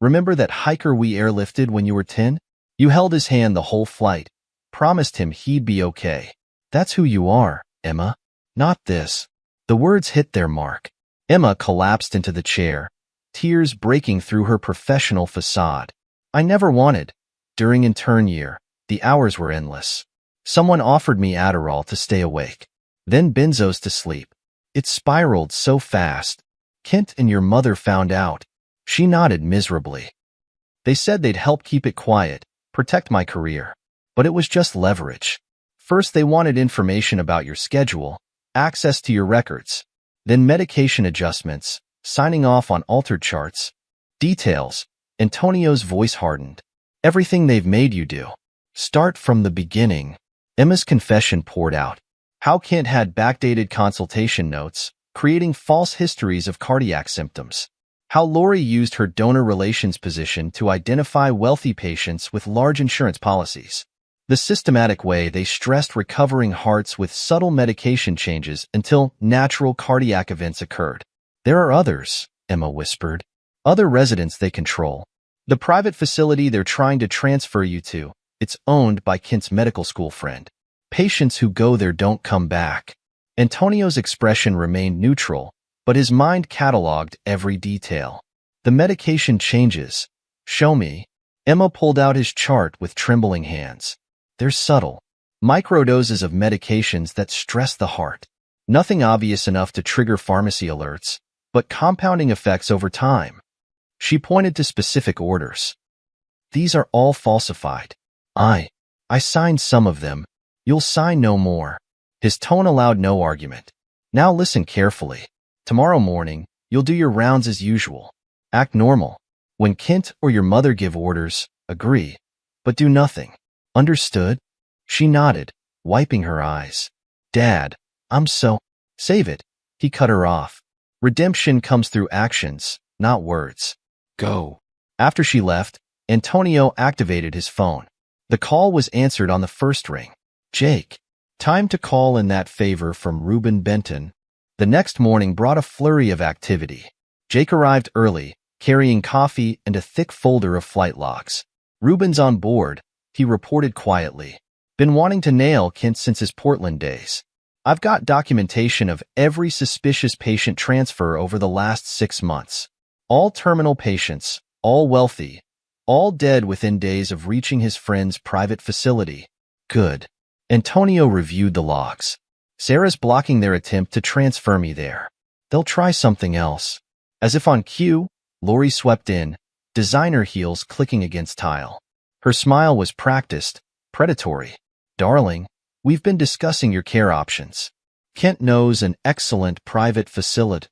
"Remember that hiker we airlifted when you were 10? You held his hand the whole flight, promised him he'd be okay. That's who you are, Emma. Not this." The words hit their mark. Emma collapsed into the chair, tears breaking through her professional facade. "I never wanted." During intern year, The hours were endless. Someone offered me Adderall to stay awake, then benzos to sleep. It spiraled so fast. Kent and your mother found out. She nodded miserably. They said they'd help keep it quiet, protect my career. But it was just leverage. First, they wanted information about your schedule, access to your records, then medication adjustments, signing off on altered charts. Details. Antonio's voice hardened. Everything they've made you do. Start from the beginning. Emma's confession poured out. How Kent had backdated consultation notes, creating false histories of cardiac symptoms. How Lori used her donor relations position to identify wealthy patients with large insurance policies. The systematic way they stressed recovering hearts with subtle medication changes until natural cardiac events occurred. There are others, Emma whispered. Other residents they control. The private facility they're trying to transfer you to, it's owned by Kent's medical school friend. Patients who go there don't come back. Antonio's expression remained neutral, but his mind cataloged every detail. The medication changes. Show me. Emma pulled out his chart with trembling hands. They're subtle. Microdoses of medications that stress the heart. Nothing obvious enough to trigger pharmacy alerts, but compounding effects over time. She pointed to specific orders. These are all falsified. I signed some of them. You'll sign no more. His tone allowed no argument. Now listen carefully. Tomorrow morning, you'll do your rounds as usual. Act normal. When Kent or your mother give orders, agree. But do nothing. Understood? She nodded, wiping her eyes. Dad, I'm so... Save it. He cut her off. Redemption comes through actions, not words. Go. After she left, Antonio activated his phone. The call was answered on the first ring. Jake. Time to call in that favor from Reuben Benton. The next morning brought a flurry of activity. Jake arrived early, carrying coffee and a thick folder of flight logs. Reuben's on board, he reported quietly. Been wanting to nail Kent since his Portland days. I've got documentation of every suspicious patient transfer over the last 6 months. All terminal patients, all wealthy, all dead within days of reaching his friend's private facility. Good. Antonio reviewed the logs. Sarah's blocking their attempt to transfer me there. They'll try something else. As if on cue, Lori swept in, designer heels clicking against tile. Her smile was practiced, predatory. Darling, we've been discussing your care options. Kent knows an excellent private facility.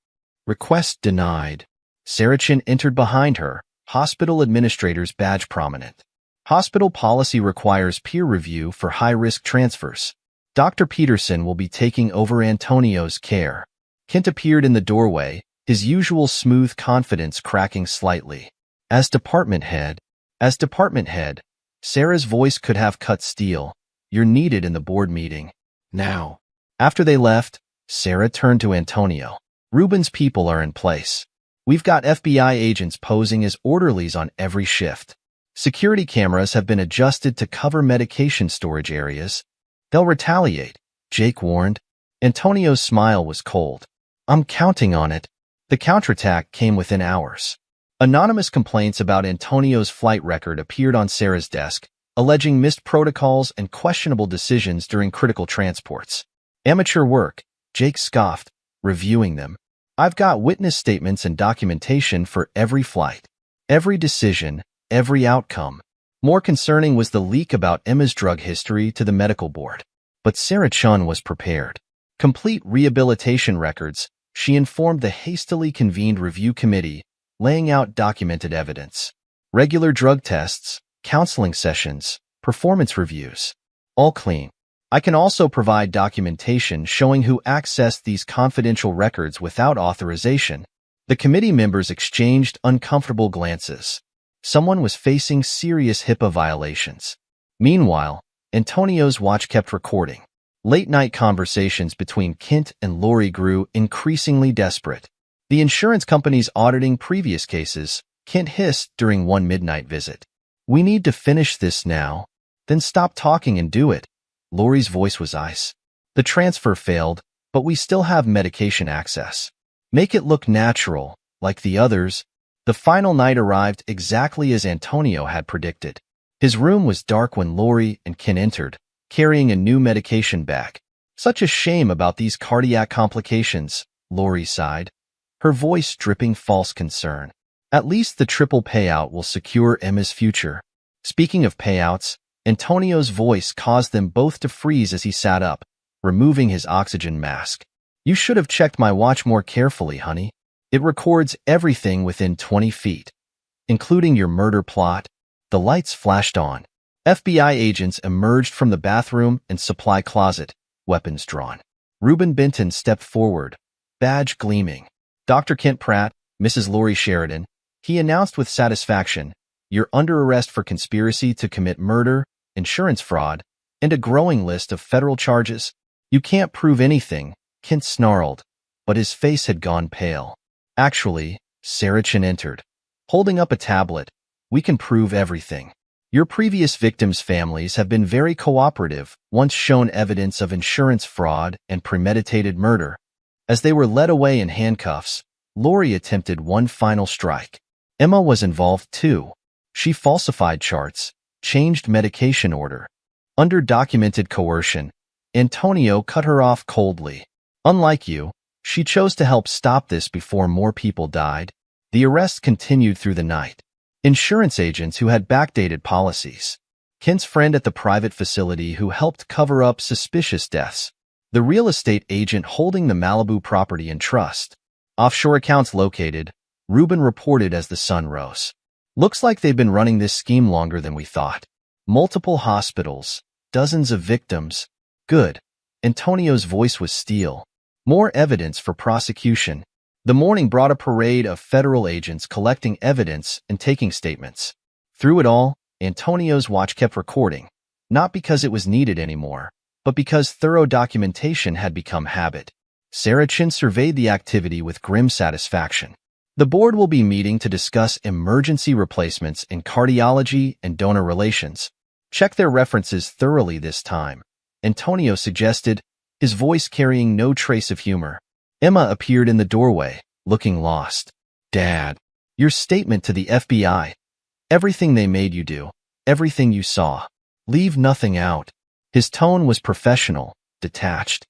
Request denied. Sarachin entered behind her, hospital administrator's badge prominent. Hospital policy requires peer review for high-risk transfers. Dr. Peterson will be taking over Antonio's care. Kent appeared in the doorway, his usual smooth confidence cracking slightly. As department head, Sarah's voice could have cut steel. You're needed in the board meeting. Now. After they left, Sarah turned to Antonio. Reuben's people are in place. We've got FBI agents posing as orderlies on every shift. Security cameras have been adjusted to cover medication storage areas. They'll retaliate, Jake warned. Antonio's smile was cold. I'm counting on it. The counterattack came within hours. Anonymous complaints about Antonio's flight record appeared on Sarah's desk, alleging missed protocols and questionable decisions during critical transports. Amateur work, Jake scoffed, reviewing them. I've got witness statements and documentation for every flight, every decision, every outcome. More concerning was the leak about Emma's drug history to the medical board. But Sarah Chun was prepared. Complete rehabilitation records, she informed the hastily convened review committee, laying out documented evidence. Regular drug tests, counseling sessions, performance reviews. All clean. I can also provide documentation showing who accessed these confidential records without authorization. The committee members exchanged uncomfortable glances. Someone was facing serious HIPAA violations. Meanwhile, Antonio's watch kept recording. Late-night conversations between Kent and Lori grew increasingly desperate. The insurance companies auditing previous cases, Kent hissed during one midnight visit. We need to finish this now. Then stop talking and do it. Lori's voice was ice. The transfer failed, but we still have medication access. Make it look natural, like the others. The final night arrived exactly as Antonio had predicted. His room was dark when Lori and Ken entered, carrying a new medication bag. Such a shame about these cardiac complications, Lori sighed, her voice dripping false concern. At least the triple payout will secure Emma's future. Speaking of payouts, Antonio's voice caused them both to freeze as he sat up, removing his oxygen mask. You should have checked my watch more carefully, honey. It records everything within 20 feet, including your murder plot. The lights flashed on. FBI agents emerged from the bathroom and supply closet, weapons drawn. Reuben Benton stepped forward, badge gleaming. Dr. Kent Pratt, Mrs. Lori Sheridan, he announced with satisfaction, you're under arrest for conspiracy to commit murder, insurance fraud, and a growing list of federal charges. You can't prove anything, Kent snarled, but his face had gone pale. Actually, Saracen entered, holding up a tablet. We can prove everything. Your previous victims' families have been very cooperative, once shown evidence of insurance fraud and premeditated murder. As they were led away in handcuffs, Lori attempted one final strike. Emma was involved too. She falsified charts, changed medication order. Under documented coercion, Antonio cut her off coldly. Unlike you, she chose to help stop this before more people died. The arrest continued through the night. Insurance agents who had backdated policies. Kent's friend at the private facility who helped cover up suspicious deaths. The real estate agent holding the Malibu property in trust. Offshore accounts located, Reuben reported as the sun rose. Looks like they've been running this scheme longer than we thought. Multiple hospitals, dozens of victims. Good. Antonio's voice was steel. More evidence for prosecution. The morning brought a parade of federal agents collecting evidence and taking statements. Through it all, Antonio's watch kept recording, not because it was needed anymore, but because thorough documentation had become habit. Saracen surveyed the activity with grim satisfaction. The board will be meeting to discuss emergency replacements in cardiology and donor relations. Check their references thoroughly this time, Antonio suggested, his voice carrying no trace of humor. Emma appeared in the doorway, looking lost. Dad, your statement to the FBI. Everything they made you do, everything you saw. Leave nothing out. His tone was professional, detached.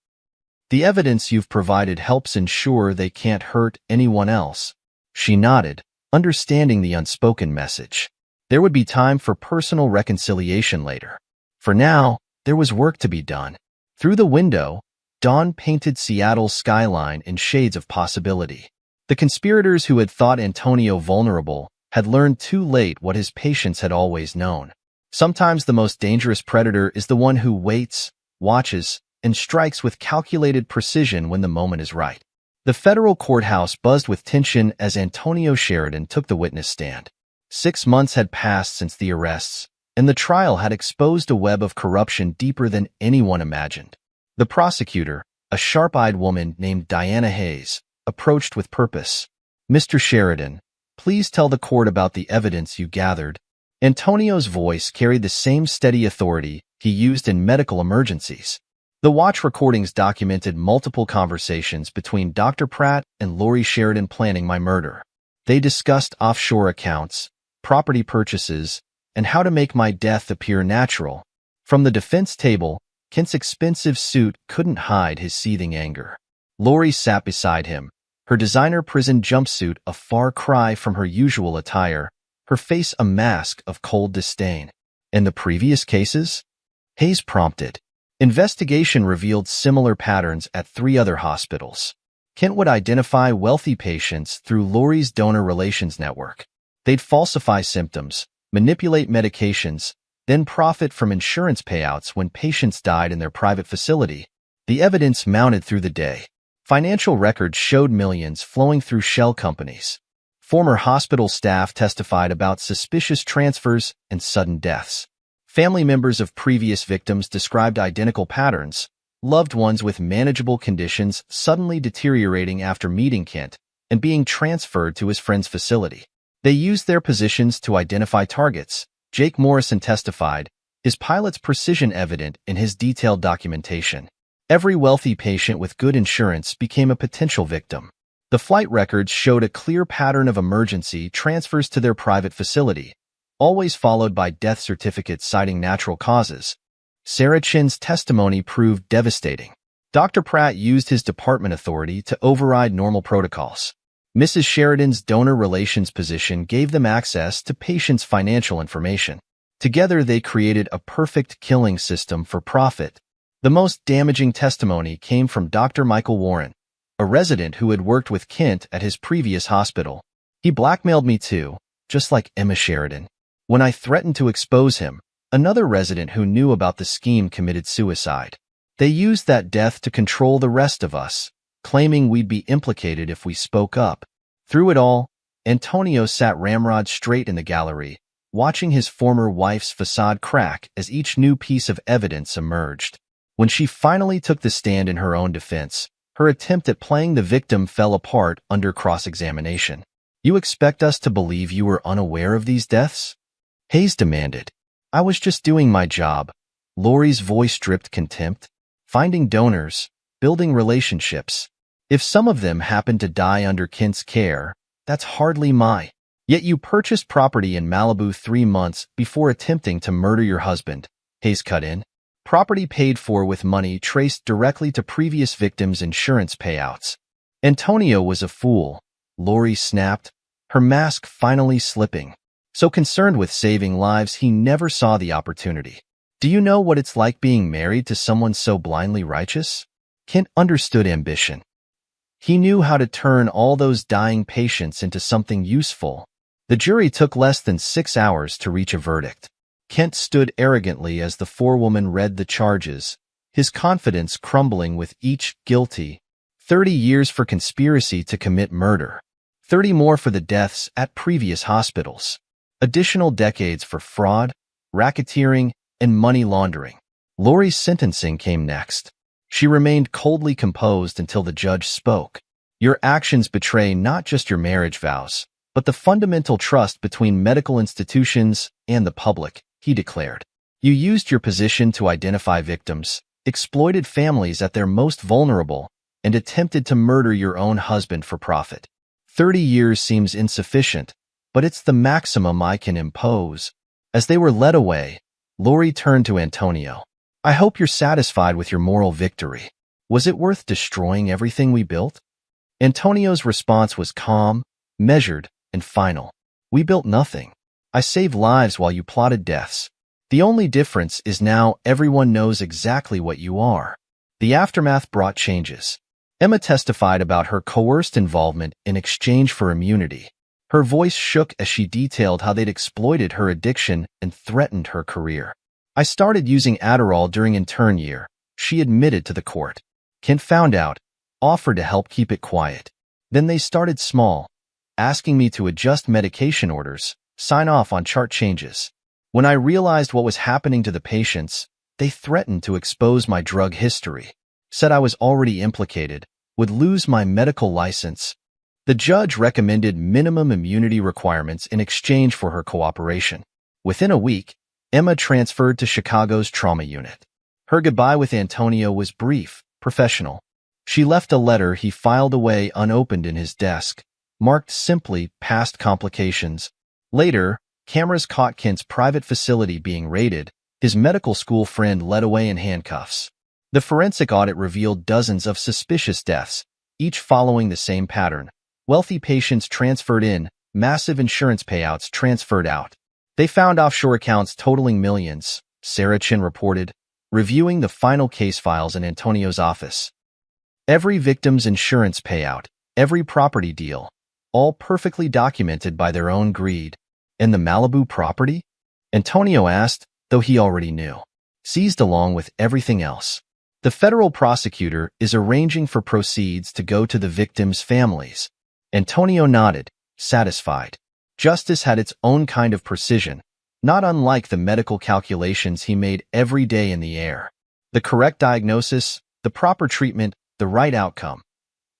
The evidence you've provided helps ensure they can't hurt anyone else. She nodded, understanding the unspoken message. There would be time for personal reconciliation later. For now, there was work to be done. Through the window, dawn painted Seattle's skyline in shades of possibility. The conspirators who had thought Antonio vulnerable had learned too late what his patients had always known. Sometimes the most dangerous predator is the one who waits, watches, and strikes with calculated precision when the moment is right. The federal courthouse buzzed with tension as Antonio Sheridan took the witness stand. 6 months had passed since the arrests, and the trial had exposed a web of corruption deeper than anyone imagined. The prosecutor, a sharp-eyed woman named Diana Hayes, approached with purpose. Mr. Sheridan, please tell the court about the evidence you gathered. Antonio's voice carried the same steady authority he used in medical emergencies. The watch recordings documented multiple conversations between Dr. Pratt and Lori Sheridan planning my murder. They discussed offshore accounts, property purchases, and how to make my death appear natural. From the defense table, Kent's expensive suit couldn't hide his seething anger. Lori sat beside him, her designer prison jumpsuit a far cry from her usual attire, her face a mask of cold disdain. In the previous cases? Hayes prompted. Investigation revealed similar patterns at 3 other hospitals. Kent would identify wealthy patients through Lori's donor relations network. They'd falsify symptoms, manipulate medications, then profit from insurance payouts when patients died in their private facility. The evidence mounted through the day. Financial records showed millions flowing through shell companies. Former hospital staff testified about suspicious transfers and sudden deaths. Family members of previous victims described identical patterns, loved ones with manageable conditions suddenly deteriorating after meeting Kent and being transferred to his friend's facility. They used their positions to identify targets. Jake Morrison testified, his pilot's precision evident in his detailed documentation. Every wealthy patient with good insurance became a potential victim. The flight records showed a clear pattern of emergency transfers to their private facility, always followed by death certificates citing natural causes. Sarah Chin's testimony proved devastating. Dr. Pratt used his department authority to override normal protocols. Mrs. Sheridan's donor relations position gave them access to patients' financial information. Together, they created a perfect killing system for profit. The most damaging testimony came from Dr. Michael Warren, a resident who had worked with Kent at his previous hospital. He blackmailed me too, just like Emma Sheridan. When I threatened to expose him, another resident who knew about the scheme committed suicide. They used that death to control the rest of us, claiming we'd be implicated if we spoke up. Through it all, Antonio sat ramrod straight in the gallery, watching his former wife's facade crack as each new piece of evidence emerged. When she finally took the stand in her own defense, her attempt at playing the victim fell apart under cross-examination. "You expect us to believe you were unaware of these deaths?" Hayes demanded. "I was just doing my job." Lori's voice dripped contempt. "Finding donors, building relationships. If some of them happened to die under Kent's care, that's hardly my. Yet you purchased property in Malibu 3 months before attempting to murder your husband," Hayes cut in. "Property paid for with money traced directly to previous victims' insurance payouts." Antonio was a fool, Lori snapped, her mask finally slipping. So concerned with saving lives, he never saw the opportunity. "Do you know what it's like being married to someone so blindly righteous?" Kent understood ambition. He knew how to turn all those dying patients into something useful. The jury took less than 6 hours to reach a verdict. Kent stood arrogantly as the forewoman read the charges, his confidence crumbling with each guilty. 30 years for conspiracy to commit murder. 30 more for the deaths at previous hospitals. Additional decades for fraud, racketeering, and money laundering. Lori's sentencing came next. She remained coldly composed until the judge spoke. "Your actions betray not just your marriage vows, but the fundamental trust between medical institutions and the public," he declared. "You used your position to identify victims, exploited families at their most vulnerable, and attempted to murder your own husband for profit. 30 years seems insufficient, but it's the maximum I can impose." As they were led away, Lori turned to Antonio. "I hope you're satisfied with your moral victory. Was it worth destroying everything we built?" Antonio's response was calm, measured, and final. "We built nothing. I saved lives while you plotted deaths. The only difference is now everyone knows exactly what you are." The aftermath brought changes. Emma testified about her coerced involvement in exchange for immunity. Her voice shook as she detailed how they'd exploited her addiction and threatened her career. "I started using Adderall during intern year," she admitted to the court. "Kent found out, offered to help keep it quiet. Then they started small, asking me to adjust medication orders, sign off on chart changes. When I realized what was happening to the patients, they threatened to expose my drug history, said I was already implicated, would lose my medical license." The judge recommended minimum immunity requirements in exchange for her cooperation. Within a week, Emma transferred to Chicago's trauma unit. Her goodbye with Antonio was brief, professional. She left a letter he filed away unopened in his desk, marked simply "past complications." Later, cameras caught Kent's private facility being raided, his medical school friend led away in handcuffs. The forensic audit revealed dozens of suspicious deaths, each following the same pattern. Wealthy patients transferred in, massive insurance payouts transferred out. They found offshore accounts totaling millions, Sarah Chin reported, reviewing the final case files in Antonio's office. Every victim's insurance payout, every property deal, all perfectly documented by their own greed. "And the Malibu property?" Antonio asked, though he already knew. "Seized along with everything else. The federal prosecutor is arranging for proceeds to go to the victims' families." Antonio nodded, satisfied. Justice had its own kind of precision, not unlike the medical calculations he made every day in the air. The correct diagnosis, the proper treatment, the right outcome.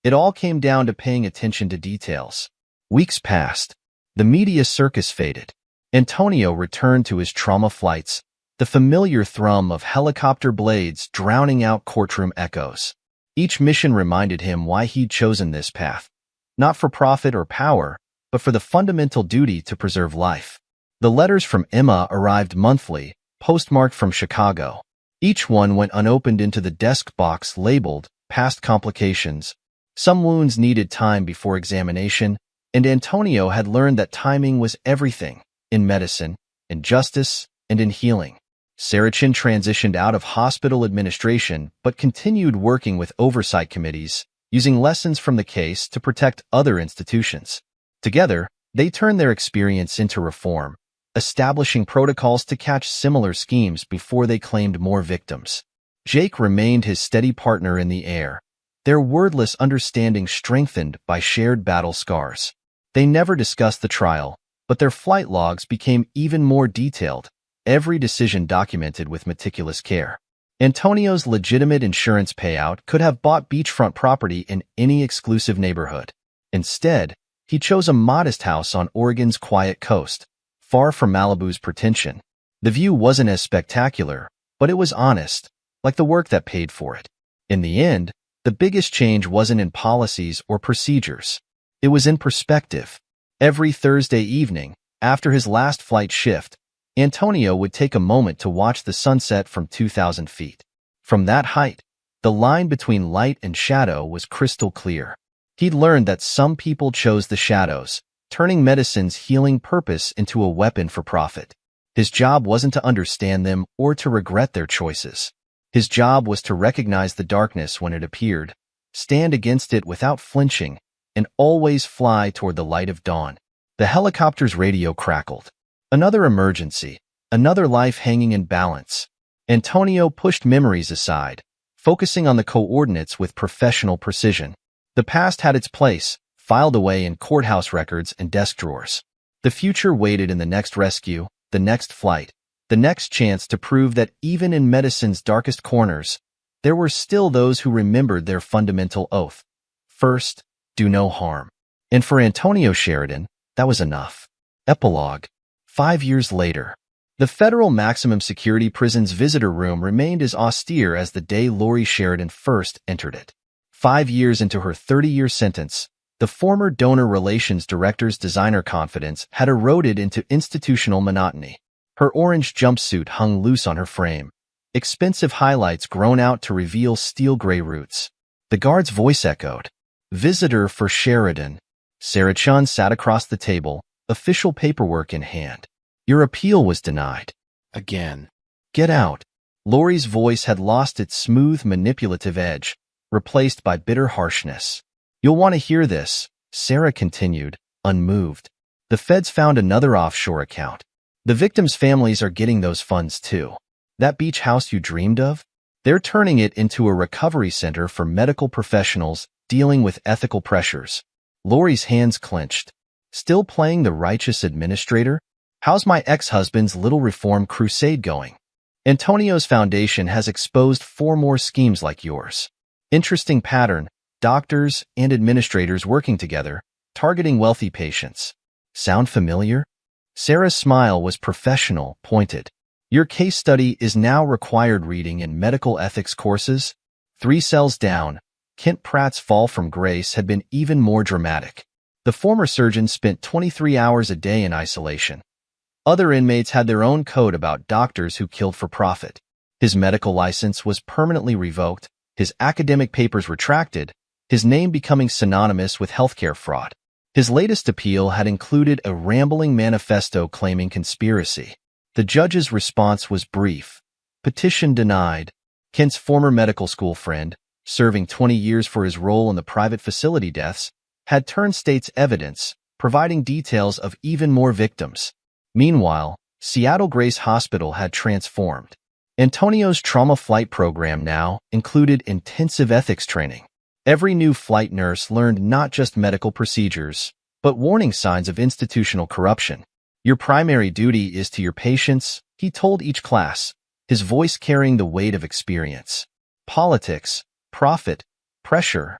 It all came down to paying attention to details. Weeks passed. The media circus faded. Antonio returned to his trauma flights, the familiar thrum of helicopter blades drowning out courtroom echoes. Each mission reminded him why he'd chosen this path. Not for profit or power, but for the fundamental duty to preserve life. The letters from Emma arrived monthly, postmarked from Chicago. Each one went unopened into the desk box labeled past complications. Some wounds needed time before examination, and Antonio had learned that timing was everything in medicine, in justice, and in healing. Saracen transitioned out of hospital administration but continued working with oversight committees, using lessons from the case to protect other institutions. Together, they turned their experience into reform, establishing protocols to catch similar schemes before they claimed more victims. Jake remained his steady partner in the air, their wordless understanding strengthened by shared battle scars. They never discussed the trial, but their flight logs became even more detailed, every decision documented with meticulous care. Antonio's legitimate insurance payout could have bought beachfront property in any exclusive neighborhood. Instead, he chose a modest house on Oregon's quiet coast, far from Malibu's pretension. The view wasn't as spectacular, but it was honest, like the work that paid for it. In the end, the biggest change wasn't in policies or procedures. It was in perspective. Every Thursday evening, after his last flight shift, Antonio would take a moment to watch the sunset from 2,000 feet. From that height, the line between light and shadow was crystal clear. He'd learned that some people chose the shadows, turning medicine's healing purpose into a weapon for profit. His job wasn't to understand them or to regret their choices. His job was to recognize the darkness when it appeared, stand against it without flinching, and always fly toward the light of dawn. The helicopter's radio crackled. Another emergency, another life hanging in balance. Antonio pushed memories aside, focusing on the coordinates with professional precision. The past had its place, filed away in courthouse records and desk drawers. The future waited in the next rescue, the next flight, the next chance to prove that even in medicine's darkest corners, there were still those who remembered their fundamental oath. First, do no harm. And for Antonio Sheridan, that was enough. Epilogue. 5 years later, the federal maximum security prison's visitor room remained as austere as the day Lori Sheridan first entered it. 5 years into her 30-year sentence, the former donor relations director's designer confidence had eroded into institutional monotony. Her orange jumpsuit hung loose on her frame, expensive highlights grown out to reveal steel gray roots. The guard's voice echoed. Visitor for Sheridan. Saracen sat across the table, official paperwork in hand. Your appeal was denied. Again. Get out. Lori's voice had lost its smooth, manipulative edge, replaced by bitter harshness. You'll want to hear this, Sarah continued, unmoved. The feds found another offshore account. The victims' families are getting those funds too. That beach house you dreamed of? They're turning it into a recovery center for medical professionals dealing with ethical pressures. Lori's hands clenched. Still playing the righteous administrator? How's my ex-husband's little reform crusade going? Antonio's foundation has exposed 4 more schemes like yours. Interesting pattern, doctors and administrators working together, targeting wealthy patients. Sound familiar? Sarah's smile was professional, pointed. Your case study is now required reading in medical ethics courses. 3 cells down, Kent Pratt's fall from grace had been even more dramatic. The former surgeon spent 23 hours a day in isolation. Other inmates had their own code about doctors who killed for profit. His medical license was permanently revoked, his academic papers retracted, his name becoming synonymous with healthcare fraud. His latest appeal had included a rambling manifesto claiming conspiracy. The judge's response was brief. Petition denied. Kent's former medical school friend, serving 20 years for his role in the private facility deaths, had turned state's evidence, providing details of even more victims. Meanwhile, Seattle Grace Hospital had transformed. Antonio's trauma flight program now included intensive ethics training. Every new flight nurse learned not just medical procedures, but warning signs of institutional corruption. Your primary duty is to your patients, he told each class, his voice carrying the weight of experience. Politics, profit, pressure.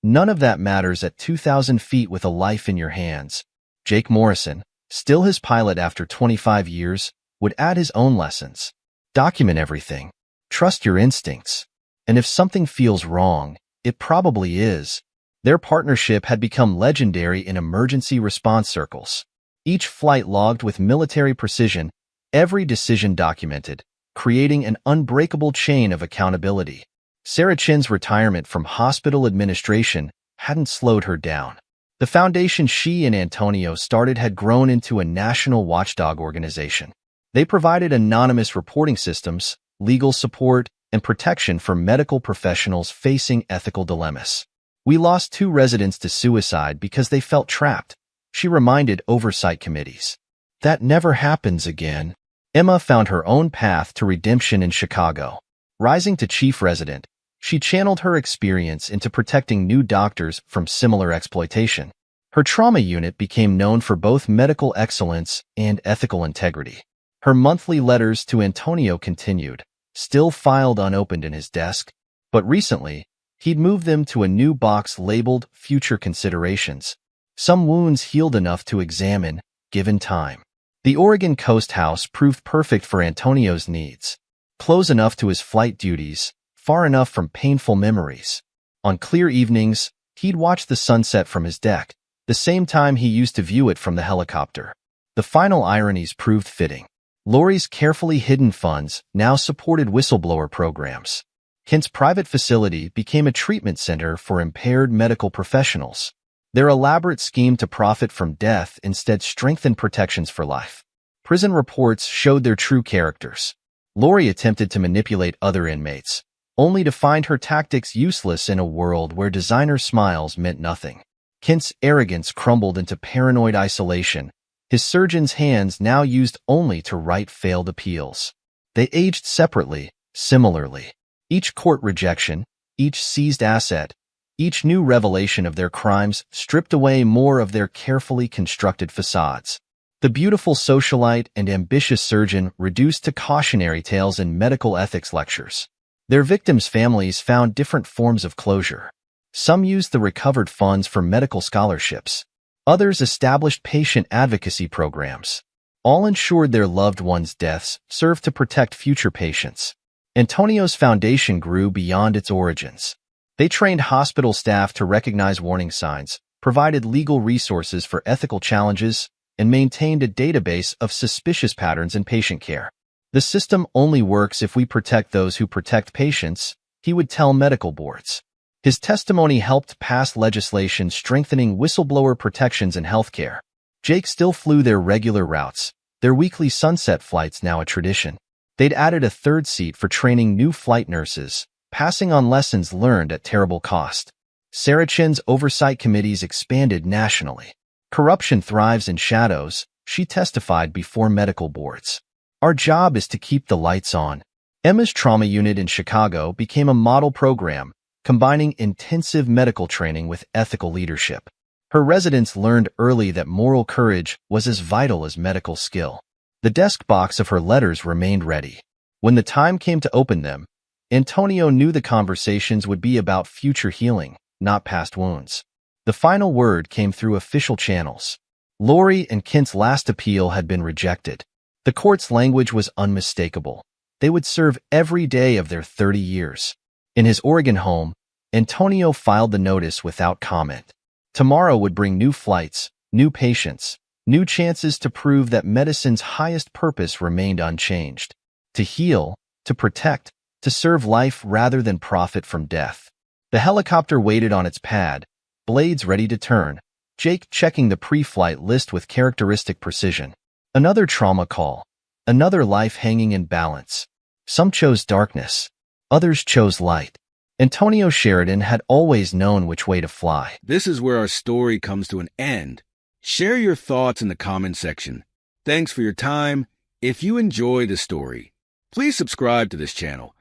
None of that matters at 2,000 feet with a life in your hands. Jake Morrison, still his pilot after 25 years, would add his own lessons. Document everything. Trust your instincts. And if something feels wrong, it probably is. Their partnership had become legendary in emergency response circles. Each flight logged with military precision, every decision documented, creating an unbreakable chain of accountability. Sarah Chin's retirement from hospital administration hadn't slowed her down. The foundation she and Antonio started had grown into a national watchdog organization. They provided anonymous reporting systems, legal support, and protection for medical professionals facing ethical dilemmas. "We lost 2 residents to suicide because they felt trapped," she reminded oversight committees. "That never happens again." Emma found her own path to redemption in Chicago. Rising to chief resident, she channeled her experience into protecting new doctors from similar exploitation. Her trauma unit became known for both medical excellence and ethical integrity. Her monthly letters to Antonio continued, still filed unopened in his desk, but recently, he'd moved them to a new box labeled Future Considerations. Some wounds healed enough to examine, given time. The Oregon Coast House proved perfect for Antonio's needs. Close enough to his flight duties, far enough from painful memories. On clear evenings, he'd watch the sunset from his deck, the same time he used to view it from the helicopter. The final ironies proved fitting. Lori's carefully hidden funds now supported whistleblower programs. Kent's private facility became a treatment center for impaired medical professionals. Their elaborate scheme to profit from death instead strengthened protections for life. Prison reports showed their true characters. Lori attempted to manipulate other inmates, only to find her tactics useless in a world where designer smiles meant nothing. Kent's arrogance crumbled into paranoid isolation, his surgeon's hands now used only to write failed appeals. They aged separately, similarly. Each court rejection, each seized asset, each new revelation of their crimes stripped away more of their carefully constructed facades. The beautiful socialite and ambitious surgeon reduced to cautionary tales in medical ethics lectures. Their victims' families found different forms of closure. Some used the recovered funds for medical scholarships. Others established patient advocacy programs. All ensured their loved ones' deaths served to protect future patients. Antonio's foundation grew beyond its origins. They trained hospital staff to recognize warning signs, provided legal resources for ethical challenges, and maintained a database of suspicious patterns in patient care. "The system only works if we protect those who protect patients," he would tell medical boards. His testimony helped pass legislation strengthening whistleblower protections in healthcare. Jake still flew their regular routes, their weekly sunset flights now a tradition. They'd added a 3rd seat for training new flight nurses, passing on lessons learned at terrible cost. Sarah Chin's oversight committees expanded nationally. "Corruption thrives in shadows," she testified before medical boards. "Our job is to keep the lights on." Emma's trauma unit in Chicago became a model program, combining intensive medical training with ethical leadership. Her residents learned early that moral courage was as vital as medical skill. The desk box of her letters remained ready. When the time came to open them, Antonio knew the conversations would be about future healing, not past wounds. The final word came through official channels. Lori and Kent's last appeal had been rejected. The court's language was unmistakable. They would serve every day of their 30 years. In his Oregon home, Antonio filed the notice without comment. Tomorrow would bring new flights, new patients, new chances to prove that medicine's highest purpose remained unchanged. To heal, to protect, to serve life rather than profit from death. The helicopter waited on its pad, blades ready to turn, Jake checking the pre-flight list with characteristic precision. Another trauma call, another life hanging in balance. Some chose darkness, others chose light. Antonio Sheridan had always known which way to fly. This is where our story comes to an end. Share your thoughts in the comment section. Thanks for your time. If you enjoy the story, please subscribe to this channel.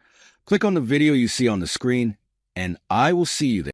Click on the video you see on the screen, and I will see you there.